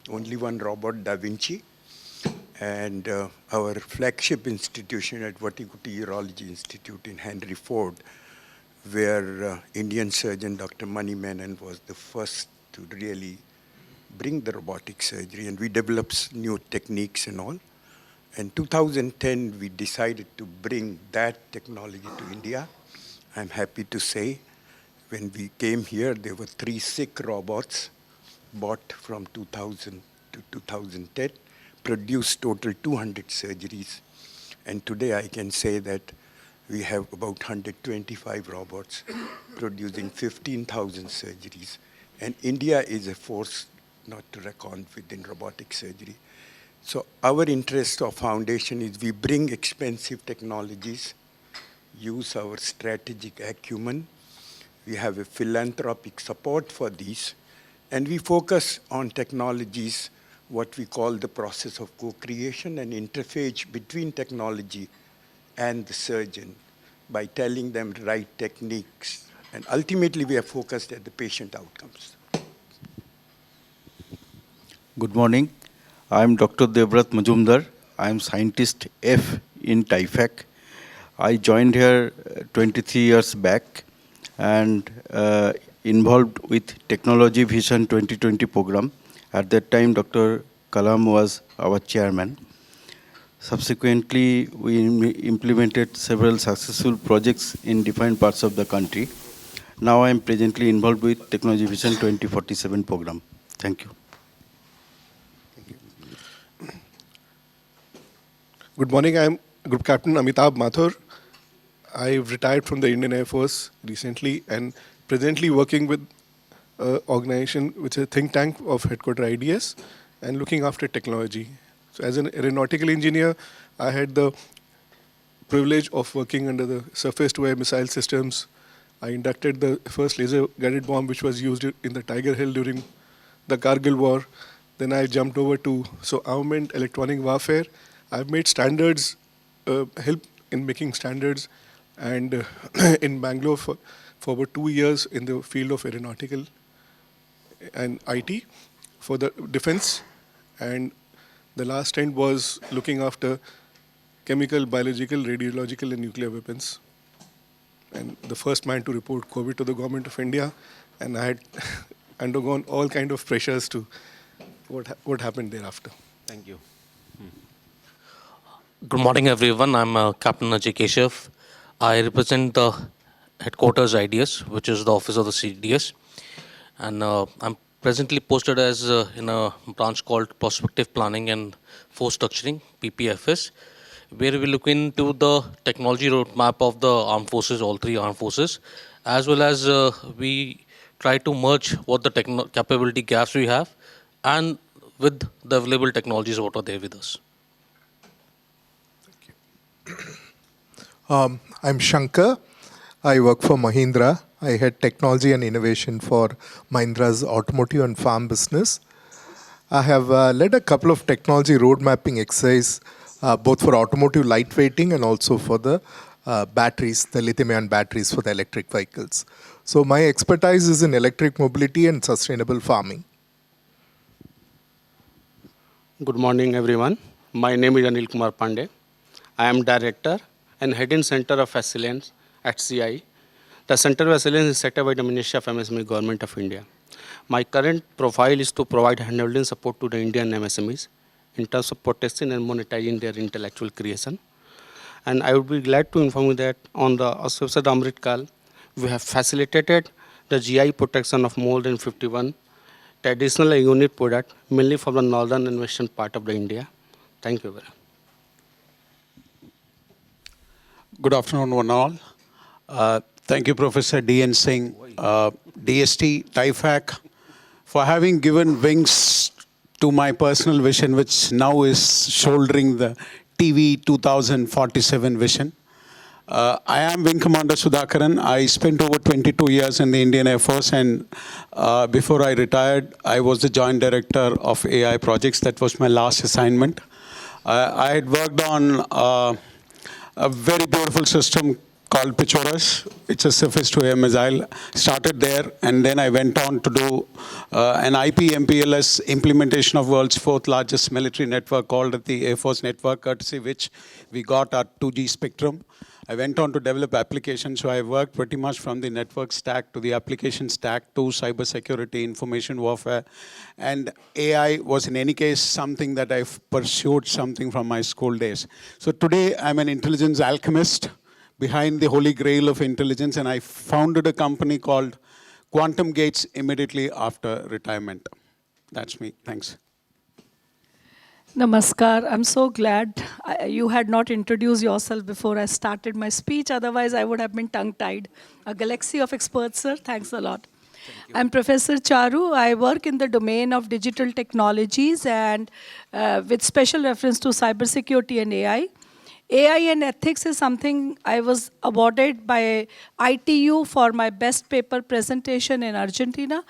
Only one robot, Da Vinci, and our flagship institution at Vattikuti Urology Institute in Henry Ford, where Indian surgeon Dr. Mani Menon was the first to really bring the robotic surgery, and we developed new techniques and all. In 2010, we decided to bring that technology to India. I'm happy to say, when we came here, there were 3 sick robots bought from 2000 to 2010, produced total 200 surgeries. And today I can say that we have about 125 robots producing 15,000 surgeries. And India is a force not to reckon with in robotic surgery. So our interest of foundation is we bring expensive technologies, use our strategic acumen. We have a philanthropic support for these, and we focus on technologies, what we call the process of co-creation and interface between technology and the surgeon by telling them the right techniques. And ultimately, we are focused at the patient outcomes. Good morning. I am Dr. Devrat Majumdar. I am scientist F in TIFAC. I joined here 23 years back and involved with Technology Vision 2020 program. At that time, Dr. Kalam was our chairman. Subsequently, we implemented several successful projects in different parts of the country. Now I am presently involved with Technology Vision 2047 program. Thank you. Good morning, I am Group Captain Amitabh Mathur. I've retired from the Indian Air Force recently and presently working with an organization which is a think tank of headquarter IDS and looking after technology. So as an aeronautical engineer, I had the privilege of working under the surface-to-air missile systems. I inducted the first laser-guided bomb which was used in the Tiger Hill during the Kargil War. Then I jumped over to armament, electronic warfare. I've made standards help in making standards, and in Bangalore for about 2 years in the field of aeronautical and IT for the defense, and the last stint was looking after chemical, biological, radiological, and nuclear weapons. And the first man to report COVID to the government of India, and I had undergone all kind of pressures to what happened thereafter. Thank you. Good morning, everyone. I'm Captain Ajay Keshav. I represent the headquarters IDS, which is the office of the CDS. And I'm presently posted as in a branch called Prospective Planning and Force Structuring, PPFS, where we look into the technology roadmap of the armed forces, all three armed forces, as well as we try to merge what the capability gaps we have and with the available technologies what are there with us. I'm Shankar. I work for Mahindra. I head technology and innovation for Mahindra's automotive and farm business. I have led a couple of technology road mapping exercises, both for automotive lightweighting and also for the batteries, the lithium-ion batteries for the electric vehicles. So my expertise is in electric mobility and sustainable farming. Good morning, everyone. My name is Anil Pandey. I am Director and Head in Center of Excellence at CI. The Center of Excellence is set up by the Ministry of MSME, Government of India. My current profile is to provide handholding support to the Indian MSMEs in terms of protecting and monetizing their intellectual creation. And I would be glad to inform you that on the auspices of Amrit Kal, we have facilitated the GI protection of more than 51 traditional and unique products, mainly from the northern and western part of the India. Thank you very much. Good afternoon, one all. Thank you, Professor D.N. Singh, DST, TIFAC, for having given wings to my personal vision, which now is shouldering the TV 2047 vision. I am Wing Commander Sudhakaran. I spent over 22 years in the Indian Air Force, and before I retired, I was the Joint Director of AI projects. That was my last assignment. I had worked on a very beautiful system called Pichoras. It's a surface-to-air missile. Started there, and then I went on to do an IP MPLS implementation of world's fourth largest military network called the Air Force Network, courtesy which we got our 2G spectrum. I went on to develop applications, so I worked pretty much from the network stack to the application stack to cybersecurity, information warfare, and AI was in any case something that I've pursued something from my school days. So today I'm an intelligence alchemist behind the holy grail of intelligence, and I founded a company called Quantum Gates immediately after retirement. That's me. Thanks. Namaskar. I'm so glad you had not introduced yourself before I started my speech. Otherwise, I would have been tongue-tied. A galaxy of experts, sir. Thanks a lot. I'm Professor Charu. I work in the domain of digital technologies and with special reference to cybersecurity and AI. AI and ethics is something I was awarded by ITU for my best paper presentation in Argentina.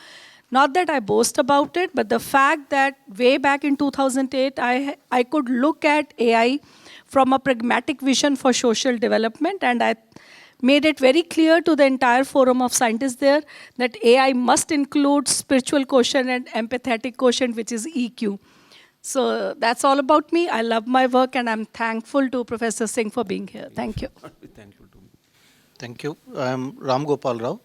Not that I boast about it, but the fact that way back in 2008, I could look at AI from a pragmatic vision for social development, and I made it very clear to the entire forum of scientists there that AI must include spiritual quotient and empathetic quotient, which is EQ. So that's all about me. I love my work, and I'm thankful to Professor Singh for being here. Thank you. Thank you. I'm Ram Gopal Rao.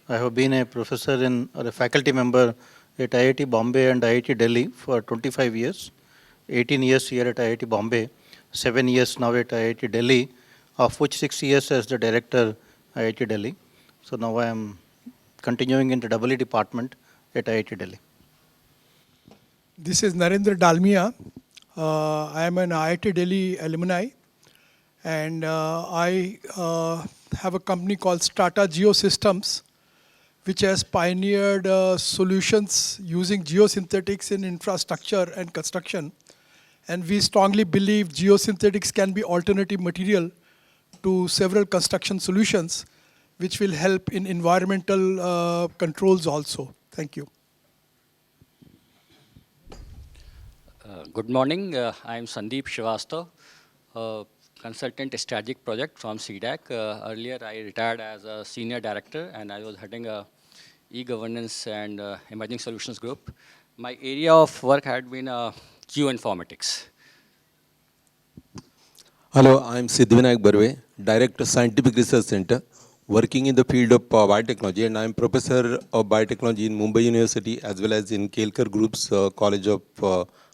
I have been a professor or a faculty member at IIT Bombay and IIT Delhi for 25 years. 18 years here at IIT Bombay, 7 years now at IIT Delhi, of which 6 years as the director IIT Delhi. So now I am continuing in the EE department at IIT Delhi. This is Narendra Dalmia. I am an IIT Delhi alumni, and I have a company called Strata Geosystems, which has pioneered solutions using geosynthetics in infrastructure and construction. And we strongly believe geosynthetics can be alternative material to several construction solutions, which will help in environmental controls also. Thank you. Good morning. I am Sandeep Shrivastava. consultant strategic project from CDAC. Earlier, I retired as a senior director, and I was heading a e-governance and emerging solutions group. My area of work had been geoinformatics. Hello, I'm Siddhivinayak Barve, Director Scientific Research Center, working in the field of biotechnology, and I'm Professor of Biotechnology in Mumbai University as well as in Kelkar Group's College of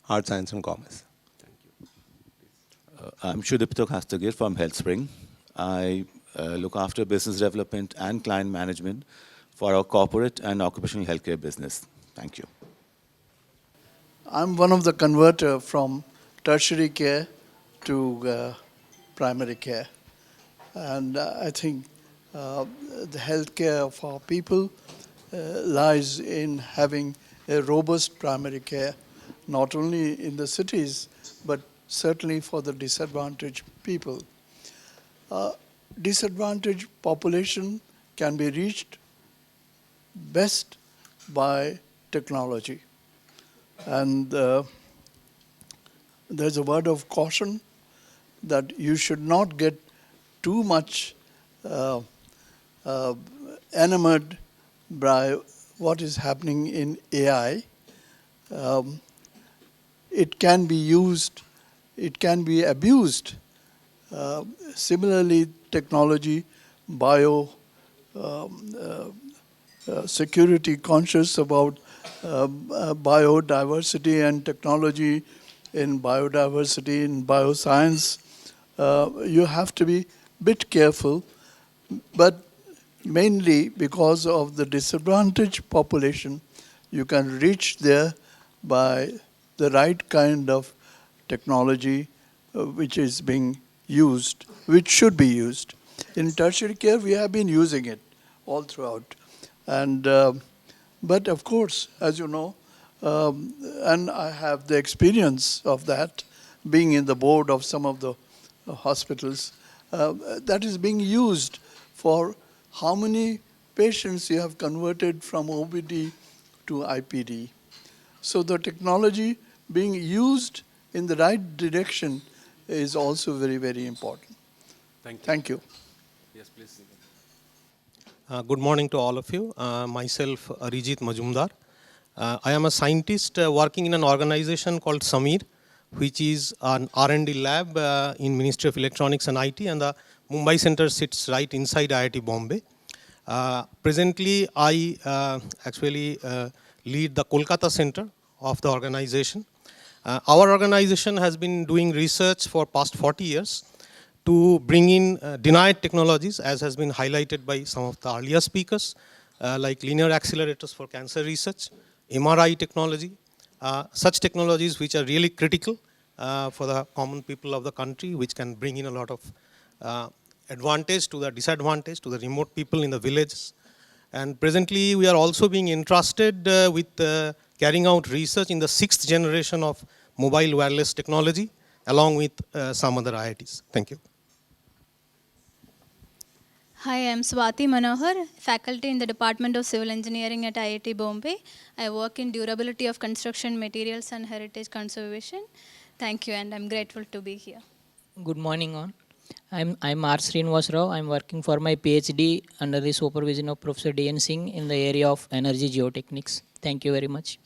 Art, Science and Commerce. I'm Shudipto Kastagir from HealthSpring. I look after business development and client management for our corporate and occupational healthcare business. Thank you. I'm one of the converter from tertiary care to primary care. And I think the healthcare of our people lies in having a robust primary care, not only in the cities, but certainly for the disadvantaged people. Disadvantaged population can be reached best by technology. And there's a word of caution that you should not get too much enamored by what is happening in AI. It can be used, it can be abused. Similarly, technology, security conscious about biodiversity and technology in biodiversity, in bioscience. You have to be a bit careful, but mainly because of the disadvantaged population, you can reach there by the right kind of technology which is being used, which should be used. In tertiary care, we have been using it all throughout. And but of course, as you know, and I have the experience of that, being in the board of some of the hospitals, that is being used for how many patients you have converted from OPD to IPD. So the technology being used in the right direction is also very, very important. Thank you. Yes, please. Good morning to all of you. Myself, Arijit Majumdar. I am a scientist working in an organization called Samir, which is an R&D lab in Ministry of Electronics and IT, and the Mumbai Center sits right inside IIT Bombay. Presently, I actually lead the Kolkata Center of the organization. Our organization has been doing research for past 40 years to bring in denied technologies, as has been highlighted by some of the earlier speakers, like linear accelerators for cancer research, MRI technology, such technologies which are really critical for the common people of the country, which can bring in a lot of advantage to the disadvantage to the remote people in the villages. And presently, we are also being entrusted with carrying out research in the 6th generation of mobile wireless technology, along with some other IITs. Thank you. Hi, I am Swati Manohar, faculty in the Department of Civil Engineering at IIT Bombay. I work in durability of construction materials and heritage conservation. Thank you, and I'm grateful to be here. Good morning all. I'm R. Srinivas Rao. I'm working for my PhD under the supervision of Professor D.N. Singh in the area of energy geotechnics. Thank you very much.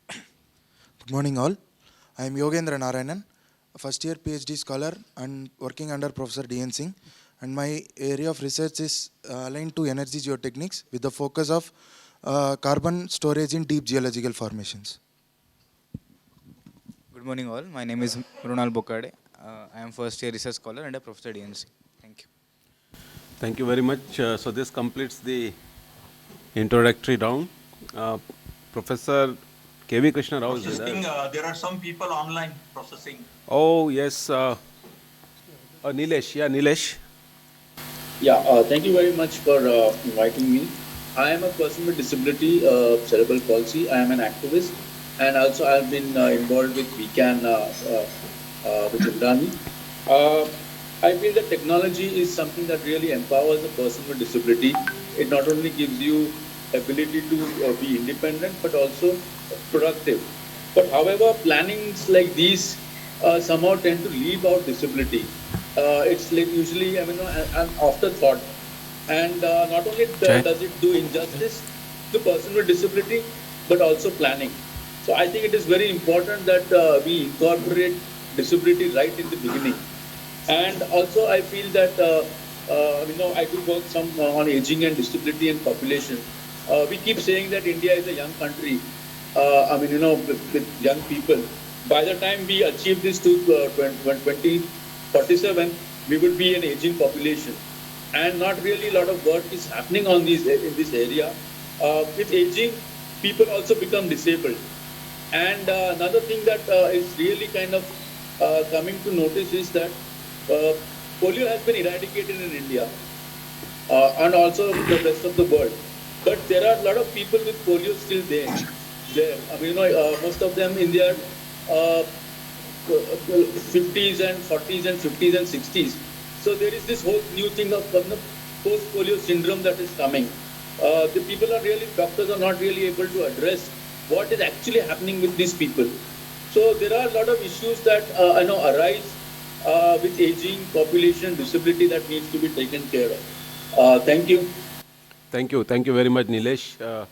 Good morning all. I am Yogendra Narayanan, a first year PhD scholar and working under Professor D.N. Singh. And my area of research is aligned to energy geotechnics with the focus of carbon storage in deep geological formations. Good morning all. My name is Mrunal Bokade. I am first year research scholar under Professor D.N. Singh. Thank you. Thank you very much. So this completes the introductory round. Professor K.V. Krishna Rao is with us. There are some people online processing. Oh, yes. Nilesh. Yeah, Nilesh. Yeah, thank you very much for inviting me. I am a person with disability, cerebral palsy. I am an activist, and also I have been involved with WeCan with Indrani. I feel that technology is something that really empowers a person with disability. It not only gives you ability to be independent, but also productive. But however, plannings like these somehow tend to leave out disability. It's like usually, I mean, an afterthought. And not only does it do injustice to the person with disability, but also planning. So I think it is very important that we incorporate disability right in the beginning. And also I feel that, I do work some on aging and disability and population. We keep saying that India is a young country, with young people. By the time we achieve this to 2047, we will be an aging population. And not really a lot of work is happening on in this area. With aging, people also become disabled. And another thing that is really kind of coming to notice is that polio has been eradicated in India and also the rest of the world. But there are a lot of people with polio still there. Most of them in their 50s and 40s and 50s and 60s. So there is this whole new thing of post-polio syndrome that is coming. The people are really, doctors are not really able to address what is actually happening with these people. So there are a lot of issues that arise with aging, population, disability that needs to be taken care of. Thank you. Thank you. Thank you very much, Nilesh.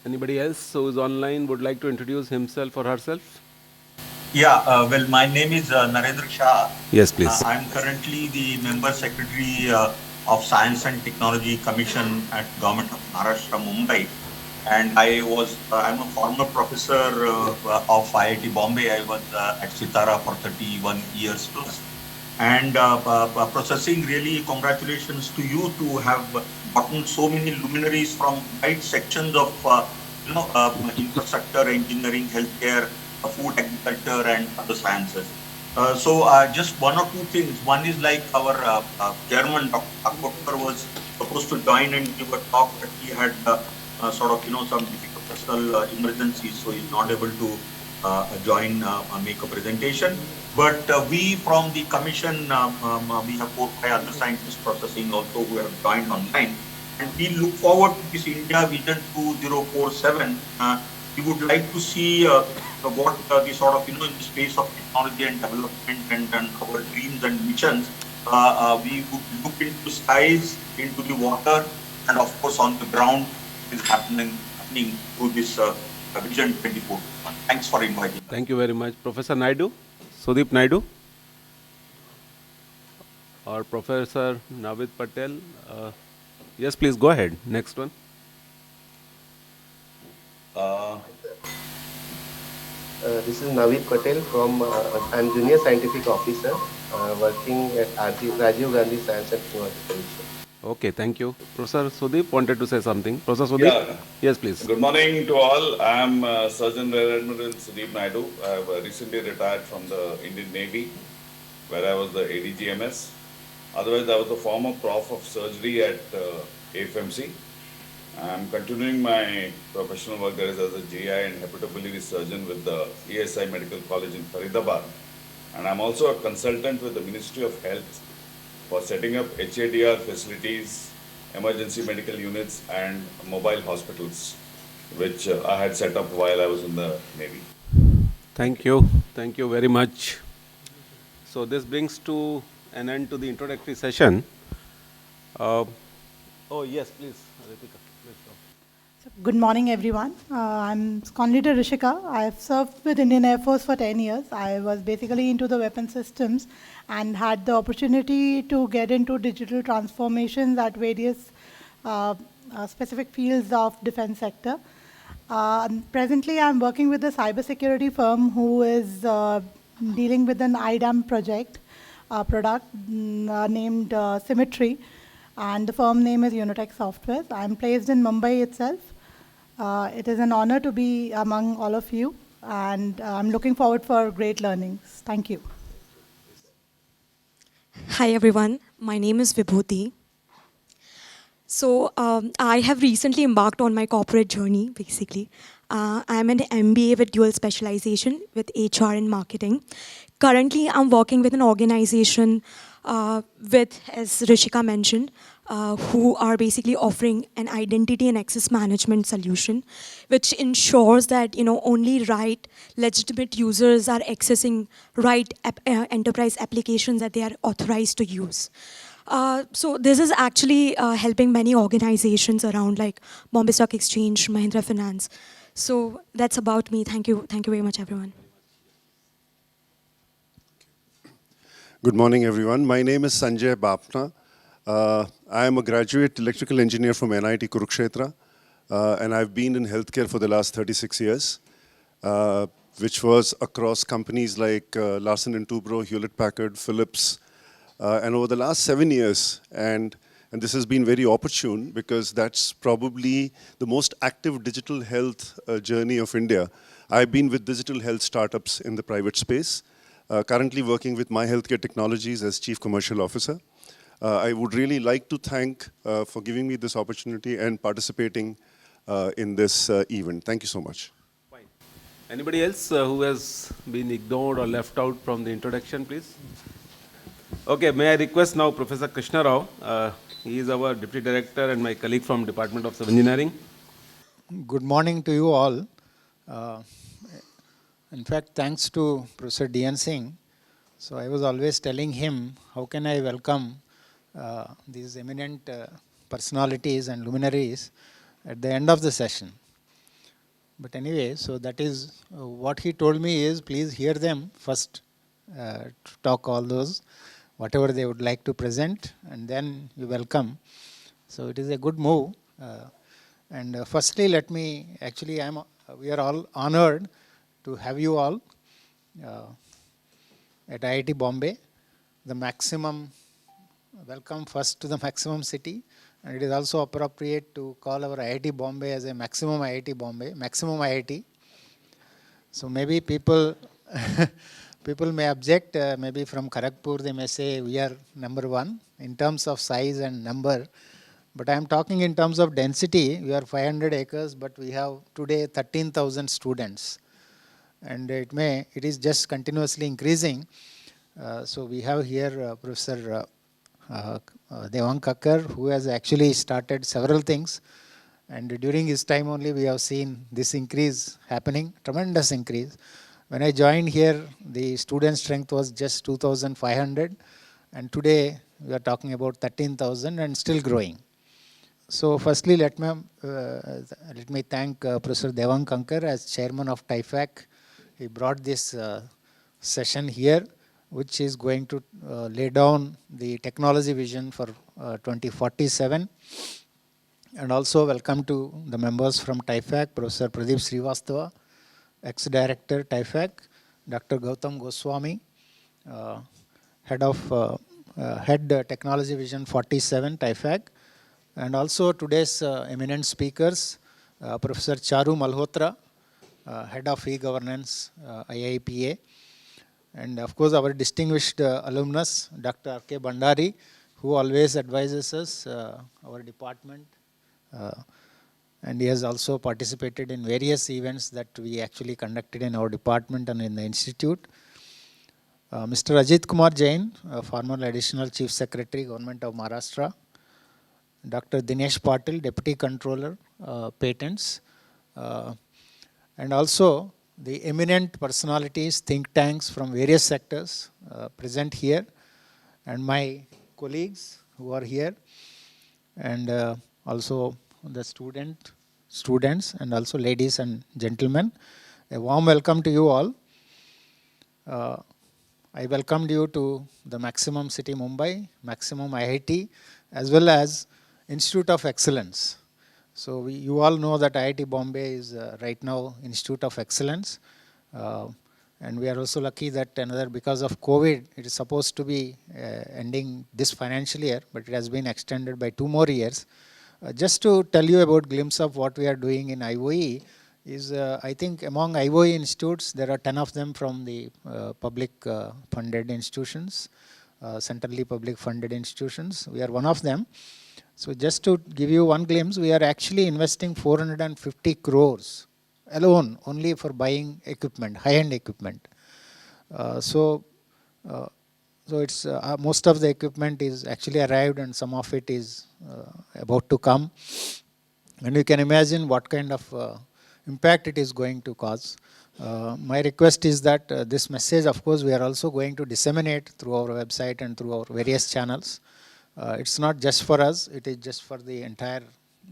Anybody else who is online would like to introduce himself or herself? Yeah, well, my name is Narendra Shah. Yes, please. I'm currently the Member Secretary of Science and Technology Commission at Government of Maharashtra, Mumbai. And I'm a former professor of IIT Bombay. I was at Sitara for 31 years plus. And processing, really, congratulations to you to have gotten so many luminaries from wide sections of infrastructure, engineering, healthcare, food, agriculture, and other sciences. So just one or two things. One is like our chairman, Dr. Kakodkar, was supposed to join and give a talk, but he had some difficult personal emergencies, so he's not able to join and make a presentation. But we from the commission, we have 4-5 other scientists processing also who have joined online. And we look forward to this India Vision 2047. We would like to see what the sort of, in the space of technology and development and our dreams and missions, we would look into skies, into the water, and of course on the ground is happening through this Vision 24. Thanks for inviting. Thank you very much. Professor Naidu, Sudeep Naidu, or Professor Navid Patel. Yes, please go ahead. Next one. This is Navid Patel from, I'm Junior Scientific Officer working at Rajiv Gandhi Science and Technology Commission. Okay, thank you. Professor Sudeep wanted to say something. Professor Sudeep? Yeah. Yes, please. Good morning to all. I am Surgeon Rear Admiral Sudeep Naidu. I have recently retired from the Indian Navy, where I was the ADGMS. Otherwise, I was the former Prof of Surgery at AFMC. I am continuing my professional work there as a GI and hepatobiliary surgeon with the ESI Medical College in Faridabad. And I'm also a consultant with the Ministry of Health for setting up HADR facilities, emergency medical units, and mobile hospitals, which I had set up while I was in the Navy. Thank you. Thank you very much. So this brings to an end to the introductory session. Oh, yes, please, Ritika. Good morning, everyone. I'm Conleader Rishika. I've served with Indian Air Force for 10 years. I was basically into the weapon systems and had the opportunity to get into digital transformations at various specific fields of defense sector. Presently, I'm working with a cybersecurity firm who is dealing with an IDAM product named Symmetry, and the firm name is Unitech Software. I'm placed in Mumbai itself. It is an honor to be among all of you, and I'm looking forward for great learnings. Thank you. Hi everyone, my name is Vibhuti. So I have recently embarked on my corporate journey, basically. I'm an MBA with dual specialization with HR and marketing. Currently, I'm working with an organization with, as Rishika mentioned, who are basically offering an identity and access management solution, which ensures that only right legitimate users are accessing right enterprise applications that they are authorized to use. So this is actually helping many organizations around like Bombay Stock Exchange, Mahindra Finance. So that's about me. Thank you very much, everyone. Good morning, everyone. My name is Sanjay Bapna. I am a graduate electrical engineer from NIT Kurukshetra, and I've been in healthcare for the last 36 years, which was across companies like Larsen & Toubro, Hewlett-Packard, Philips, and over the last 7 years, and this has been very opportune because that's probably the most active digital health journey of India. I've been with digital health startups in the private space, currently working with My Healthcare Technologies as Chief Commercial Officer. I would really like to thank for giving me this opportunity and participating in this event. Thank you so much. Fine. Anybody else who has been ignored or left out from the introduction, please? Okay, may I request now Professor Krishna Rao. He is our Deputy Director and my colleague from Department of Civil Engineering. Good morning to you all. In fact, thanks to Professor D.N. Singh, so I was always telling him, how can I welcome these eminent personalities and luminaries at the end of the session. But anyway, so that is what he told me is, please hear them first, to talk all those, whatever they would like to present, and then you welcome. So it is a good move. And firstly, let me, actually we are all honored to have you all at IIT Bombay, the maximum, welcome first to the maximum city, and it is also appropriate to call our IIT Bombay as a maximum IIT Bombay, maximum IIT. So maybe people people may object, maybe from Kharagpur they may say we are number one in terms of size and number, but I am talking in terms of density. We are 500 acres, but we have today 13,000 students. And it is just continuously increasing. So we have here Professor Devang Kakkar, who has actually started several things. And during his time only we have seen this increase happening, tremendous increase. When I joined here, the student strength was just 2,500. And today we are talking about 13,000 and still growing. So firstly, let me thank Professor Devang Kakkar as chairman of TIFAC. He brought this session here, which is going to lay down the technology vision for 2047. And also welcome to the members from TIFAC, Professor Pradeep Srivastava, ex-director TIFAC, Dr. Gautam Goswami, head technology vision 47 TIFAC, and also today's eminent speakers, Professor Charu Malhotra, head of e-governance, IIPA, and of course our distinguished alumnus, Dr. R.K. Bandari, who always advises us, our department, and he has also participated in various events that we actually conducted in our department and in the institute. Mr. Ajit Kumar Jain, former Additional Chief Secretary, Government of Maharashtra. Dr. Dinesh Patil, Deputy Controller, Patents. And also the eminent personalities, think tanks from various sectors present here, and my colleagues who are here, and also the students, and also ladies and gentlemen. A warm welcome to you all. I welcomed you to the Maximum City Mumbai, Maximum IIT, as well as Institute of Excellence. So you all know that IIT Bombay is right now Institute of Excellence. And we are also lucky that because of COVID, it is supposed to be ending this financial year, but it has been extended by 2 more years. Just to tell you about glimpse of what we are doing in IOE is, I think among IOE institutes, there are 10 of them from the public funded institutions, centrally public funded institutions. We are one of them. So just to give you one glimpse, we are actually investing 450 crores alone only for buying equipment, high-end equipment. So So it's most of the equipment is actually arrived and some of it is about to come. And you can imagine what kind of impact it is going to cause. My request is that this message, of course, we are also going to disseminate through our website and through our various channels. It's not just for us, it is just for the entire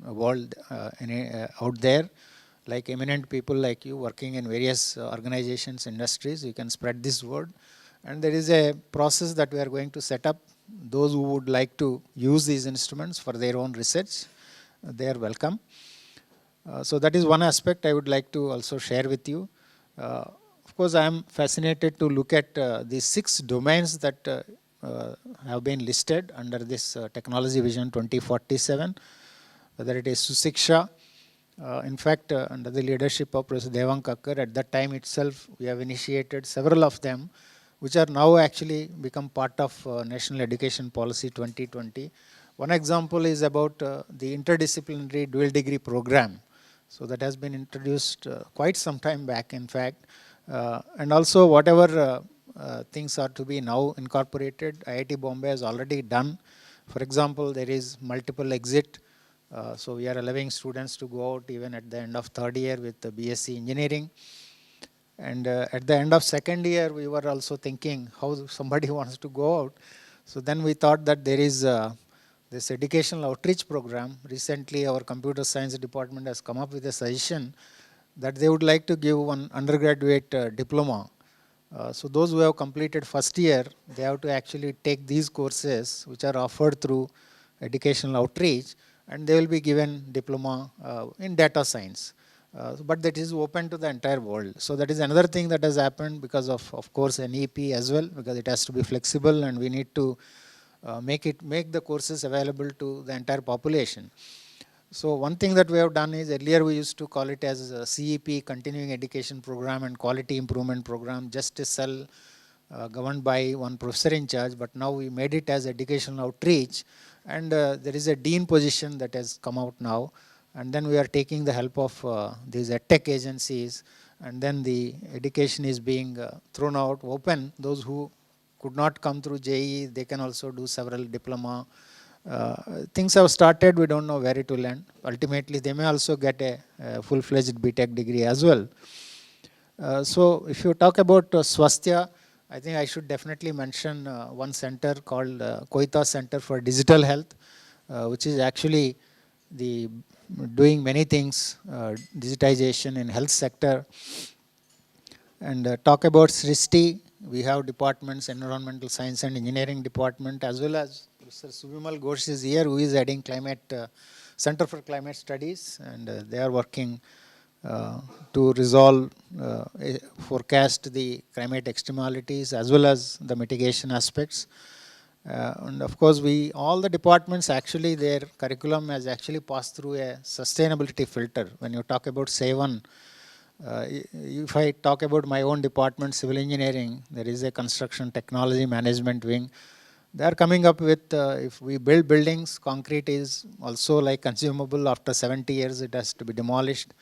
world out there. Like eminent people like you working in various organizations, industries, you can spread this word. And there is a process that we are going to set up. Those who would like to use these instruments for their own research, they are welcome. So that is one aspect I would like to also share with you. Of course, I am fascinated to look at the 6 domains that have been listed under this Technology Vision 2047, whether it is Susiksha. In fact, under the leadership of Professor Devang Kakkar, at that time itself, we have initiated several of them, which are now actually become part of National Education Policy 2020. One example is about the interdisciplinary dual degree program. So that has been introduced quite some time back, in fact. And also whatever things are to be now incorporated, IIT Bombay has already done. For example, there is multiple exit. So we are allowing students to go out even at the end of 3rd year with the BSc Engineering. And at the end of 2nd year, we were also thinking how somebody wants to go out. So then we thought that there is this educational outreach program. Recently, our computer science department has come up with a suggestion that they would like to give one undergraduate diploma. So those who have completed 1st year, they have to actually take these courses which are offered through educational outreach, and they will be given diploma in data science. But that is open to the entire world. So that is another thing that has happened because of course, NEP as well, because it has to be flexible and we need to make the courses available to the entire population. So one thing that we have done is earlier we used to call it as a CEP, Continuing Education Program and Quality Improvement Program, just a cell governed by one professor in charge, but now we made it as educational outreach, and there is a dean position that has come out now. And then we are taking the help of these tech agencies, and then the education is being thrown out open. Those who could not come through JEE, they can also do several diploma. Things have started, we don't know where it will end. Ultimately, they may also get a full-fledged BTech degree as well. So if you talk about Swasthya, I think I should definitely mention one center called Koita Center for Digital Health, which is actually doing many things, digitization in health sector. And talk about Srishti, we have departments, Environmental Science and Engineering Department, as well as Professor Subimal Ghosh is here, who is heading Center for Climate Studies, and they are working to resolve, forecast the climate externalities as well as the mitigation aspects. And of course, all the departments actually, their curriculum has actually passed through a sustainability filter. When you talk about SAVAN, if I talk about my own department, civil engineering, there is a construction technology management wing. They are coming up with, if we build buildings, concrete is also like consumable. After 70 years, it has to be demolished.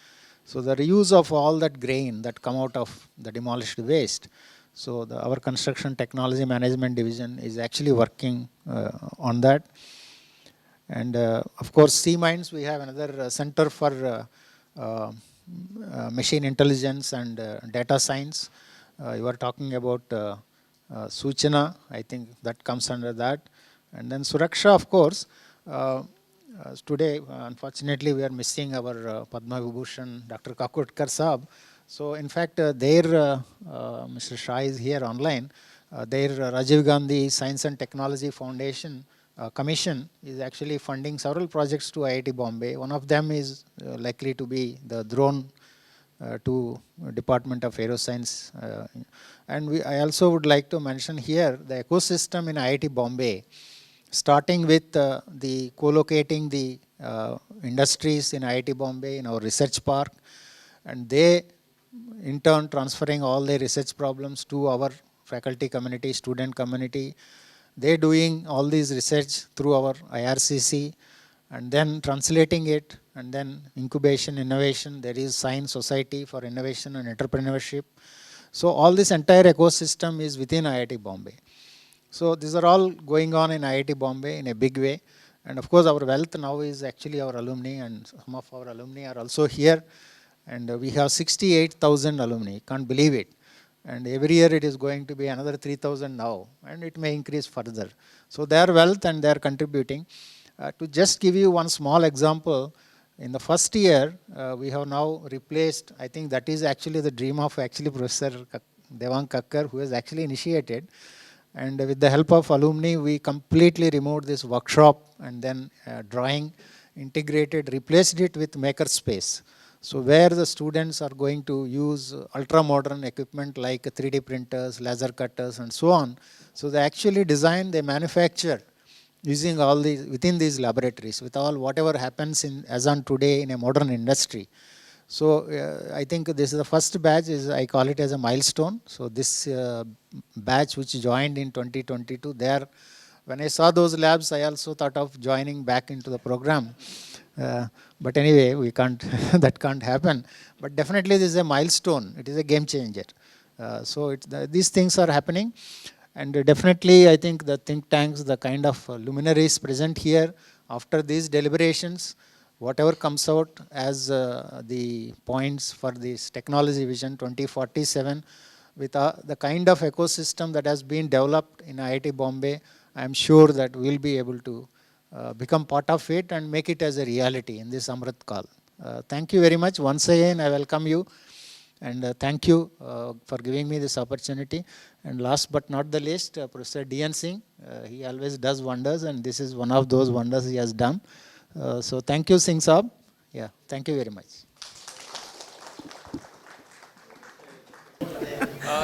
So the reuse of all that grain that come out of the demolished waste. So our construction technology management division is actually working on that. And of course, C-Minds, we have another center for machine intelligence and data science. You are talking about Suchana, I think that comes under that. And then Suraksha, of course. Today, unfortunately, we are missing our Padma Vibhushan, Dr. Kakodkar Saab. So in fact, Mr. Shah is here online. Their Rajiv Gandhi Science and Technology Foundation Commission is actually funding several projects to IIT Bombay. One of them is likely to be the drone to Department of Aeroscience. And I also would like to mention here the ecosystem in IIT Bombay, starting with the co-locating the industries in IIT Bombay in our research park, and they in turn transferring all their research problems to our faculty community, student community. They doing all these research through our IRCC and then translating it, and then incubation, innovation. There is Science Society for Innovation and Entrepreneurship. So all this entire ecosystem is within IIT Bombay. So these are all going on in IIT Bombay in a big way. And of course, our wealth now is actually our alumni, and some of our alumni are also here. And we have 68,000 alumni, can't believe it. And every year it is going to be another 3,000 now, and it may increase further. So they are wealth and they are contributing. To just give you one small example, in the first year, we have now replaced, I think that is actually the dream of Professor Devang Kakkar, who has actually initiated. And with the help of alumni, we completely removed this workshop and then drawing, integrated, replaced it with makerspace. So where the students are going to use ultra-modern equipment like 3D printers, laser cutters, and so on. So they actually design, they manufacture using all these, within these laboratories, with all whatever happens in, as on today in a modern industry. So I think this is the first batch, I call it as a milestone. So this batch which joined in 2022, there, when I saw those labs, I also thought of joining back into the program. But anyway, we can't, that can't happen. But definitely this is a milestone. It is a game changer. So these things are happening. And definitely I think the think tanks, the kind of luminaries present here, after these deliberations, whatever comes out as the points for this technology vision 2047, with the kind of ecosystem that has been developed in IIT Bombay, I am sure that we will be able to become part of it and make it as a reality in this Amrit Kal. Thank you very much. Once again, I welcome you. And thank you for giving me this opportunity. And last but not the least, Professor D.N. Singh, he always does wonders, and this is one of those wonders he has done. So thank you, Singh Saab. Yeah, thank you very much.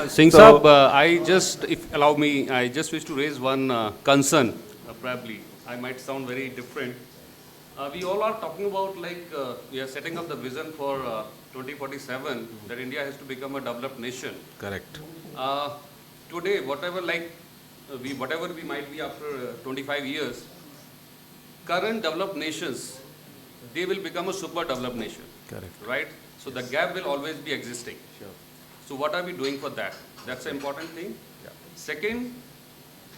Singh Saab, I just, if allow me, I just wish to raise one concern, probably. I might sound very different. We all are talking about like, we are setting up the vision for 2047, that India has to become a developed nation. Correct. Today, whatever we might be after 25 years, current developed nations, they will become a super developed nation. Correct. Right? So the gap will always be existing. Sure. So what are we doing for that? That's an important thing. Yeah. Second,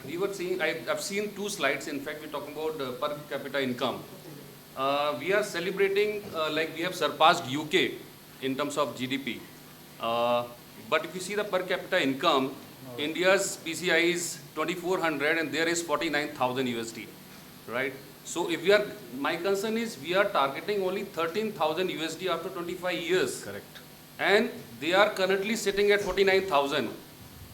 we were seeing, I've seen two slides. In fact, we're talking about per capita income. We are celebrating like we have surpassed UK in terms of GDP. But if you see the per capita income, India's PCI is 2,400 and there is 49,000 USD, right? So if we are, my concern is we are targeting only 13,000 USD after 25 years. Correct. And they are currently sitting at 49,000,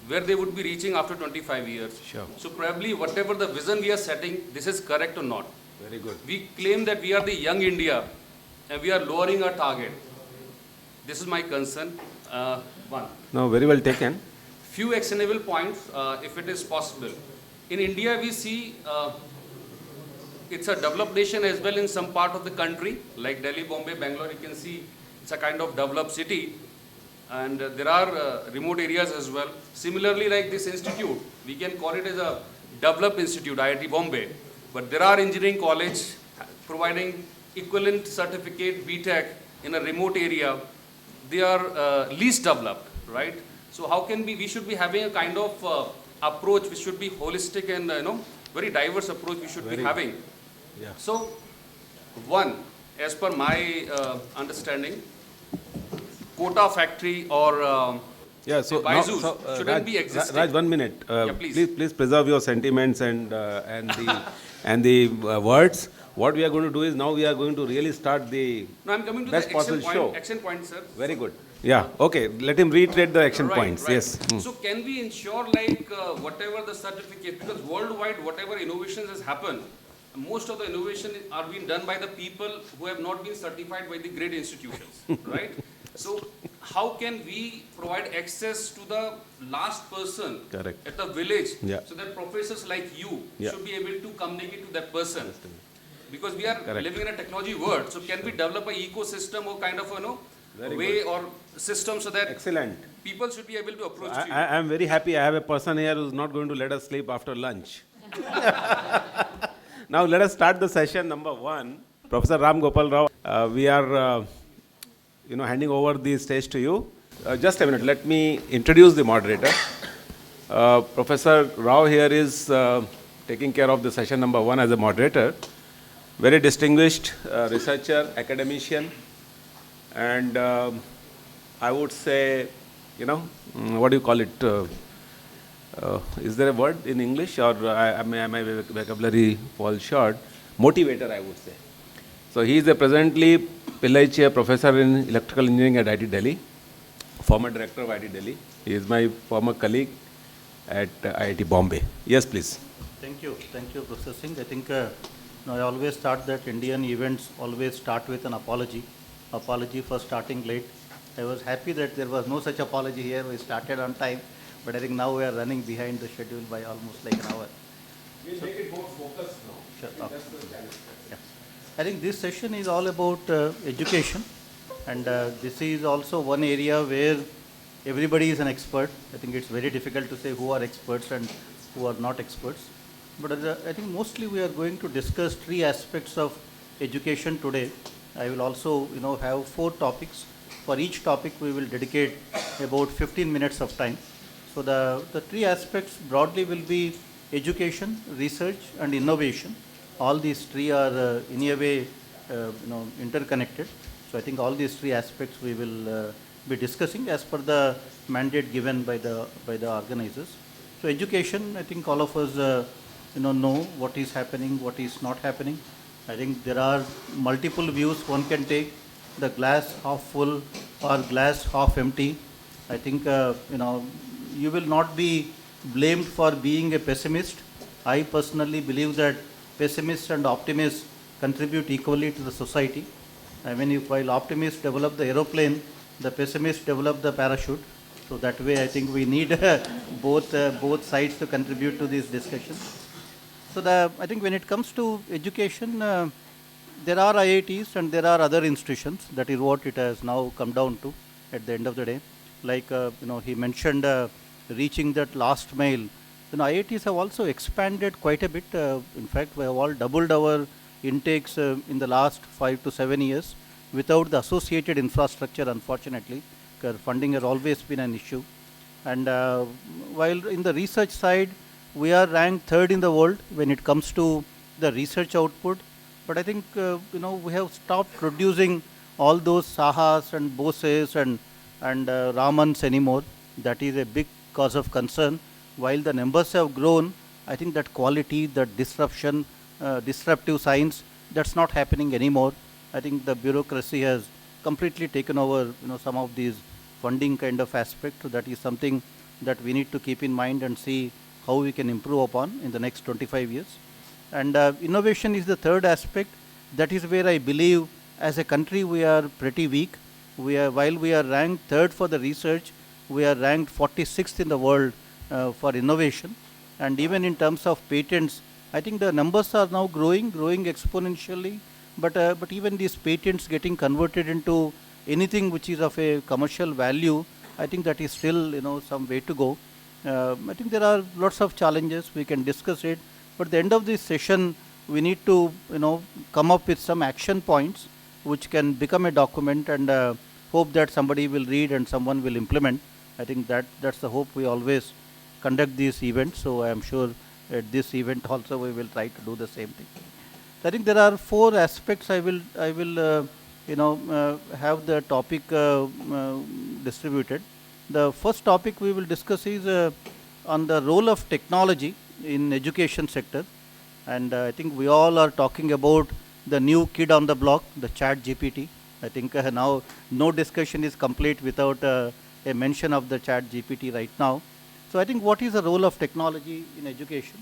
where they would be reaching after 25 years. Sure. So probably whatever the vision we are setting, this is correct or not. Very good. We claim that we are the young India and we are lowering our target. This is my concern. One. No, very well taken. Few actionable points, if it is possible. In India, we see it's a developed nation as well in some part of the country, like Delhi, Bombay, Bangalore, you can see it's a kind of developed city. And there are remote areas as well. Similarly, like this institute, we can call it as a developed institute, IIT Bombay. But there are engineering college providing equivalent certificate, BTech, in a remote area. They are least developed, right? So how can we should be having a kind of approach which should be holistic and, very diverse approach we should be having. Yeah. So, one, as per my understanding, quota factory or yeah, so Baizus shouldn't Raj, be existing. Raj, 1 minute. Yeah, please. Please preserve your sentiments and the words. What we are going to do is now we are going to really start the No, I'm coming to best the action possible show. point. Action point, sir. Very good. Yeah. Okay. Let him reiterate the action points. Right. Yes. So can we ensure like whatever the certificate, because worldwide whatever innovations has happened, most of the innovation are being done by the people who have not been certified by the great institutions, right? So how can we provide access to the last person Correct. at the village, Yeah. so that professors like you Yeah. should be able to communicate to that person? Because we are Correct. living in a technology world, so can we develop an ecosystem or kind of Very way good. or system so that Excellent. people should be able to approach to you? I am very happy. I have a person here who is not going to let us sleep after lunch. Now let us start the session number 1. Professor Ram Gopal Rao, we are handing over the stage to you. Just a minute. Let me introduce the moderator. Professor Rao here is taking care of the session number 1 as a moderator. Very distinguished researcher, academician, and I would say, you know, what do you call it? Is there a word in English, or my vocabulary falls short? Motivator, I would say. So he is a presently Pillai Chair Professor in Electrical Engineering at IIT Delhi, former Director of IIT Delhi. He is my former colleague at IIT Bombay. Yes, please. Thank you, Professor Singh. I think I always thought that Indian events always start with an apology for starting late. I was happy that there was no such apology here. We started on time, but I think now we are running behind the schedule by almost like an hour. We'll make it more focused now. Sure. Yeah. I think this session is all about education, and this is also one area where everybody is an expert. I think it's very difficult to say who are experts and who are not experts. But I think mostly we are going to discuss 3 aspects of education today. I will also, have 4 topics. For each topic, we will dedicate about 15 minutes of time. So the 3 aspects broadly will be education, research, and innovation. All these 3 are in a way, interconnected. So I think all these 3 aspects we will be discussing as per the mandate given by the organizers. So education, I think all of us know what is happening, what is not happening. I think there are multiple views one can take, the glass half full or glass half empty. I think you will not be blamed for being a pessimist. I personally believe that pessimists and optimists contribute equally to the society. I mean, while optimists develop the aeroplane, the pessimists develop the parachute. So that way, I think we need both sides to contribute to this discussion. So I think when it comes to education, there are IITs and there are other institutions. That is what it has now come down to at the end of the day. Like he mentioned reaching that last mile. IITs have also expanded quite a bit. In fact, we have all doubled our intakes in the last 5 to 7 years without the associated infrastructure, unfortunately. Funding has always been an issue. And while in the research side, we are ranked 3rd in the world when it comes to the research output. But I think, we have stopped producing all those Sahas and Boses and Ramans anymore. That is a big cause of concern. While the numbers have grown, I think that quality, that disruption, disruptive science, that's not happening anymore. I think the bureaucracy has completely taken over, some of these funding kind of aspect. So that is something that we need to keep in mind and see how we can improve upon in the next 25 years. And innovation is the 3rd aspect. That is where I believe as a country we are pretty weak. While we are ranked 3rd for the research, we are ranked 46th in the world for innovation. And even in terms of patents, I think the numbers are now growing exponentially. But even these patents getting converted into anything which is of a commercial value, I think that is still some way to go. I think there are lots of challenges. We can discuss it. But at the end of this session, we need to come up with some action points which can become a document, and hope that somebody will read and someone will implement. I think that's the hope we always conduct these events. So I am sure at this event also we will try to do the same thing. I think there are 4 aspects. I will have the topic distributed. The first topic we will discuss is on the role of technology in education sector. And I think we all are talking about the new kid on the block, the Chat GPT. I think now no discussion is complete without a mention of the Chat GPT right now. So I think what is the role of technology in education?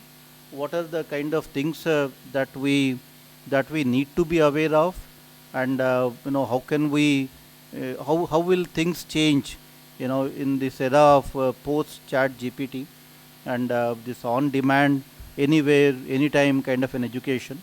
What are the kind of things that we need to be aware of? And how can we, how will things change in this era of post-Chat GPT and this on-demand, anywhere, anytime kind of an education?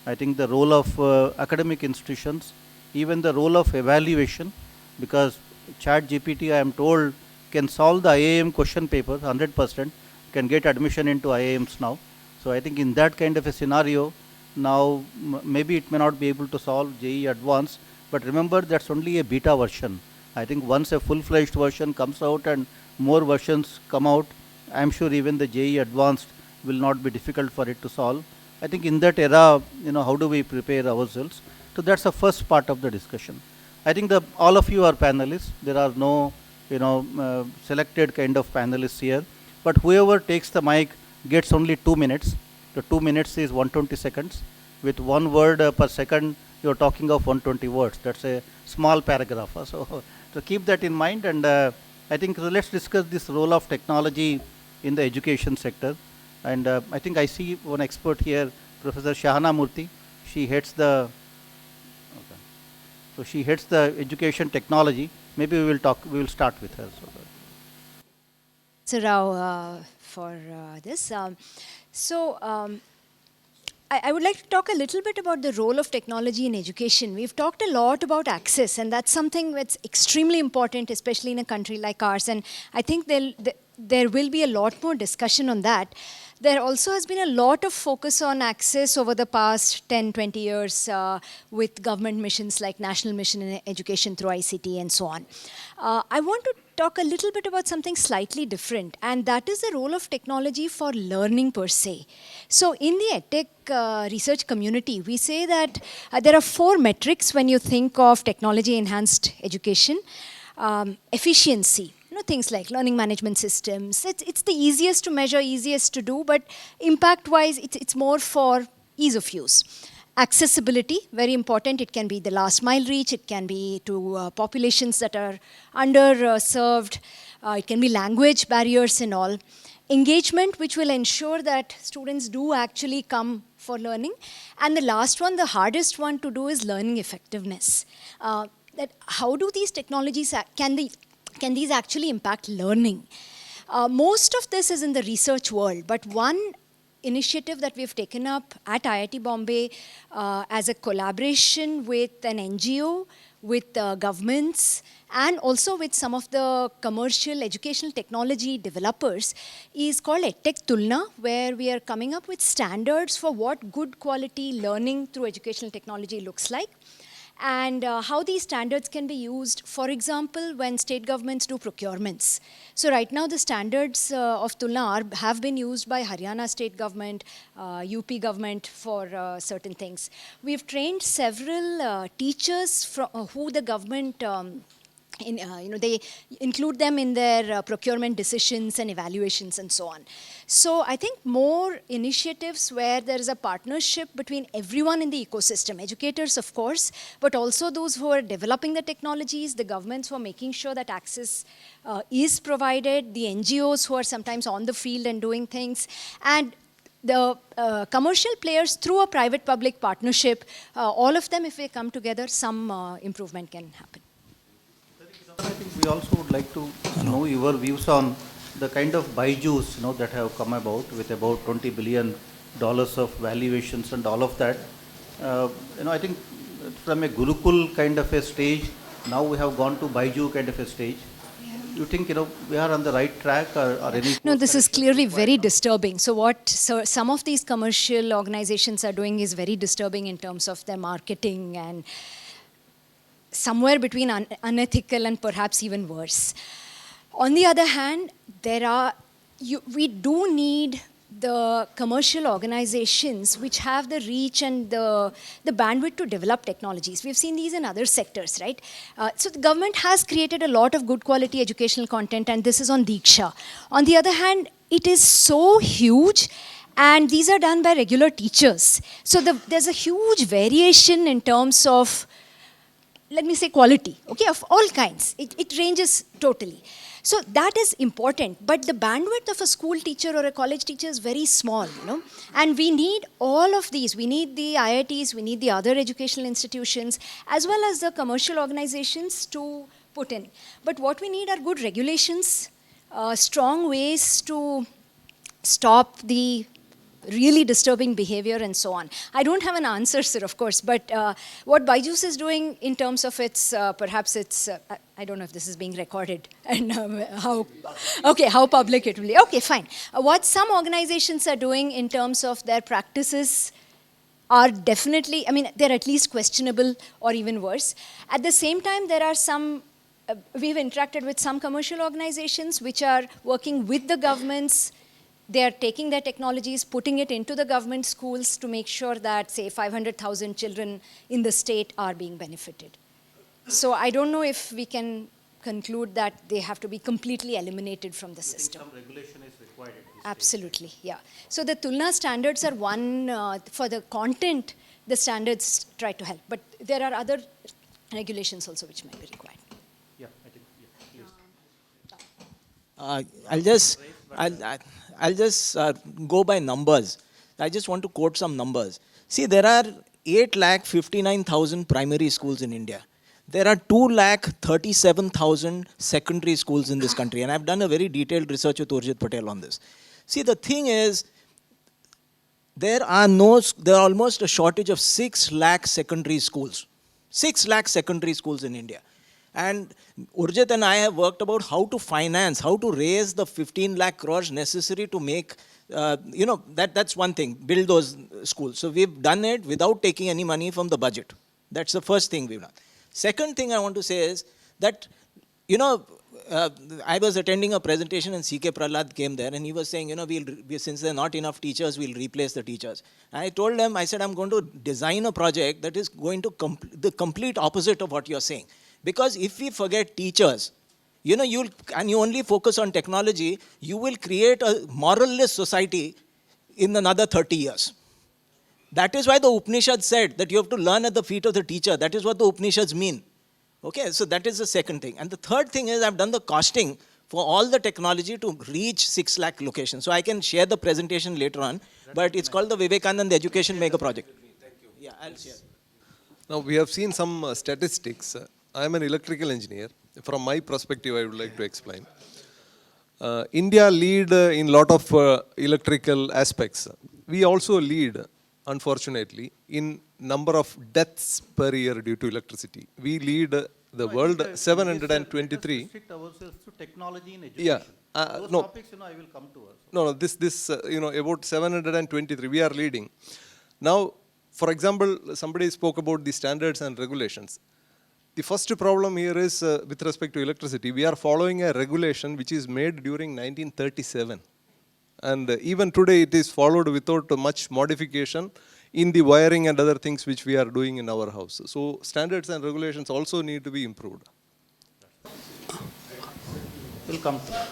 I think the role of academic institutions, even the role of evaluation, because Chat GPT, I am told, can solve the IIM question paper 100%, can get admission into IIMs now. So I think in that kind of a scenario, now maybe it may not be able to solve JEE Advanced, but remember that's only a beta version. I think once a full-fledged version comes out and more versions come out, I'm sure even the JEE Advanced will not be difficult for it to solve. I think in that era, how do we prepare ourselves? So that's the first part of the discussion. I think all of you are panelists. There are no, selected kind of panelists here. But whoever takes the mic gets only 2 minutes. The 2 minutes is 120 seconds. With 1 word per second, you're talking of 120 words. That's a small paragraph. So keep that in mind. And I think let's discuss this role of technology in the education sector. And I think I see one expert here, Professor Shahana Murthy. She heads the education technology. Maybe we will start with her. So Rao, for this. I would like to talk a little bit about the role of technology in education. We've talked a lot about access, and that's something that's extremely important, especially in a country like ours. And I think there will be a lot more discussion on that. There also has been a lot of focus on access over the past 10, 20 years with government missions like National Mission in Education through ICT and so on. I want to talk a little bit about something slightly different, and that is the role of technology for learning per se. So in the EdTech research community, we say that there are 4 metrics when you think of technology-enhanced education. Efficiency. Things like learning management systems. It's the easiest to measure, easiest to do, but impact-wise, it's more for ease of use. Accessibility, very important. It can be the last mile reach. It can be to populations that are underserved. It can be language barriers and all. Engagement, which will ensure that students do actually come for learning. And the last one, the hardest one to do, is learning effectiveness. That how do these technologies, can these actually impact learning? Most of this is in the research world, but one initiative that we've taken up at IIT Bombay as a collaboration with an NGO, with governments, and also with some of the commercial educational technology developers is called EdTech Tulna, where we are coming up with standards for what good quality learning through educational technology looks like. And how these standards can be used, for example, when state governments do procurements. So right now the standards of Tulna have been used by Haryana state government, UP government for certain things. We've trained several teachers who the government they include them in their procurement decisions and evaluations and so on. So I think more initiatives where there is a partnership between everyone in the ecosystem, educators of course, but also those who are developing the technologies, the governments who are making sure that access is provided, the NGOs who are sometimes on the field and doing things, and the commercial players through a private-public partnership, all of them, if they come together, some improvement can happen. I think we also would like to know your views on the kind of byju's that have come about with about $20 billion of valuations and all of that. I think from a Gurukul kind of a stage, now we have gone to Baiju kind of a stage. You think we are on the right track or any? No, this is clearly very disturbing. So some of these commercial organizations are doing is very disturbing in terms of their marketing and somewhere between unethical and perhaps even worse. On the other hand, we do need the commercial organizations which have the reach and the bandwidth to develop technologies. We've seen these in other sectors, right? So the government has created a lot of good quality educational content, and this is on Diksha. On the other hand, it is so huge, and these are done by regular teachers. So there's a huge variation in terms of, let me say, quality, okay, of all kinds. It ranges totally. So that is important, but the bandwidth of a school teacher or a college teacher is very small, and we need all of these. We need the IITs, we need the other educational institutions, as well as the commercial organizations to put in. But what we need are good regulations, strong ways to stop the really disturbing behavior and so on. I don't have an answer, sir, of course, but what Byju's is doing in terms of its, perhaps it's, I don't know if this is being recorded and how public it will be. Okay, fine. What some organizations are doing in terms of their practices are definitely, they're at least questionable or even worse. At the same time, there are some we've interacted with some commercial organizations which are working with the governments. They are taking their technologies, putting it into the government schools to make sure that, say, 500,000 children in the state are being benefited. So I don't know if we can conclude that they have to be completely eliminated from the system. Some regulation is required at this Absolutely, yeah. So the Tulna standards are one, for the content, the standards try to help. But there are other regulations also which might be required. Yeah, I think, I'll just go by numbers. I just want to quote some numbers. See, there are 8,59,000 primary schools in India. There are 2,37,000 secondary schools in this country. And I've done a very detailed research with Urjit Patel on this. See, the thing is, there are almost a shortage of 6 lakh secondary schools. 6 lakh secondary schools in India. And Urjit and I have worked about how to finance, how to raise the 15 lakh crores necessary to make, that's one thing, build those schools. So we've done it without taking any money from the budget. That's the first thing we've done. Second thing I want to say is that, I was attending a presentation and C.K. Prahlad came there and he was saying, since there are not enough teachers, we'll replace the teachers. And I told him, I said, I'm going to design a project that is going to the complete opposite of what you're saying. Because if we forget teachers, you only focus on technology, you will create a moralless society in another 30 years. That is why the Upanishads said that you have to learn at the feet of the teacher. That is what the Upanishads mean. Okay, so that is the second thing. And the third thing is I've done the costing for all the technology to reach 6 lakh locations. So I can share the presentation later on, but it's called the Vivekananda Education Mega Project. Thank you. Yeah, I'll share. Now we have seen some statistics. I am an electrical engineer. From my perspective, I would like to explain. India lead in lot of electrical aspects. We also lead, unfortunately, in number of deaths per year due to electricity. We lead the world 723. Restrict ourselves to technology in education. Yeah. Those No. topics, I will come to us. No, this about 723, we are leading. Now, for example, somebody spoke about the standards and regulations. The first problem here is with respect to electricity. We are following a regulation which is made during 1937. And even today it is followed without much modification in the wiring and other things which we are doing in our house. So standards and regulations also need to be improved. We'll come to that.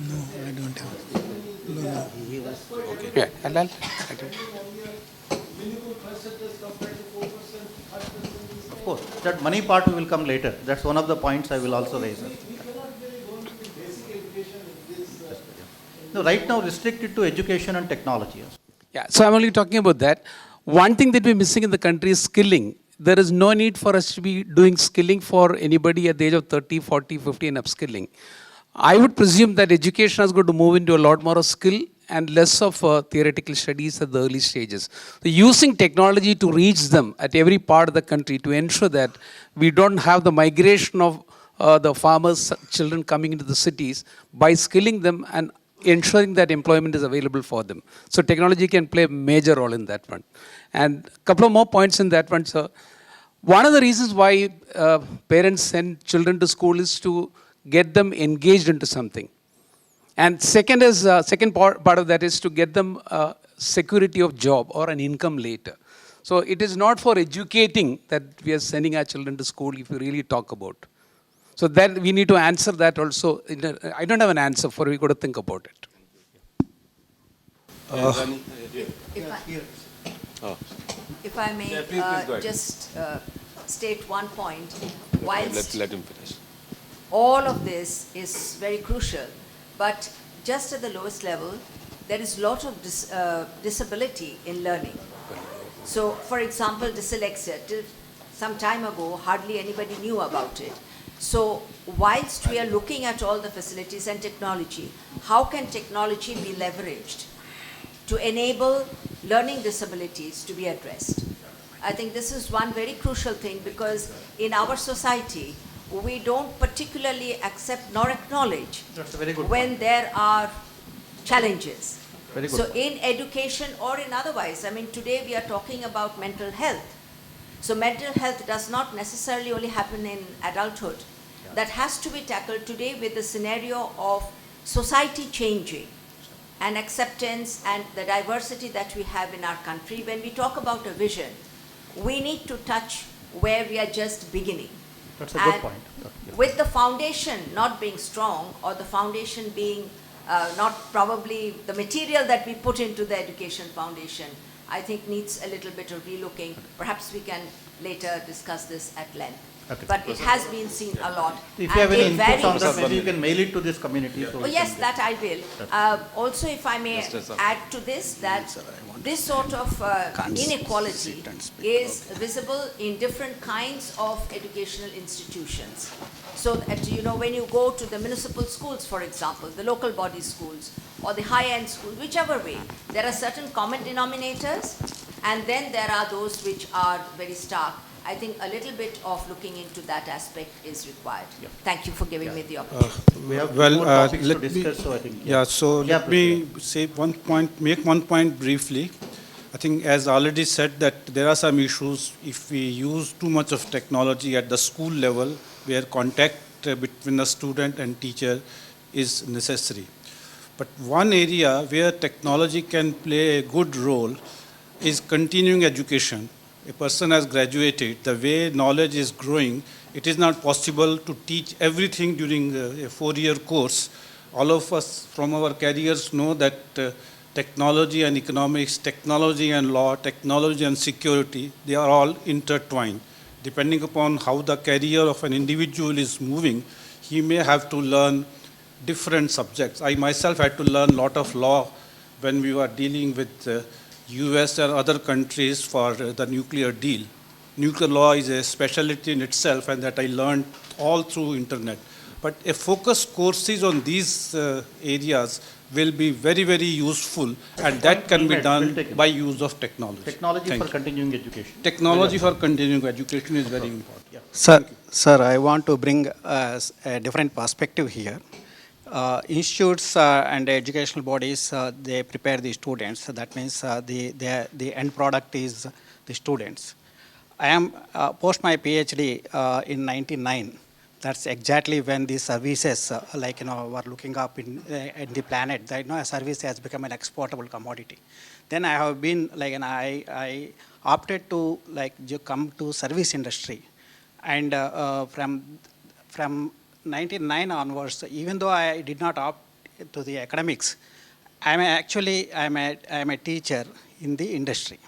No, I don't have. No. Yeah, Of course, that money part will come later. That's one of the points I will also raise. No, right now restricted to education and technology. Yeah, so I'm only talking about that. One thing that we're missing in the country is skilling. There is no need for us to be doing skilling for anybody at the age of 30, 40, 50 and upskilling. I would presume that education is going to move into a lot more of skill and less of theoretical studies at the early stages. So using technology to reach them at every part of the country to ensure that we don't have the migration of the farmers' children coming into the cities by skilling them and ensuring that employment is available for them. So technology can play a major role in that one. And a couple of more points in that one, sir. One of the reasons why parents send children to school is to get them engaged into something. And second part of that is to get them security of job or an income later. So it is not for educating that we are sending our children to school if we really talk about. So then we need to answer that also. I don't have an answer for it. We've got to think about it. If I may just state one point, whilst Let him finish. all of this is very crucial, but just at the lowest level, there is a lot of disability in learning. So, for example, dyslexia, till some time ago, hardly anybody knew about it. So, whilst we are looking at all the facilities and technology, how can technology be leveraged to enable learning disabilities to be addressed? I think this is one very crucial thing, because in our society, we don't particularly accept nor acknowledge That's a very good when point. there are challenges. Very good So point. in education or in otherwise, I mean, today we are talking about mental health. So mental health does not necessarily only happen in adulthood. That has to be tackled today with the scenario of society changing and acceptance and the diversity that we have in our country. When we talk about a vision, we need to touch where we are just beginning. That's a good point. With the foundation not being strong, or the foundation being not probably the material that we put into the education foundation, I think needs a little bit of relooking. Perhaps we can later discuss this at length. Okay. But it has been seen a lot. If you have any it inputs on varies. that, maybe you can mail it to this community. So Oh, yes, that I will. Also, if I may add to this, that this sort of inequality is visible in different kinds of educational institutions. So that, you know, when you go to the municipal schools, for example, the local body schools, or the high-end schools, whichever way, there are certain common denominators, and then there are those which are very stark. I think a little bit of looking into that aspect is required. Thank you for giving me the opportunity. We have Well, more topics to let discuss, me, so I think. so Yeah, let me say one point, make one point briefly. I think as already said that there are some issues if we use too much of technology at the school level where contact between the student and teacher is necessary. But one area where technology can play a good role is continuing education. A person has graduated, the way knowledge is growing, it is not possible to teach everything during a 4-year course. All of us from our careers know that technology and economics, technology and law, technology and security, they are all intertwined. Depending upon how the career of an individual is moving, he may have to learn different subjects. I myself had to learn a lot of law when we were dealing with US and other countries for the nuclear deal. Nuclear law is a specialty in itself, and that I learned all through internet. But a focused courses on these areas will be very, very useful, and that can be done by use of technology. Technology for continuing education. Technology for continuing education is very important. Sir, I want to bring a different perspective here. Institutes and educational bodies, they prepare the students. That means the end product is the students. I am post my PhD in 99. That's exactly when the services, were looking up in the planet. That, a service has become an exportable commodity. Then I have been I opted to come to service industry, and from 99 onwards, even though I did not opt to the academics, I'm a teacher in the industry.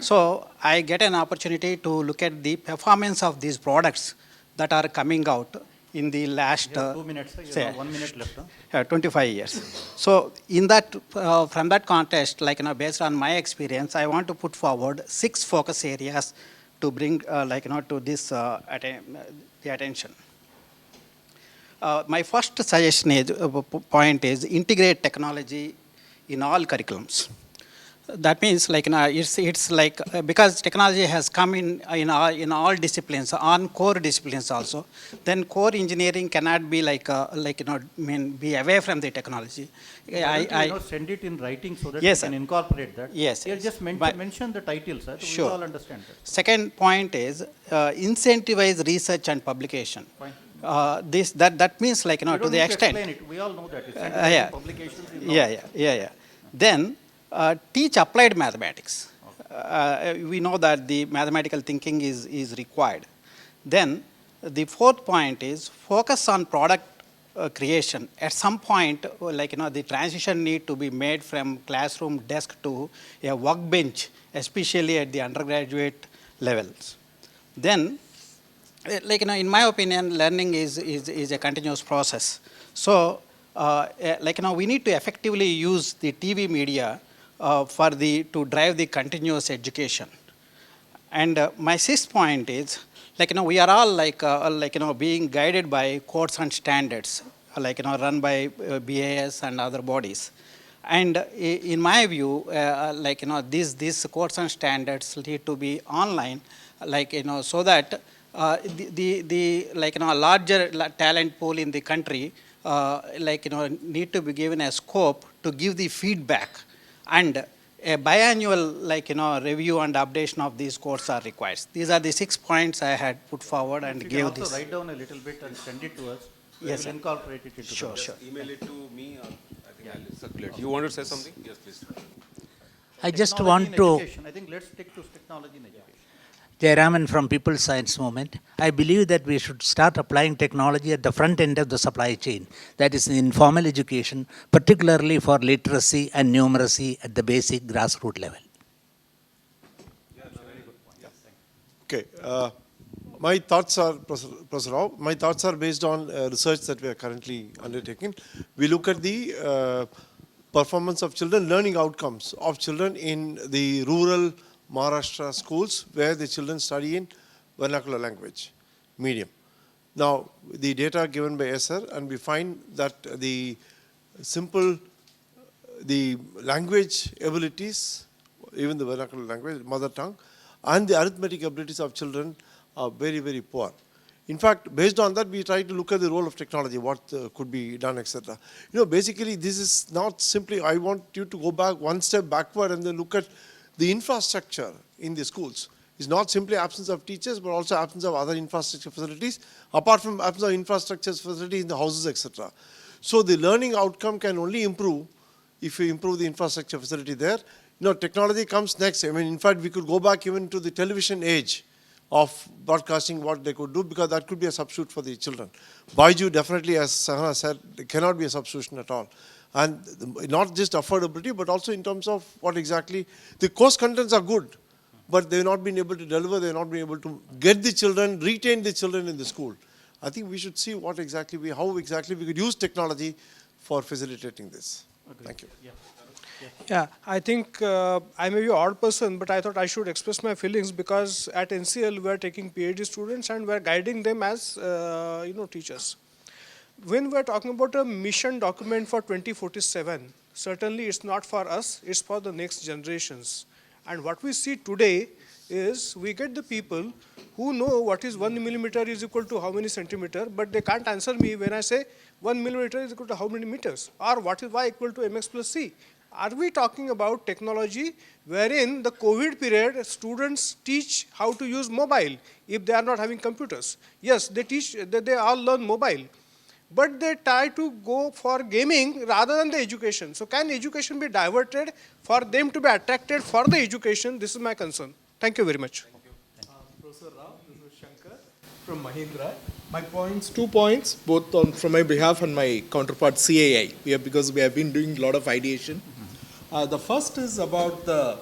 So I get an opportunity to look at the performance of these products that are coming out in the last 2 minutes, you have 1 minute left. 25 years. So in that, from that context, based on my experience, I want to put forward 6 focus areas to bring, to this the attention. My first suggestion is, point is integrate technology in all curriculums. That means it's like because technology has come in all disciplines, on core disciplines also. Then core engineering cannot be be away from the technology. I send it in writing so that yes, we can incorporate that. Yes. Here just mention the title, sir. Sure. We all understand that. Second point is incentivize research and publication. Fine. That means to the extent. Explain it. We all know that. It's publications. Yeah. Then teach applied mathematics. We know that the mathematical thinking is required. Then the fourth point is focus on product creation. At some point, the transition need to be made from classroom desk to a workbench, especially at the undergraduate levels. Then, in my opinion, learning is a continuous process. So, we need to effectively use the TV media to drive the continuous education. And my sixth point is, we are all being guided by codes and standards, run by BAS and other bodies. And in my view, these codes and standards need to be online, so that the larger talent pool in the country, need to be given a scope to give the feedback and a biannual review and updation of these codes are required. These are the 6 points I had put forward and If you gave can this. also write down a little bit and send it to us. Yes, We will sir. incorporate it into Sure, the sure. Email it to me, or I think I'll circulate. You want to say something? Yes, please. I just Technology want in to, education. I think let's stick to technology in education. Jayaraman from People's Science Movement, I believe that we should start applying technology at the front end of the supply chain, that is in formal education, particularly for literacy and numeracy at the basic grassroots level. Okay. My thoughts are, Professor Rao, my thoughts are based on research that we are currently undertaking. We look at the performance of children, learning outcomes of children in the rural Maharashtra schools where the children study in vernacular language medium. Now, the data given by ESSER, and we find that the language abilities, even the vernacular language, mother tongue, and the arithmetic abilities of children are very, very poor. In fact, based on that, we try to look at the role of technology, what could be done, etc. Basically, this is not simply, I want you to go back one step backward and then look at the infrastructure in the schools. It's not simply absence of teachers, but also absence of other infrastructure facilities, apart from absence of infrastructure facilities in the houses, etc. So the learning outcome can only improve if you improve the infrastructure facility there. Technology comes next. In fact, we could go back even to the television age of broadcasting, what they could do, because that could be a substitute for the children. Baiju definitely, as Sahana said, cannot be a substitution at all. And not just affordability, but also in terms of what exactly, the course contents are good, but they've not been able to deliver, they've not been able to get the children, retain the children in the school. I think we should see how exactly we could use technology for facilitating this. Okay. Thank you. Yeah, I think I may be an odd person, but I thought I should express my feelings because at NCL we are taking PhD students and we are guiding them as teachers. When we are talking about a mission document for 2047, certainly it's not for us, it's for the next generations. And what we see today is we get the people who know what is 1 millimeter is equal to how many centimeter, but they can't answer me when I say 1 millimeter is equal to how many meters, or what is y equal to mx plus c. Are we talking about technology wherein the COVID period students teach how to use mobile if they are not having computers? Yes, they all learn mobile, but they try to go for gaming rather than the education. So can education be diverted for them to be attracted for the education? This is my concern. Thank you very much. Professor Rao, this is Shankar from Mahindra. My points, 2 points, both from my behalf and my counterpart CAI, because we have been doing a lot of ideation. The first is about the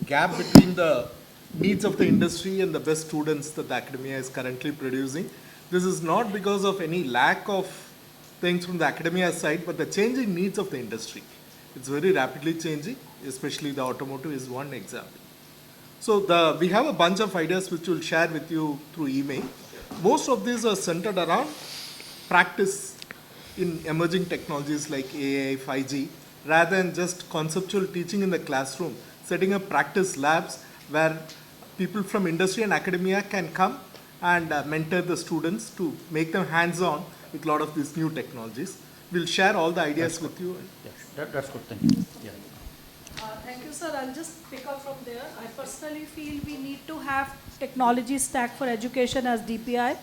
gap between the needs of the industry and the best students that the academia is currently producing. This is not because of any lack of things from the academia side, but the changing needs of the industry. It's very rapidly changing, especially the automotive is one example. So we have a bunch of ideas which we'll share with you through email. Most of these are centered around practice in emerging technologies like AI, 5G, rather than just conceptual teaching in the classroom, setting up practice labs where people from industry and academia can come and mentor the students to make them hands-on with a lot of these new technologies. We'll share all the ideas with you. Yes, that's good. Thank you. Yeah. Thank you, sir. I'll just pick up from there. I personally feel we need to have technology stack for education as DPI.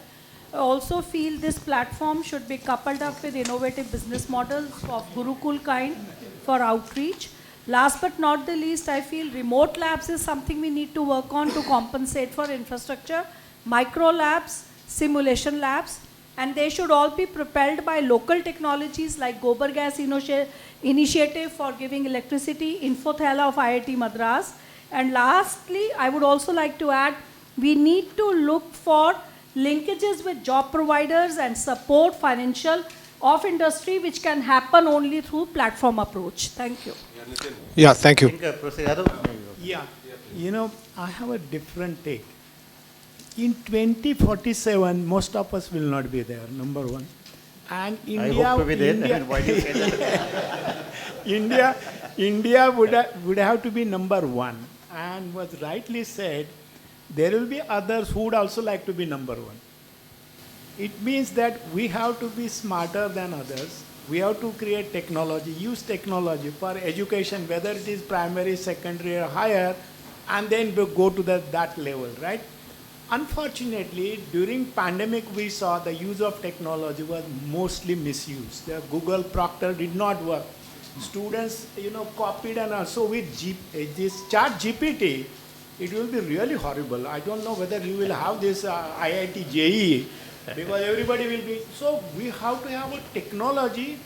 I also feel this platform should be coupled up with innovative business models of Gurukul kind for outreach. Last but not the least, I feel remote labs is something we need to work on to compensate for infrastructure. Micro labs, simulation labs, and they should all be propelled by local technologies like Gobar Gas Initiative for giving electricity, Infothela of IIT Madras. And lastly, I would also like to add, we need to look for linkages with job providers and support financial of industry, which can happen only through platform approach. Thank you. Yeah, thank you. Yeah, I have a different take. In 2047, most of us will not be there, number one. And India, I hope to be there. Why do you say that? India would have to be number one. And was rightly said, there will be others who would also like to be number one. It means that we have to be smarter than others. We have to create technology, use technology for education, whether it is primary, secondary, or higher, and then we go to that level, right? Unfortunately, during pandemic, we saw the use of technology was mostly misused. The Google Proctor did not work. Students, copied, and also with this Chat GPT, it will be really horrible. I don't know whether you will have this IIT JEE, because everybody will be. So we have to have a technology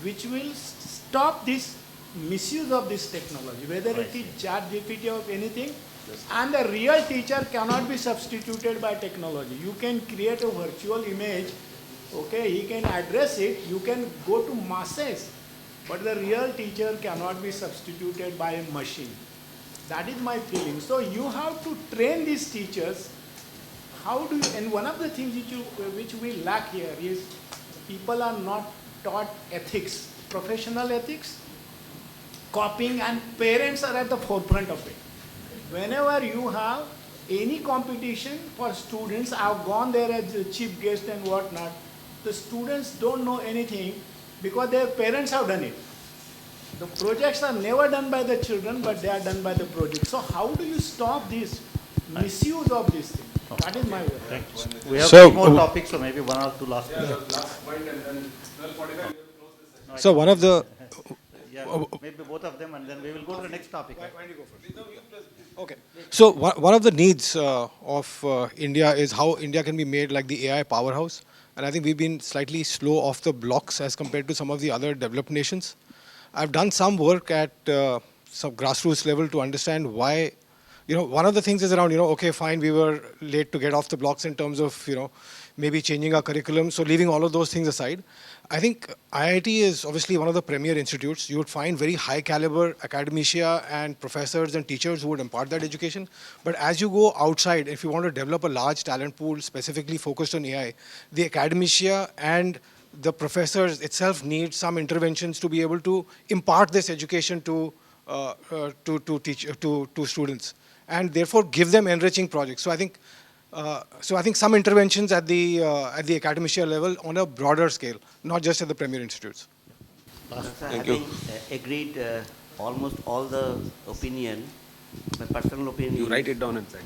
which will stop this misuse of this technology, whether it is Chat GPT or anything. And the real teacher cannot be substituted by technology. You can create a virtual image, okay, he can address it, you can go to masses, but the real teacher cannot be substituted by a machine. That is my feeling. So you have to train these teachers. How do you, and one of the things which we lack here is people are not taught ethics, professional ethics, copying, and parents are at the forefront of it. Whenever you have any competition for students, I've gone there as a chief guest and whatnot, the students don't know anything because their parents have done it. The projects are never done by the children, but they are done by the project. So how do you stop this misuse of this thing? That is my way. Thank you. We have three more topics, so maybe one or two last point and then 12:45 So one of the... maybe both of them, and then we will go to the next topic. Why don't you go first? Okay. So one of the needs of India is how India can be made like the AI powerhouse. And I think we've been slightly slow off the blocks as compared to some of the other developed nations. I've done some work at some grassroots level to understand why, one of the things is around, okay, fine, we were late to get off the blocks in terms of, maybe changing our curriculum. So leaving all of those things aside, I think IIT is obviously one of the premier institutes. You would find very high caliber academia and professors and teachers who would impart that education. But as you go outside, if you want to develop a large talent pool specifically focused on AI, the academia and the professors itself need some interventions to be able to impart this education to students, and therefore give them enriching projects. So I think some interventions at the academia level on a broader scale, not just at the premier institutes. Thank you. Agreed almost all the opinion, my personal opinion. You write it down inside.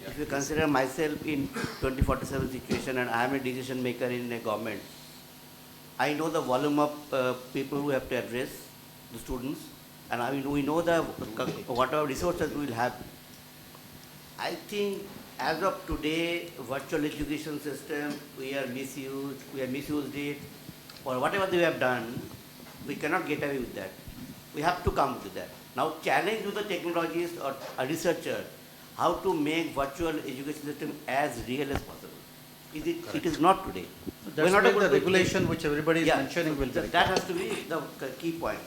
If you consider myself in 2047 situation and I am a decision maker in a government, I know the volume of people who have to address the students, and we know the whatever resources we will have. I think as of today, virtual education system, we have misused it, or whatever we have done, we cannot get away with that. We have to come to that. Now challenge to the technologists or a researcher how to make virtual education system as real as possible. It is not today. That's why the regulation which everybody is mentioning will be. That has to be the key point.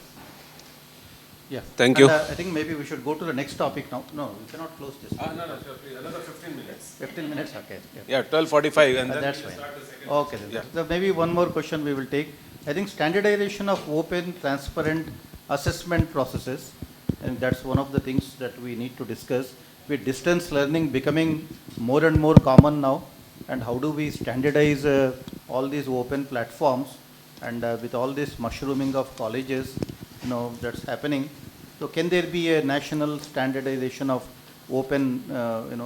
Yeah. Thank you. I think maybe we should go to the next topic now. No, we cannot close this. No, sure, please. Another 15 minutes. 15 minutes, okay. Yeah, 12:45 and then that's we'll fine. start the second. Okay, then. So maybe one more question we will take. I think standardization of open, transparent assessment processes, and that's one of the things that we need to discuss. With distance learning becoming more and more common now, and how do we standardize all these open platforms, and with all this mushrooming of colleges, that's happening. So can there be a national standardization of open,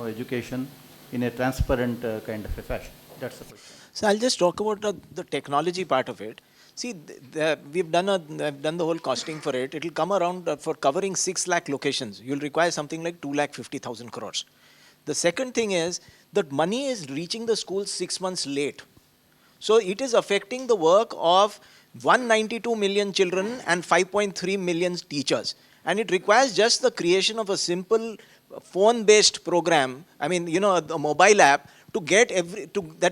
education in a transparent kind of a fashion? That's the question. So I'll just talk about the technology part of it. See, we've done the whole costing for it. It will come around for covering 6 lakh locations. You'll require something like 2,50,000 crores. The second thing is that money is reaching the schools 6 months late. So it is affecting the work of 192 million children and 5.3 million teachers. And it requires just the creation of a simple phone-based program, a mobile app, to get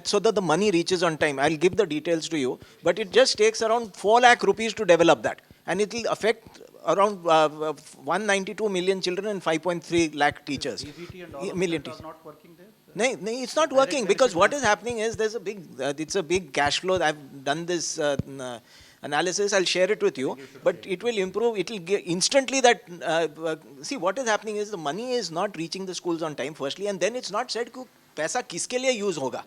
so that the money reaches on time. I'll give the details to you, but it just takes around 4 lakh rupees to develop that. And it will affect around 192 million children and 5.3 lakh teachers. EBT and all million of that teachers. are not working there? No, it's not working because what is happening is there's a big, it's a big cash flow. I've done this analysis. I'll share it with you, but it will improve. It will give instantly that, see what is happening is the money is not reaching the schools on time firstly, and then it's not said, paisa kiske liye use hoga.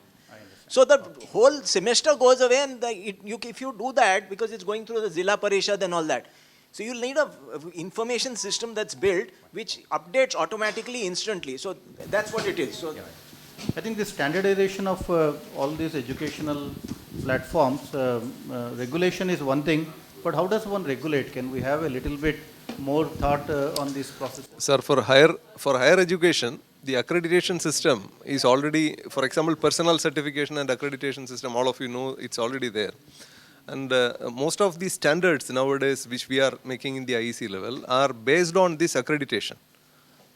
So the whole semester goes away, and if you do that, because it's going through the Zilla Parishad and all that, so you'll need a information system that's built which updates automatically, instantly. So that's what it is. So I think the standardization of all these educational platforms, regulation is one thing, but how does one regulate? Can we have a little bit more thought on this process? Sir, for higher education, the accreditation system is already, for example, personal certification and accreditation system, all of you know it's already there. And most of the standards nowadays which we are making in the IEC level are based on this accreditation.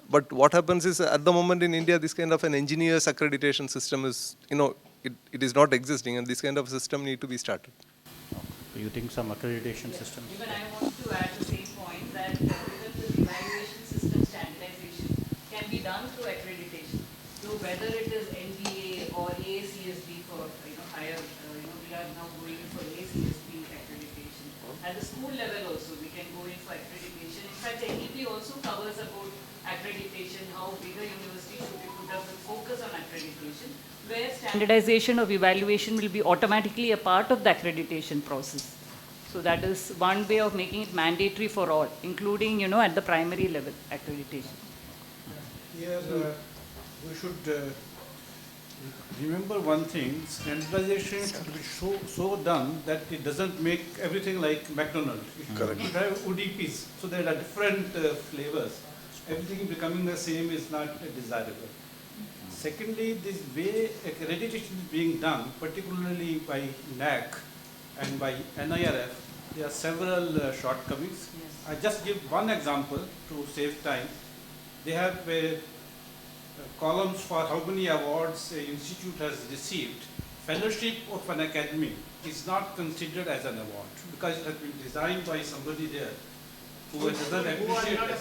But what happens is at the moment in India, this kind of an engineer's accreditation system is, it is not existing, and this kind of system need to be started. Do you think some accreditation system? Even I want to add the same point that even the evaluation system standardization can be done through accreditation. So whether it is NBA or AACSB for higher, we are now going in for AACSB accreditation. At the school level also, we can go in for accreditation. In fact, NEP also covers about accreditation, how bigger universities should be put up with focus on accreditation, where standardization of evaluation will be automatically a part of the accreditation process. So that is one way of making it mandatory for all, including, at the primary level accreditation. Here we should remember one thing: standardization should be so done that it doesn't make everything like McDonald's. Correct. You have UDPs, so there are different flavors. Everything becoming the same is not desirable. Secondly, this way accreditation is being done, particularly by NAC and by NIRF, there are several shortcomings. Yes. I just give one example to save time. They have columns for how many awards an institute has received. Fellowship of an academy is not considered as an award because it has been designed by somebody there who doesn't appreciate it.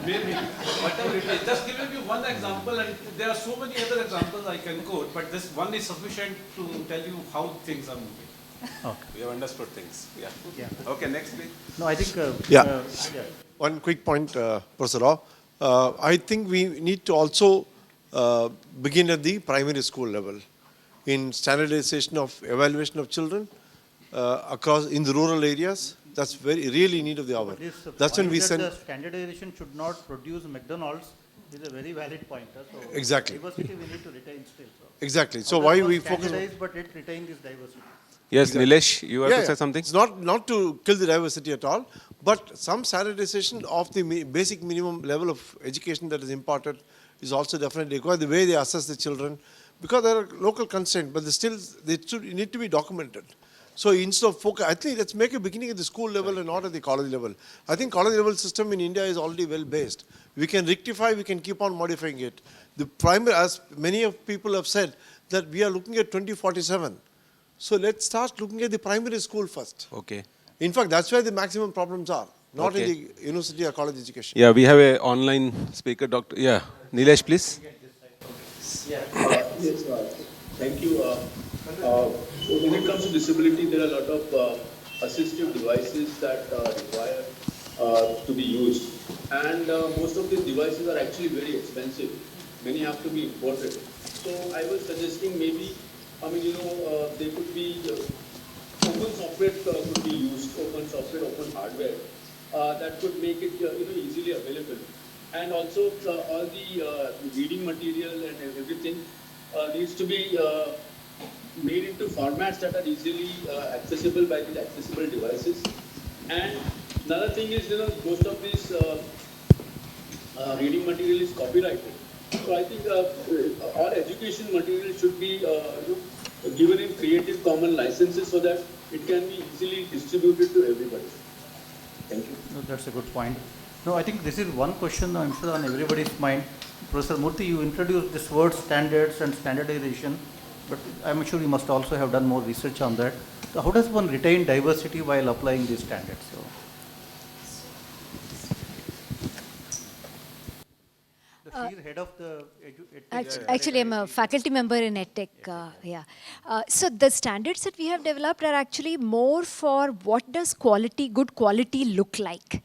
Maybe, whatever it is. Just giving you one example, and there are so many other examples I can quote, but this one is sufficient to tell you how things are moving. Okay. We have understood things. Yeah. Yeah. Okay, next please. No, I think... One quick point, Professor Rao. I think we need to also begin at the primary school level in standardization of evaluation of children across in the rural areas. That's really need of the hour. That's when we send. The standardization should not produce McDonald's is a very valid point. So Exactly. diversity we need to retain still. So Exactly. So why we focus on. But it retain this diversity. Yes, Exactly. Nilesh, you have to say something? It's not to kill the diversity at all, but some standardization of the basic minimum level of education that is imparted is also definitely required. The way they assess the children, because there are local constraints, but they need to be documented. So instead of focus, I think let's make a beginning at the school level and not at the college level. I think college level system in India is already well based. We can rectify, we can keep on modifying it. The primary, as many of people have said, that we are looking at 2047. So let's start looking at the primary school first. Okay. In fact, that's where the maximum problems are, not in the university or college education. Yeah, we have a online speaker, Dr. Yeah, Nilesh, please. Yes, thank you. So when it comes to disability, there are a lot of assistive devices that require to be used. And most of these devices are actually very expensive. Many have to be imported. So I was suggesting maybe, there could be open software could be used, open software, open hardware that could make it easily available. And also all the reading material and everything needs to be made into formats that are easily accessible by the accessible devices. And another thing is, most of this reading material is copyrighted. So I think all education material should be given in Creative Commons licenses so that it can be easily distributed to everybody. Thank you. No, that's a good point. No, I think this is one question I'm sure on everybody's mind. Professor Murthy, you introduced this word standards and standardization, but I'm sure you must also have done more research on that. So how does one retain diversity while applying these standards? So, head of the Actually, I'm a faculty member in EdTech. So the standards that we have developed are actually more for what does good quality look like.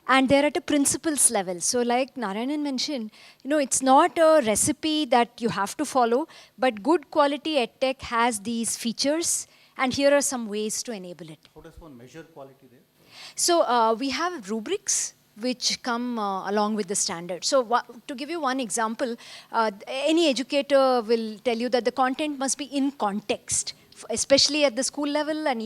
and they're at a principles level. So like Narayanan mentioned, it's not a recipe that you have to follow, but good quality edtech has these features, and here are some ways to enable it. How does one measure quality there? So we have rubrics which come along with the standard. So to give you one example, any educator will tell you that the content must be in context, especially at the school level and